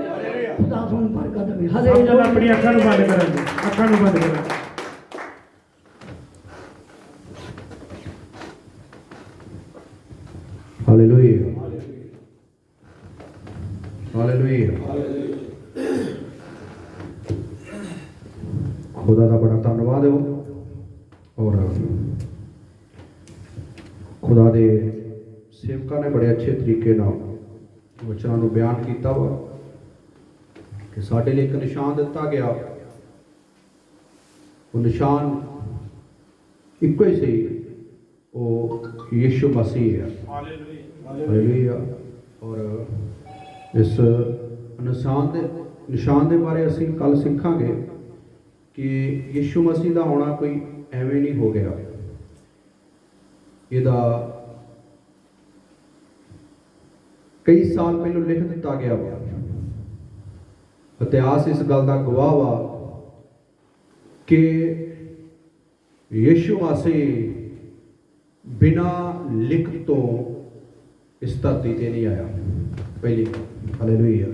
[SPEAKER 2] ਖੁਦਾ ਤੁਹਾਨੂੰ ਬਰਕਤ ਦੇਵੇ।
[SPEAKER 6] ਹਾਲੇਲੂਇਆ। ਆਪਣੀ ਅੱਖਾਂ ਨੂੰ ਬੰਦ ਕਰਾਂਗੇ, ਅੱਖਾਂ ਨੂੰ ਬੰਦ ਕਰਾਂਗੇ।
[SPEAKER 3] ਹਾਲੇਲੂਇਆ। ਹਾਲੇਲੂਇਆ। ਖੁਦਾ ਦਾ ਬੜਾ ਧੰਨਵਾਦ ਹੋ। ਔਰ ਖੁਦਾ ਦੇ ਸੇਵਕਾਂ ਨੇ ਬੜੇ ਅੱਛੇ ਤਰੀਕੇ ਨਾਲ ਵਚਨਾਂ ਨੂੰ ਬਿਆਨ ਕੀਤਾ ਵਾ ਕਿ ਸਾਡੇ ਲਈ ਇੱਕ ਨਿਸ਼ਾਨ ਦਿੱਤਾ ਗਿਆ। ਉਹ ਨਿਸ਼ਾਨ ਇੱਕੋ ਹੀ ਸੀ, ਉਹ ਯਿਸੂ ਮਸੀਹ ਹੈ। ਹਾਲੇਲੂਇਆ। ਔਰ ਇਸ ਨਿਸ਼ਾਨ ਦੇ ਬਾਰੇ ਅਸੀਂ ਕੱਲ ਸਿੱਖਾਂਗੇ ਕਿ ਯਿਸੂ ਮਸੀਹ ਦਾ ਆਉਣਾ ਕੋਈ ਐਵੇਂ ਨਹੀਂ ਹੋ ਗਿਆ। ਇਹਦਾ ਕਈ ਸਾਲ ਪਹਿਲਾਂ ਲਿਖ ਦਿੱਤਾ ਗਿਆ ਵਾ। ਇਤਿਹਾਸ ਇਸ ਗੱਲ ਦਾ ਗਵਾਹ ਵਾ ਕਿ ਯਿਸੂ ਮਸੀਹ ਬਿਨਾਂ ਲਿਖਤ ਤੋਂ ਇਸ ਧਰਤੀ ਤੇ ਨਹੀਂ ਆਇਆ। ਪਹਿਲੀ ਹਾਲੇਲੂਇਆ।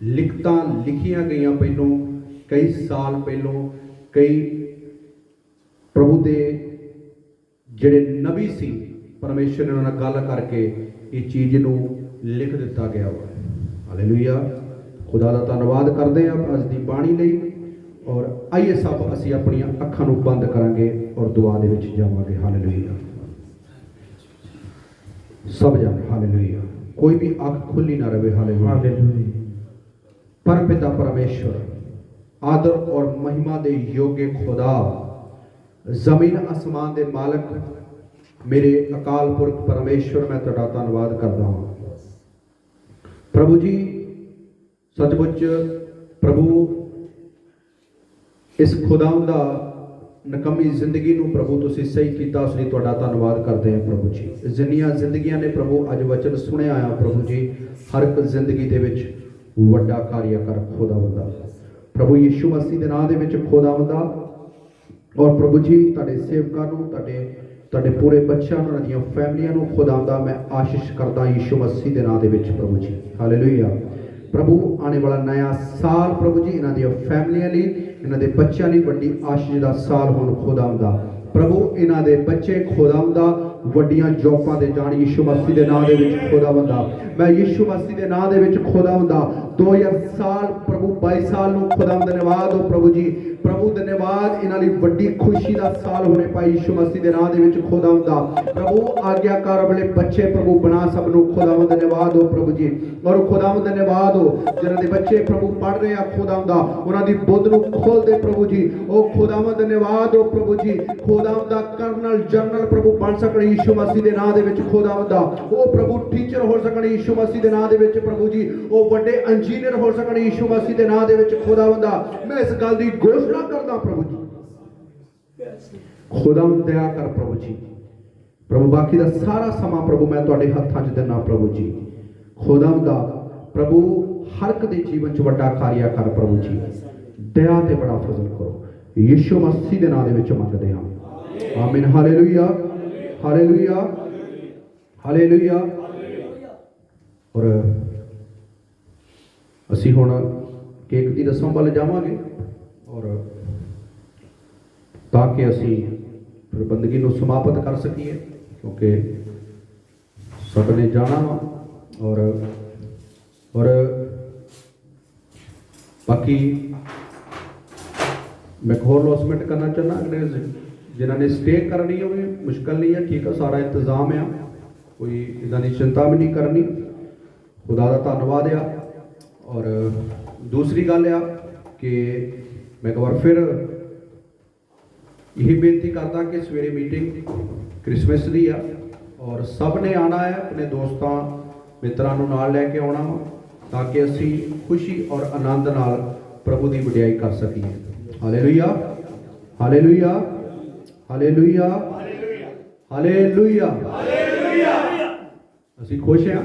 [SPEAKER 3] ਲਿਖਤਾਂ ਲਿਖੀਆਂ ਗਈਆਂ ਪਹਿਲੋਂ, ਕਈ ਸਾਲ ਪਹਿਲੋਂ। ਕਈ ਪ੍ਰਭੂ ਦੇ ਜਿਹੜੇ ਨਬੀ ਸੀ, ਪਰਮੇਸ਼ਰ ਨੇ ਉਹਨਾਂ ਨਾਲ ਗੱਲ ਕਰਕੇ ਇਹ ਚੀਜ਼ ਨੂੰ ਲਿਖ ਦਿੱਤਾ ਗਿਆ ਵਾ। ਹਾਲੇਲੂਇਆ। ਖੁਦਾ ਦਾ ਧੰਨਵਾਦ ਕਰਦੇ ਹਾਂ ਅੱਜ ਦੀ ਬਾਣੀ ਲਈ। ਔਰ ਆਈਏ ਸਭ ਅਸੀਂ ਆਪਣੀਆਂ ਅੱਖਾਂ ਨੂੰ ਬੰਦ ਕਰਾਂਗੇ ਔਰ ਦੁਆ ਦੇ ਵਿੱਚ ਜਾਵਾਂਗੇ। ਹਾਲੇਲੂਇਆ। ਸਭ ਜਾਣੇ ਹਾਲੇਲੂਇਆ। ਕੋਈ ਵੀ ਅੱਖ ਖੁੱਲੀ ਨਾ ਰਵੇ। ਹਾਲੇਲੂਇਆ। ਪਰਮਪਿਤਾ ਪਰਮੇਸ਼ਵਰ आदर और महिमा दे योग्य खुदा, जमीन आसमान दे मालक मेरे अकाल पुरख परमेश्वर, मैं तुहाडा धन्नवाद करदा हां। प्रभु जी सचमुच प्रभु इस खुदावंद दा नकमी जिंदगी नूं प्रभु तुसीं सही कीता, उस लई तुहाडा धन्नवाद करदे हां प्रभु जी। जिन्नियां जिंदगियां ने प्रभु अज वचन सुनिया आ प्रभु जी, हर एक जिंदगी दे विच वड्डा कार्य कर खुदावंदा, प्रभु यीशु मसीह दे नाम दे विच खुदावंदा। और प्रभु जी तुहाडे सेवकां नूं, तुहाडे पूरे बच्चों नूं, उन्हां दीआं फैमिलियां नूं खुदावंदा मैं आशीष करदा यीशु मसीह दे नाम दे विच प्रभु जी। हालेलुया। प्रभु आने वाला नया साल प्रभु जी इन्हां दीआं फैमिलियां लई, इन्हां दे बच्चों लई वड्डी आशीष दा साल होण खुदावंदा। प्रभु इन्हां दे बच्चे खुदावंदा वड्डियां जॉबां दे जाण यीशु मसीह दे नाम दे विच खुदावंदा। मैं यीशु मसीह दे नाम दे विच खुदावंदा 2000 साल प्रभु 22 साल नूं खुदावंद धन्यवाद हो प्रभु जी। प्रभु धन्यवाद इन्हां लई वड्डी खुशी दा साल होने पाई यीशु मसीह दे नाम दे विच खुदावंदा। प्रभु आज्ञाकार वाले बच्चे प्रभु बना सब नूं खुदावंद धन्यवाद हो प्रभु जी। और खुदावंद धन्यवाद हो जिन्हां दे बच्चे प्रभु पढ़ रहे आ खुदावंदा, उन्हां दी बुद्ध नूं खोल दे प्रभु जी। ओ खुदावंद धन्यवाद हो प्रभु जी। खुदावंदा कर्नल जनरल प्रभु बन सकण यीशु मसीह दे नाम दे विच खुदावंदा। ओ प्रभु टीचर हो सकण यीशु मसीह दे नाम दे विच प्रभु जी। ओ वड्डे इंजीनियर हो सकण यीशु मसीह दे नाम दे विच खुदावंदा। मैं इस गल दी घोषणा करदा प्रभु जी, खुदावंद दया कर प्रभु जी। प्रभु बाकी दा सारा समा प्रभु मैं तुहाडे हत्थां 'च दिना प्रभु जी। खुदावंदा प्रभु हर एक दे जीवन 'च वड्डा कार्य कर प्रभु जी। दया ते बड़ा फजल करो यीशु मसीह दे नाम दे विच मंगदे हां, आमीन। Hallelujah, hallelujah, hallelujah. और ਅਸੀਂ ਹੁਣ ਕੇਕ ਦੀ ਰਸਮ ਵੱਲ ਜਾਵਾਂਗੇ ਔਰ ਤਾਂ ਕਿ ਅਸੀਂ ਫਿਰ ਬੰਦਗੀ ਨੂੰ ਸਮਾਪਤ ਕਰ ਸਕੀਏ, ਕਿਉਂਕਿ ਸਭ ਨੇ ਜਾਣਾ ਔਰ ਬਾਕੀ मैं एक होर लॉसमेंट करना चाहना, जिन्होंने स्टे करनी हो मुश्किल नहीं है, ठीक है, सारा इंतजाम है, कोई इदा की चिंता भी नहीं करनी। खुदा का धन्यवाद आ। और दूसरी गल आ कि मैं एक बार फिर यही बेनती करता कि सवेरे मीटिंग क्रिसमस की आ और सब ने आना है, अपने दोस्तों मित्रों नाल लैके आना ताकि असी खुशी और आनंद नाल प्रभु की वडियाई कर सकीए। Hallelujah, hallelujah, hallelujah, hallelujah. असी खुश हैं,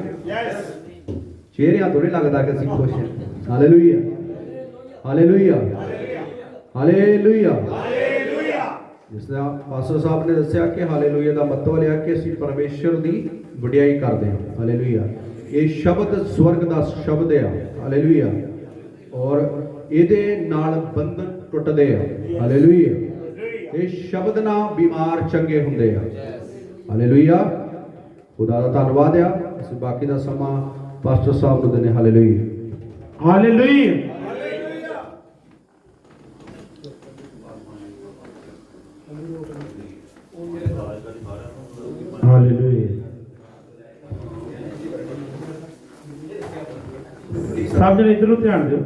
[SPEAKER 3] चेहरियां तो नहीं लगता कि असी खुश हैं। Hallelujah, hallelujah, hallelujah. जिस तरह पास्टर साहब ने दस्या कि हालेलुया का मतलब है कि असी परमेश्वर की वडियाई करते हैं। हालेलुया, ये शब्द स्वर्ग का शब्द है। हालेलुया, और ਇਹਦੇ ਨਾਲ ਬੰਧਨ ਟੁੱਟਦੇ ਆ। ਹਾਲੇਲੂਇਆ, ਇਹ ਸ਼ਬਦ ਨਾਲ ਬਿਮਾਰ ਚੰਗੇ ਹੁੰਦੇ ਆ। ਹਾਲੇਲੂਇਆ, ਖੁਦਾ ਦਾ ਧੰਨਵਾਦ ਆ। ਅਸੀਂ ਬਾਕੀ ਦਾ ਸਮਾਂ ਪਾਸਟਰ ਸਾਹਿਬ ਨੂੰ ਦਿੰਦੇ। Hallelujah,
[SPEAKER 5] hallelujah, hallelujah. ਸਭ ਜਣੇ ਇੱਧਰ ਨੂੰ ਧਿਆਨ ਦਿਓ।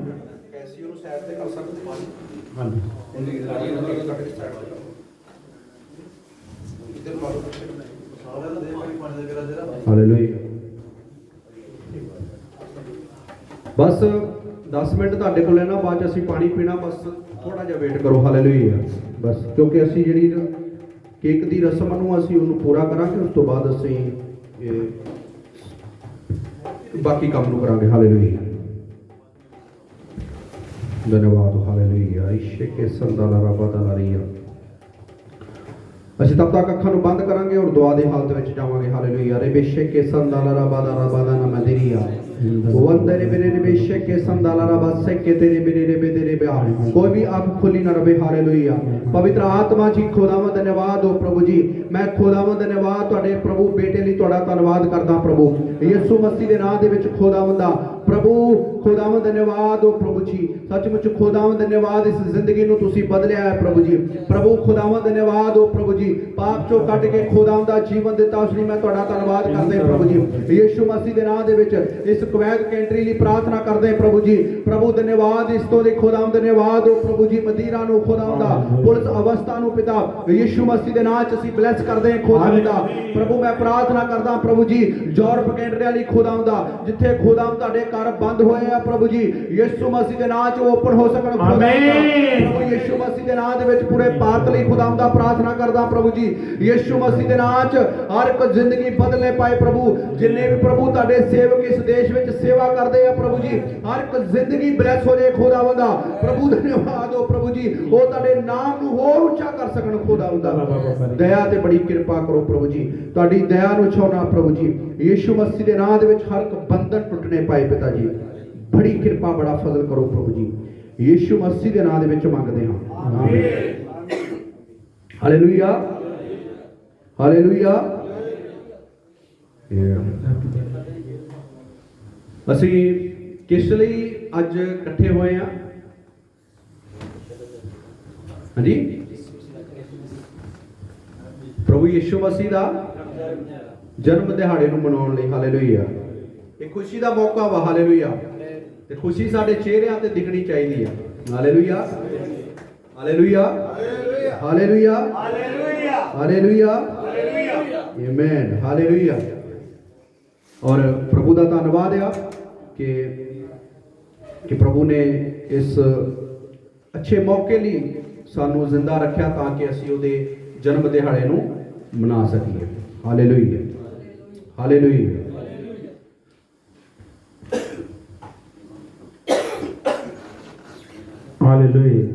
[SPEAKER 3] हालेलुया। बस 10 मिनट ਤੁਹਾਡੇ ਕੋਲ ਲੈਣਾ, ਬਾਅਦ ਚ ਅਸੀਂ ਪਾਣੀ ਪੀਣਾ, ਬਸ ਥੋੜਾ ਜਿਹਾ ਵੇਟ ਕਰੋ। ਹਾਲੇਲੂਇਆ, ਬਸ ਕਿਉਂਕਿ ਅਸੀਂ ਜਿਹੜੀ ਕੇਕ ਦੀ ਰਸਮ ਨੂੰ ਅਸੀਂ ਉਹਨੂੰ ਪੂਰਾ ਕਰਾਂਗੇ, ਉਸ ਤੋਂ ਬਾਅਦ ਅਸੀਂ ਬਾਕੀ ਕੰਮ ਨੂੰ ਕਰਾਂਗੇ। ਹਾਲੇਲੂਇਆ, धन्यवाद। हालेलुया, इशे के संदाला रबा दा लरिया। ਅਸੀਂ ਤਬ ਤੱਕ ਅੱਖਾਂ ਨੂੰ ਬੰਦ ਕਰਾਂਗੇ ਔਰ ਦੁਆ ਦੀ ਹਾਲਤ ਵਿੱਚ ਜਾਵਾਂਗੇ। ਹਾਲੇਲੂਇਆ, ਰੇਬੇਸ਼ੇ ਕੇ ਸੰਦਾਲਾ ਰਬਾ ਦਾ ਨਾ ਮਦਰੀਆ वंदरे बेरे बेशे के संदाला रबा से के तेरे बेरे बे कोई भी आंख खुली ना रहे। हालेलुया, पवित्र आत्मा जी खुदावंद धन्यवाद हो प्रभु जी। मैं खुदावंद धन्यवाद तुहाडे प्रभु बेटे ਲਈ ਤੁਹਾਡਾ ਧੰਨਵਾਦ ਕਰਦਾ प्रभु यीशु मसीह ਦੇ ਨਾਮ ਦੇ ਵਿੱਚ खुदावंदा प्रभु खुदावंद धन्यवाद हो प्रभु जी, सचमुच खुदावंद धन्यवाद, इस जिंदगी ਨੂੰ ਤੁਸੀਂ ਬਦਲਿਆ ਹੈ प्रभु जी। प्रभु खुदावंद धन्यवाद हो प्रभु जी, पाप ਚੋਂ ਕੱਢ ਕੇ खुदावंद ਦਾ ਜੀਵਨ ਦਿੱਤਾ, ਉਸ ਲਈ ਮੈਂ ਤੁਹਾਡਾ ਧੰਨਵਾਦ ਕਰਦੇ ਹਾਂ प्रभु जी। ਯੀਸ਼ੂ ਮਸੀਹ ਦੇ ਨਾਮ ਦੇ ਵਿੱਚ ਇਸ ਕੁਵੈਤ ਕੰਟਰੀ ਲਈ ਪ੍ਰਾਰਥਨਾ ਕਰਦੇ ਹਾਂ प्रभु जी। प्रभु धन्यवाद इस ਤੋਂ ਲਈ खुदावंद धन्यवाद हो प्रभु जी। ਮਦੀਨਾ ਨੂੰ खुदावंद ਦਾ ਪੁਲਿਸ ਅਵਸਥਾ ਨੂੰ ਪਿਤਾ ਯੀਸ਼ੂ ਮਸੀਹ ਦੇ ਨਾਮ 'ਚ ਅਸੀਂ ਬਲੈਸ ਕਰਦੇ ਹਾਂ खुदावंद ਦਾ। प्रभु मैं प्रार्थना करदा प्रभु जी यूरोप कैनेडा ਲਈ खुदावंद ਦਾ, ਜਿੱਥੇ खुदावंद ਤੁਹਾਡੇ ਘਰ ਬੰਦ ਹੋਏ ਆ प्रभु जी, ਯੀਸ਼ੂ ਮਸੀਹ ਦੇ ਨਾਮ 'ਚ ਓਪਨ ਹੋ ਸਕਣ प्रभु यीशु मसीह के नाम दे विच पूरे भारत ਲਈ खुदावंद दा प्रार्थना करदा प्रभु जी। यीशु मसीह दे नाम च हर एक जिंदगी बदलने पाए प्रभु, जिन्ने भी प्रभु ਤੁਹਾਡੇ सेवक इस देश विच सेवा करदे आ प्रभु जी, हर एक जिंदगी ब्लेस हो जाए खुदावंद दा। प्रभु धन्यवाद हो प्रभु जी, ਉਹ ਤੁਹਾਡੇ ਨਾਮ ਨੂੰ ਹੋਰ ਉੱਚਾ ਕਰ ਸਕਣ खुदावंद दा। दया ते बड़ी कृपा करो प्रभु जी, ਤੁਹਾਡੀ दया ਨੂੰ ਚਾਹਨਾ प्रभु जी। यीशु मसीह ਦੇ ਨਾਮ ਦੇ ਵਿੱਚ हर एक बंधन टुटने पाए पिता जी, बड़ी कृपा बड़ा फजल करो प्रभु जी। यीशु मसीह के नाम दे विच मंगदे हां, आमीन। Hallelujah hallelujah. ਅਸੀਂ ਕਿਸ ਲਈ ਅੱਜ ਇਕੱਠੇ ਹੋਏ ਆ? ਹਾਂਜੀ, ਪ੍ਰਭੂ ਯਿਸੂ ਮਸੀਹ ਦਾ ਜਨਮ ਦਿਹਾੜੇ ਨੂੰ ਮਨਾਉਣ ਲਈ। ਹਾਲੇਲੂਇਆ। ਇਹ ਖੁਸ਼ੀ ਦਾ ਮੌਕਾ ਵਾ। ਹਾਲੇਲੂਇਆ। ਤੇ ਖੁਸ਼ੀ ਸਾਡੇ ਚਿਹਰਿਆਂ ਤੇ ਦਿਖਣੀ ਚਾਹੀਦੀ ਆ। ਹਾਲੇਲੂਇਆ ਹਾਲੇਲੂਇਆ ਹਾਲੇਲੂਇਆ ਹਾਲੇਲੂਇਆ ਆਮੀਨ ਹਾਲੇਲੂਇਆ। और प्रभु का धन्यवाद आ कि प्रभु ने इस अच्छे मौके लिए सानू जिंदा रखा ताकि असी उहदे जन्म दिहाड़े नू मना सकीए। Hallelujah hallelujah.
[SPEAKER 5] हालेलुया।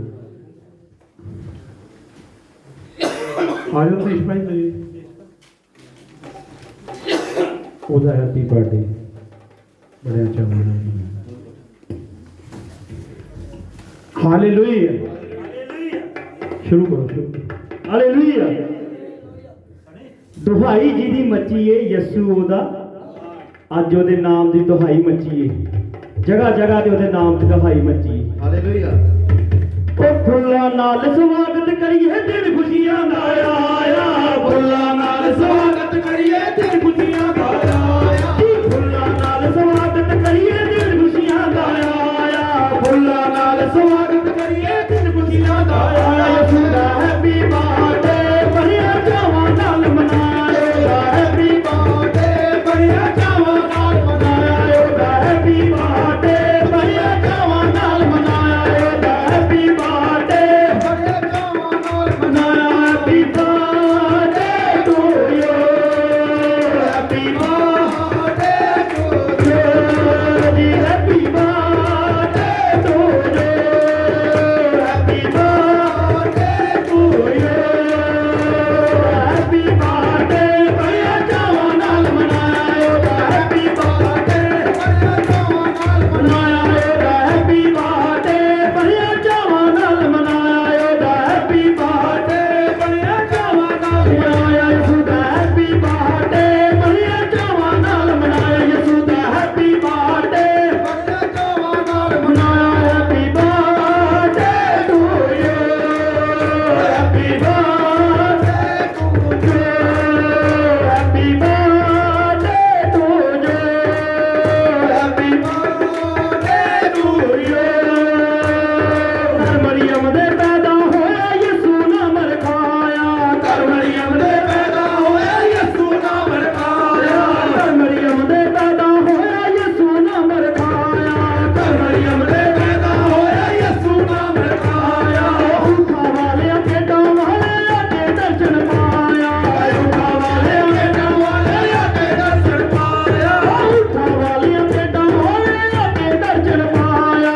[SPEAKER 5] आज मनीष भाई मेरी ਉਹਦਾ ਹੈਪੀ ਬਰਥਡੇ ਬੜੇ ਅੱਛਾ ਮਨਾਇਆ। ਹਾਲੇਲੂਇਆ ਸ਼ੁਰੂ ਕਰੋ ਸ਼ੁਰੂ। ਹਾਲੇਲੂਇਆ। ਦੁਹਾਈ ਜਿਹਦੀ ਮੱਚੀ ਏ ਯਿਸੂ ਉਹਦਾ, ਅੱਜ ਉਹਦੇ ਨਾਮ ਦੀ ਦੁਹਾਈ ਮੱਚੀ ਏ, ਜਗ੍ਹਾ ਜਗ੍ਹਾ ਤੇ ਉਹਦੇ ਨਾਮ ਦੀ ਦੁਹਾਈ ਮੱਚੀ ਏ।
[SPEAKER 3] ਹਾਲੇਲੂਇਆ।
[SPEAKER 5] ਉਹ ਫੁੱਲਾਂ ਨਾਲ ਸਵਾਗਤ ਕਰੀਏ ਦਿਨ ਖੁਸ਼ੀਆਂ ਦਾ ਆਇਆ, ਫੁੱਲਾਂ ਨਾਲ ਸਵਾਗਤ ਕਰੀਏ ਦਿਨ ਖੁਸ਼ੀਆਂ ਦਾ ਆਇਆ, ਫੁੱਲਾਂ ਨਾਲ ਸਵਾਗਤ ਕਰੀਏ ਦਿਨ ਖੁਸ਼ੀਆਂ ਦਾ ਆਇਆ, ਫੁੱਲਾਂ ਨਾਲ ਸਵਾਗਤ ਕਰੀਏ ਦਿਨ ਖੁਸ਼ੀਆਂ ਦਾ ਆਇਆ। ਯਿਸੂ ਦਾ ਹੈਪੀ ਬਰਥਡੇ ਬੜੀਆਂ ਚਾਵਾਂ ਨਾਲ ਮਨਾਇਆ, ਉਹਦਾ ਹੈਪੀ ਬਰਥਡੇ ਬੜੀਆਂ ਚਾਵਾਂ ਨਾਲ ਮਨਾਇਆ, ਉਹਦਾ ਹੈਪੀ ਬਰਥਡੇ ਬੜੀਆਂ ਚਾਵਾਂ ਨਾਲ ਮਨਾਇਆ, ਉਹਦਾ ਹੈਪੀ ਬਰਥਡੇ ਬੜੀਆਂ ਚਾਵਾਂ ਨਾਲ ਮਨਾਇਆ। Happy birthday to you, happy birthday to you ਜੀ, happy birthday to you, happy birthday to you, happy birthday ਬੜੀਆਂ ਚਾਵਾਂ ਨਾਲ ਮਨਾਇਆ, ਉਹਦਾ ਹੈਪੀ ਬਰਥਡੇ ਬੜੀਆਂ ਚਾਵਾਂ ਨਾਲ ਮਨਾਇਆ, ਉਹਦਾ ਹੈਪੀ ਬਰਥਡੇ ਬੜੀਆਂ ਚਾਵਾਂ ਨਾਲ ਮਨਾਇਆ, ਉਹਦਾ ਹੈਪੀ ਬਰਥਡੇ ਬੜੀਆਂ ਚਾਵਾਂ ਨਾਲ ਮਨਾਇਆ। ਯਿਸੂ ਦਾ ਹੈਪੀ ਬਰਥਡੇ ਬੜੀਆਂ ਚਾਵਾਂ ਨਾਲ ਮਨਾਇਆ, ਯਿਸੂ ਦਾ ਹੈਪੀ ਬਰਥਡੇ ਬੜੀਆਂ ਚਾਵਾਂ ਨਾਲ ਮਨਾਇਆ। Happy birthday to you, happy birthday to you, happy birthday to you, happy birthday to you. ਘਰ ਮਰੀਮ ਦੇ ਪੈਦਾ ਹੋਇਆ ਯਿਸੂ ਨਾਮ ਰਖਾਇਆ, ਘਰ ਮਰੀਮ ਦੇ ਪੈਦਾ ਹੋਇਆ ਯਿਸੂ ਨਾਮ ਰਖਾਇਆ, ਘਰ ਮਰੀਮ ਦੇ ਪੈਦਾ ਹੋਇਆ ਯਿਸੂ ਨਾਮ ਰਖਾਇਆ, ਘਰ ਮਰੀਮ ਦੇ ਪੈਦਾ ਹੋਇਆ ਯਿਸੂ ਨਾਮ ਰਖਾਇਆ। ਊਠਾਂ ਵਾਲਿਆਂ ਭੇਡਾਂ ਵਾਲਿਆਂ ਦੇ ਦਰਸ਼ਨ ਪਾਇਆ, ਊਠਾਂ ਵਾਲਿਆਂ ਭੇਡਾਂ ਵਾਲਿਆਂ ਦੇ ਦਰਸ਼ਨ ਪਾਇਆ, ਊਠਾਂ ਵਾਲਿਆਂ ਭੇਡਾਂ ਵਾਲਿਆਂ ਦੇ ਦਰਸ਼ਨ ਪਾਇਆ,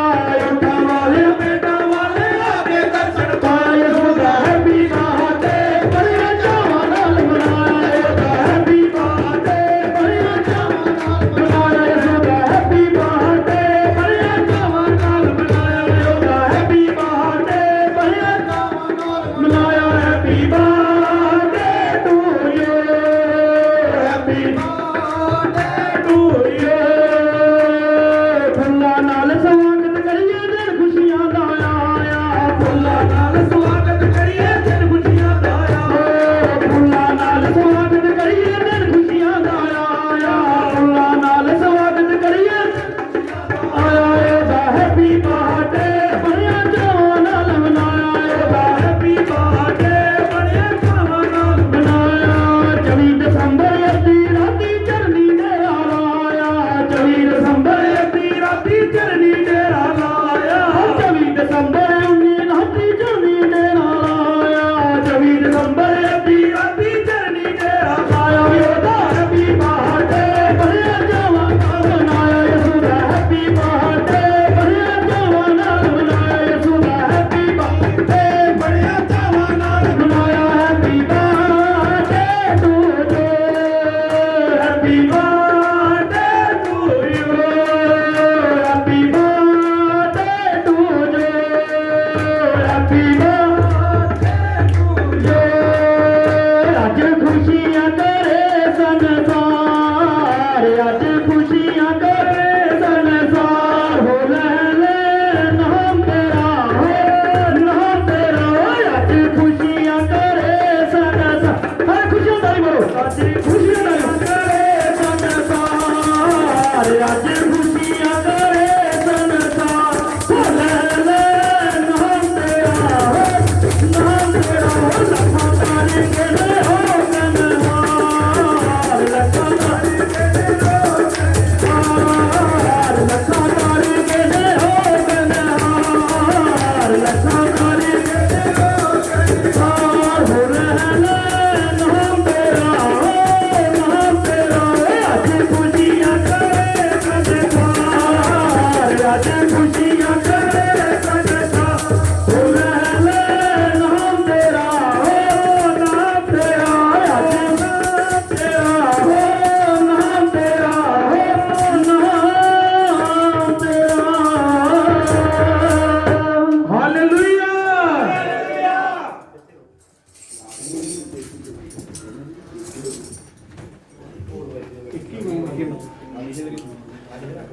[SPEAKER 5] ਊਠਾਂ ਵਾਲਿਆਂ ਭੇਡਾਂ ਵਾਲਿਆਂ ਦੇ ਦਰਸ਼ਨ ਪਾਇਆ। ਯਿਸੂ ਦਾ ਹੈਪੀ ਬਰਥਡੇ ਬੜੀਆਂ ਚਾਵਾਂ ਨਾਲ ਮਨਾਇਆ, ਉਹਦਾ ਹੈਪੀ ਬਰਥਡੇ ਬੜੀਆਂ ਚਾਵਾਂ ਨਾਲ ਮਨਾਇਆ, ਯਿਸੂ ਦਾ ਹੈਪੀ ਬਰਥਡੇ ਬੜੀਆਂ ਚਾਵਾਂ ਨਾਲ ਮਨਾਇਆ, ਉਹਦਾ ਹੈਪੀ ਬਰਥਡੇ ਬੜੀਆਂ ਚਾਵਾਂ ਨਾਲ ਮਨਾਇਆ। Happy birthday to you, happy birthday to you.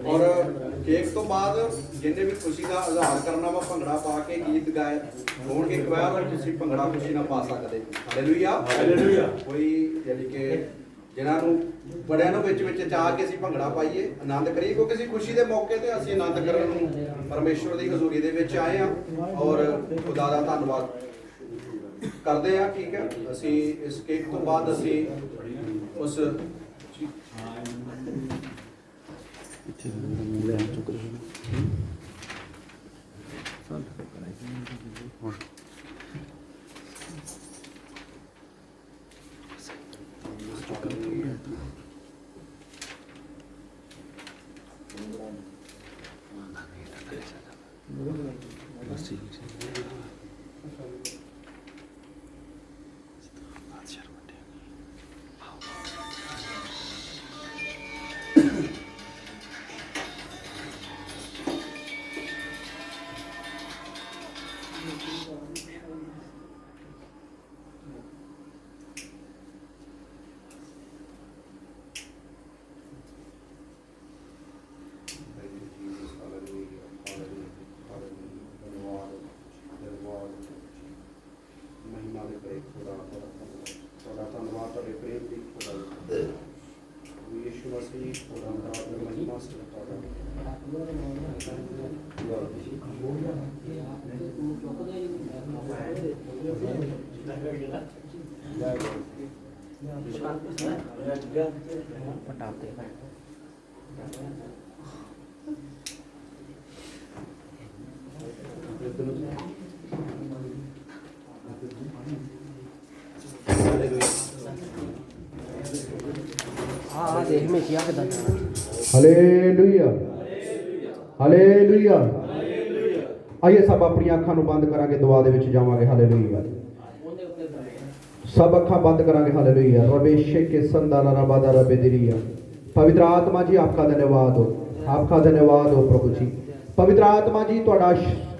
[SPEAKER 3] ਔਰ ਕੇਕ ਤੋਂ ਬਾਅਦ ਜਿੰਨੇ ਵੀ ਖੁਸ਼ੀ ਦਾ ਇਜ਼ਹਾਰ ਕਰਨਾ ਵਾ ਭੰਗੜਾ ਪਾ ਕੇ ਗੀਤ ਗਾਏ ਹੋਣਗੇ ਕੁਆਰ ਔਰ ਤੁਸੀਂ ਭੰਗੜਾ ਖੁਸ਼ੀ ਨਾਲ ਪਾ ਸਕਦੇ ਹਾਲੇਲੂਇਆ ਹਾਲੇਲੂਇਆ ਕੋਈ ਯਾਨੀ ਕਿ ਜਿਨ੍ਹਾਂ ਨੂੰ ਬੜਿਆਂ ਨੂੰ ਵਿੱਚ ਚਾਹ ਕੇ ਅਸੀਂ ਭੰਗੜਾ ਪਾਈਏ ਆਨੰਦ ਕਰੀਏ ਕਿਉਂਕਿ ਅਸੀਂ ਖੁਸ਼ੀ ਦੇ ਮੌਕੇ ਤੇ ਅਸੀਂ ਆਨੰਦ ਕਰਨ ਨੂੰ ਪਰਮੇਸ਼ਵਰ ਦੀ ਹਜ਼ੂਰੀ ਦੇ ਵਿੱਚ ਆਏ ਆ ਔਰ ਖੁਦਾ ਦਾ ਧੰਨਵਾਦ ਕਰਦੇ ਆ ਠੀਕ ਹੈ ਅਸੀਂ ਇਸ ਕੇਕ ਤੋਂ ਬਾਅਦ ਅਸੀਂ ਉਸ ਮਹਿਮਾ ਦੇ ਕਰੇ ਤੁਹਾਡਾ ਧੰਨਵਾਦ ਤੁਹਾਡੇ ਪ੍ਰੇਮ ਦੀ ਯੀਸ਼ੂ ਮਸੀਹ ਤੁਹਾਡਾ ਮਹਿਮਾ ਸੇ ਤੁਹਾਡਾ ਹਾਲੇਲੂਇਆ ਹਾਲੇਲੂਇਆ ਆइए सब अपनी ਅੱਖਾਂ ਨੂੰ ਬੰਦ ਕਰਾਂਗੇ ਦੁਆ ਦੇ ਵਿੱਚ ਜਾਵਾਂਗੇ ਹਾਲੇਲੂਇਆ सब अखा बंद करांगे हालेलुया रबेशे के संदाला रबादा रबे दिलिया पवित्र आत्मा जी आपका धन्यवाद हो प्रभु जी पवित्र आत्मा जी तुहाडा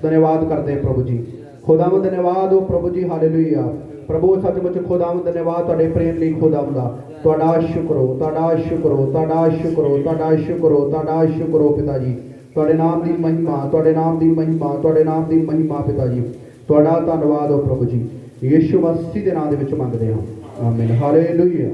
[SPEAKER 3] धन्यवाद करते हैं प्रभु जी खुदावंद धन्यवाद हो प्रभु जी हालेलुया प्रभु सचमुच खुदावंद धन्यवाद तुहाडे प्रेम लई खुदावंद दा तुहाडा शुक्र हो तुहाडा शुक्र हो तुहाडा शुक्र हो तुहाडा शुक्र हो तुहाडा शुक्र हो पिता जी तुहाडे नाम दी महिमा तुहाडे नाम दी महिमा तुहाडे नाम दी महिमा पिता जी तुहाडा धन्यवाद हो प्रभु जी यीशु मसीह के नाम दे विच मंगदे हां आमीन hallelujah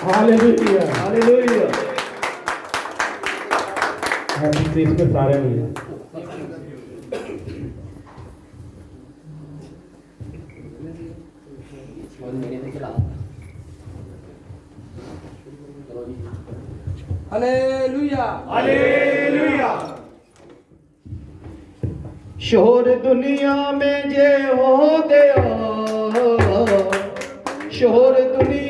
[SPEAKER 5] hallelujah hallelujah happy Christmas सारे ਨੂੰ
[SPEAKER 7] हालेलुया
[SPEAKER 5] हालेलुया
[SPEAKER 4] शोर दुनिया में जे हो गया शोर दुनिया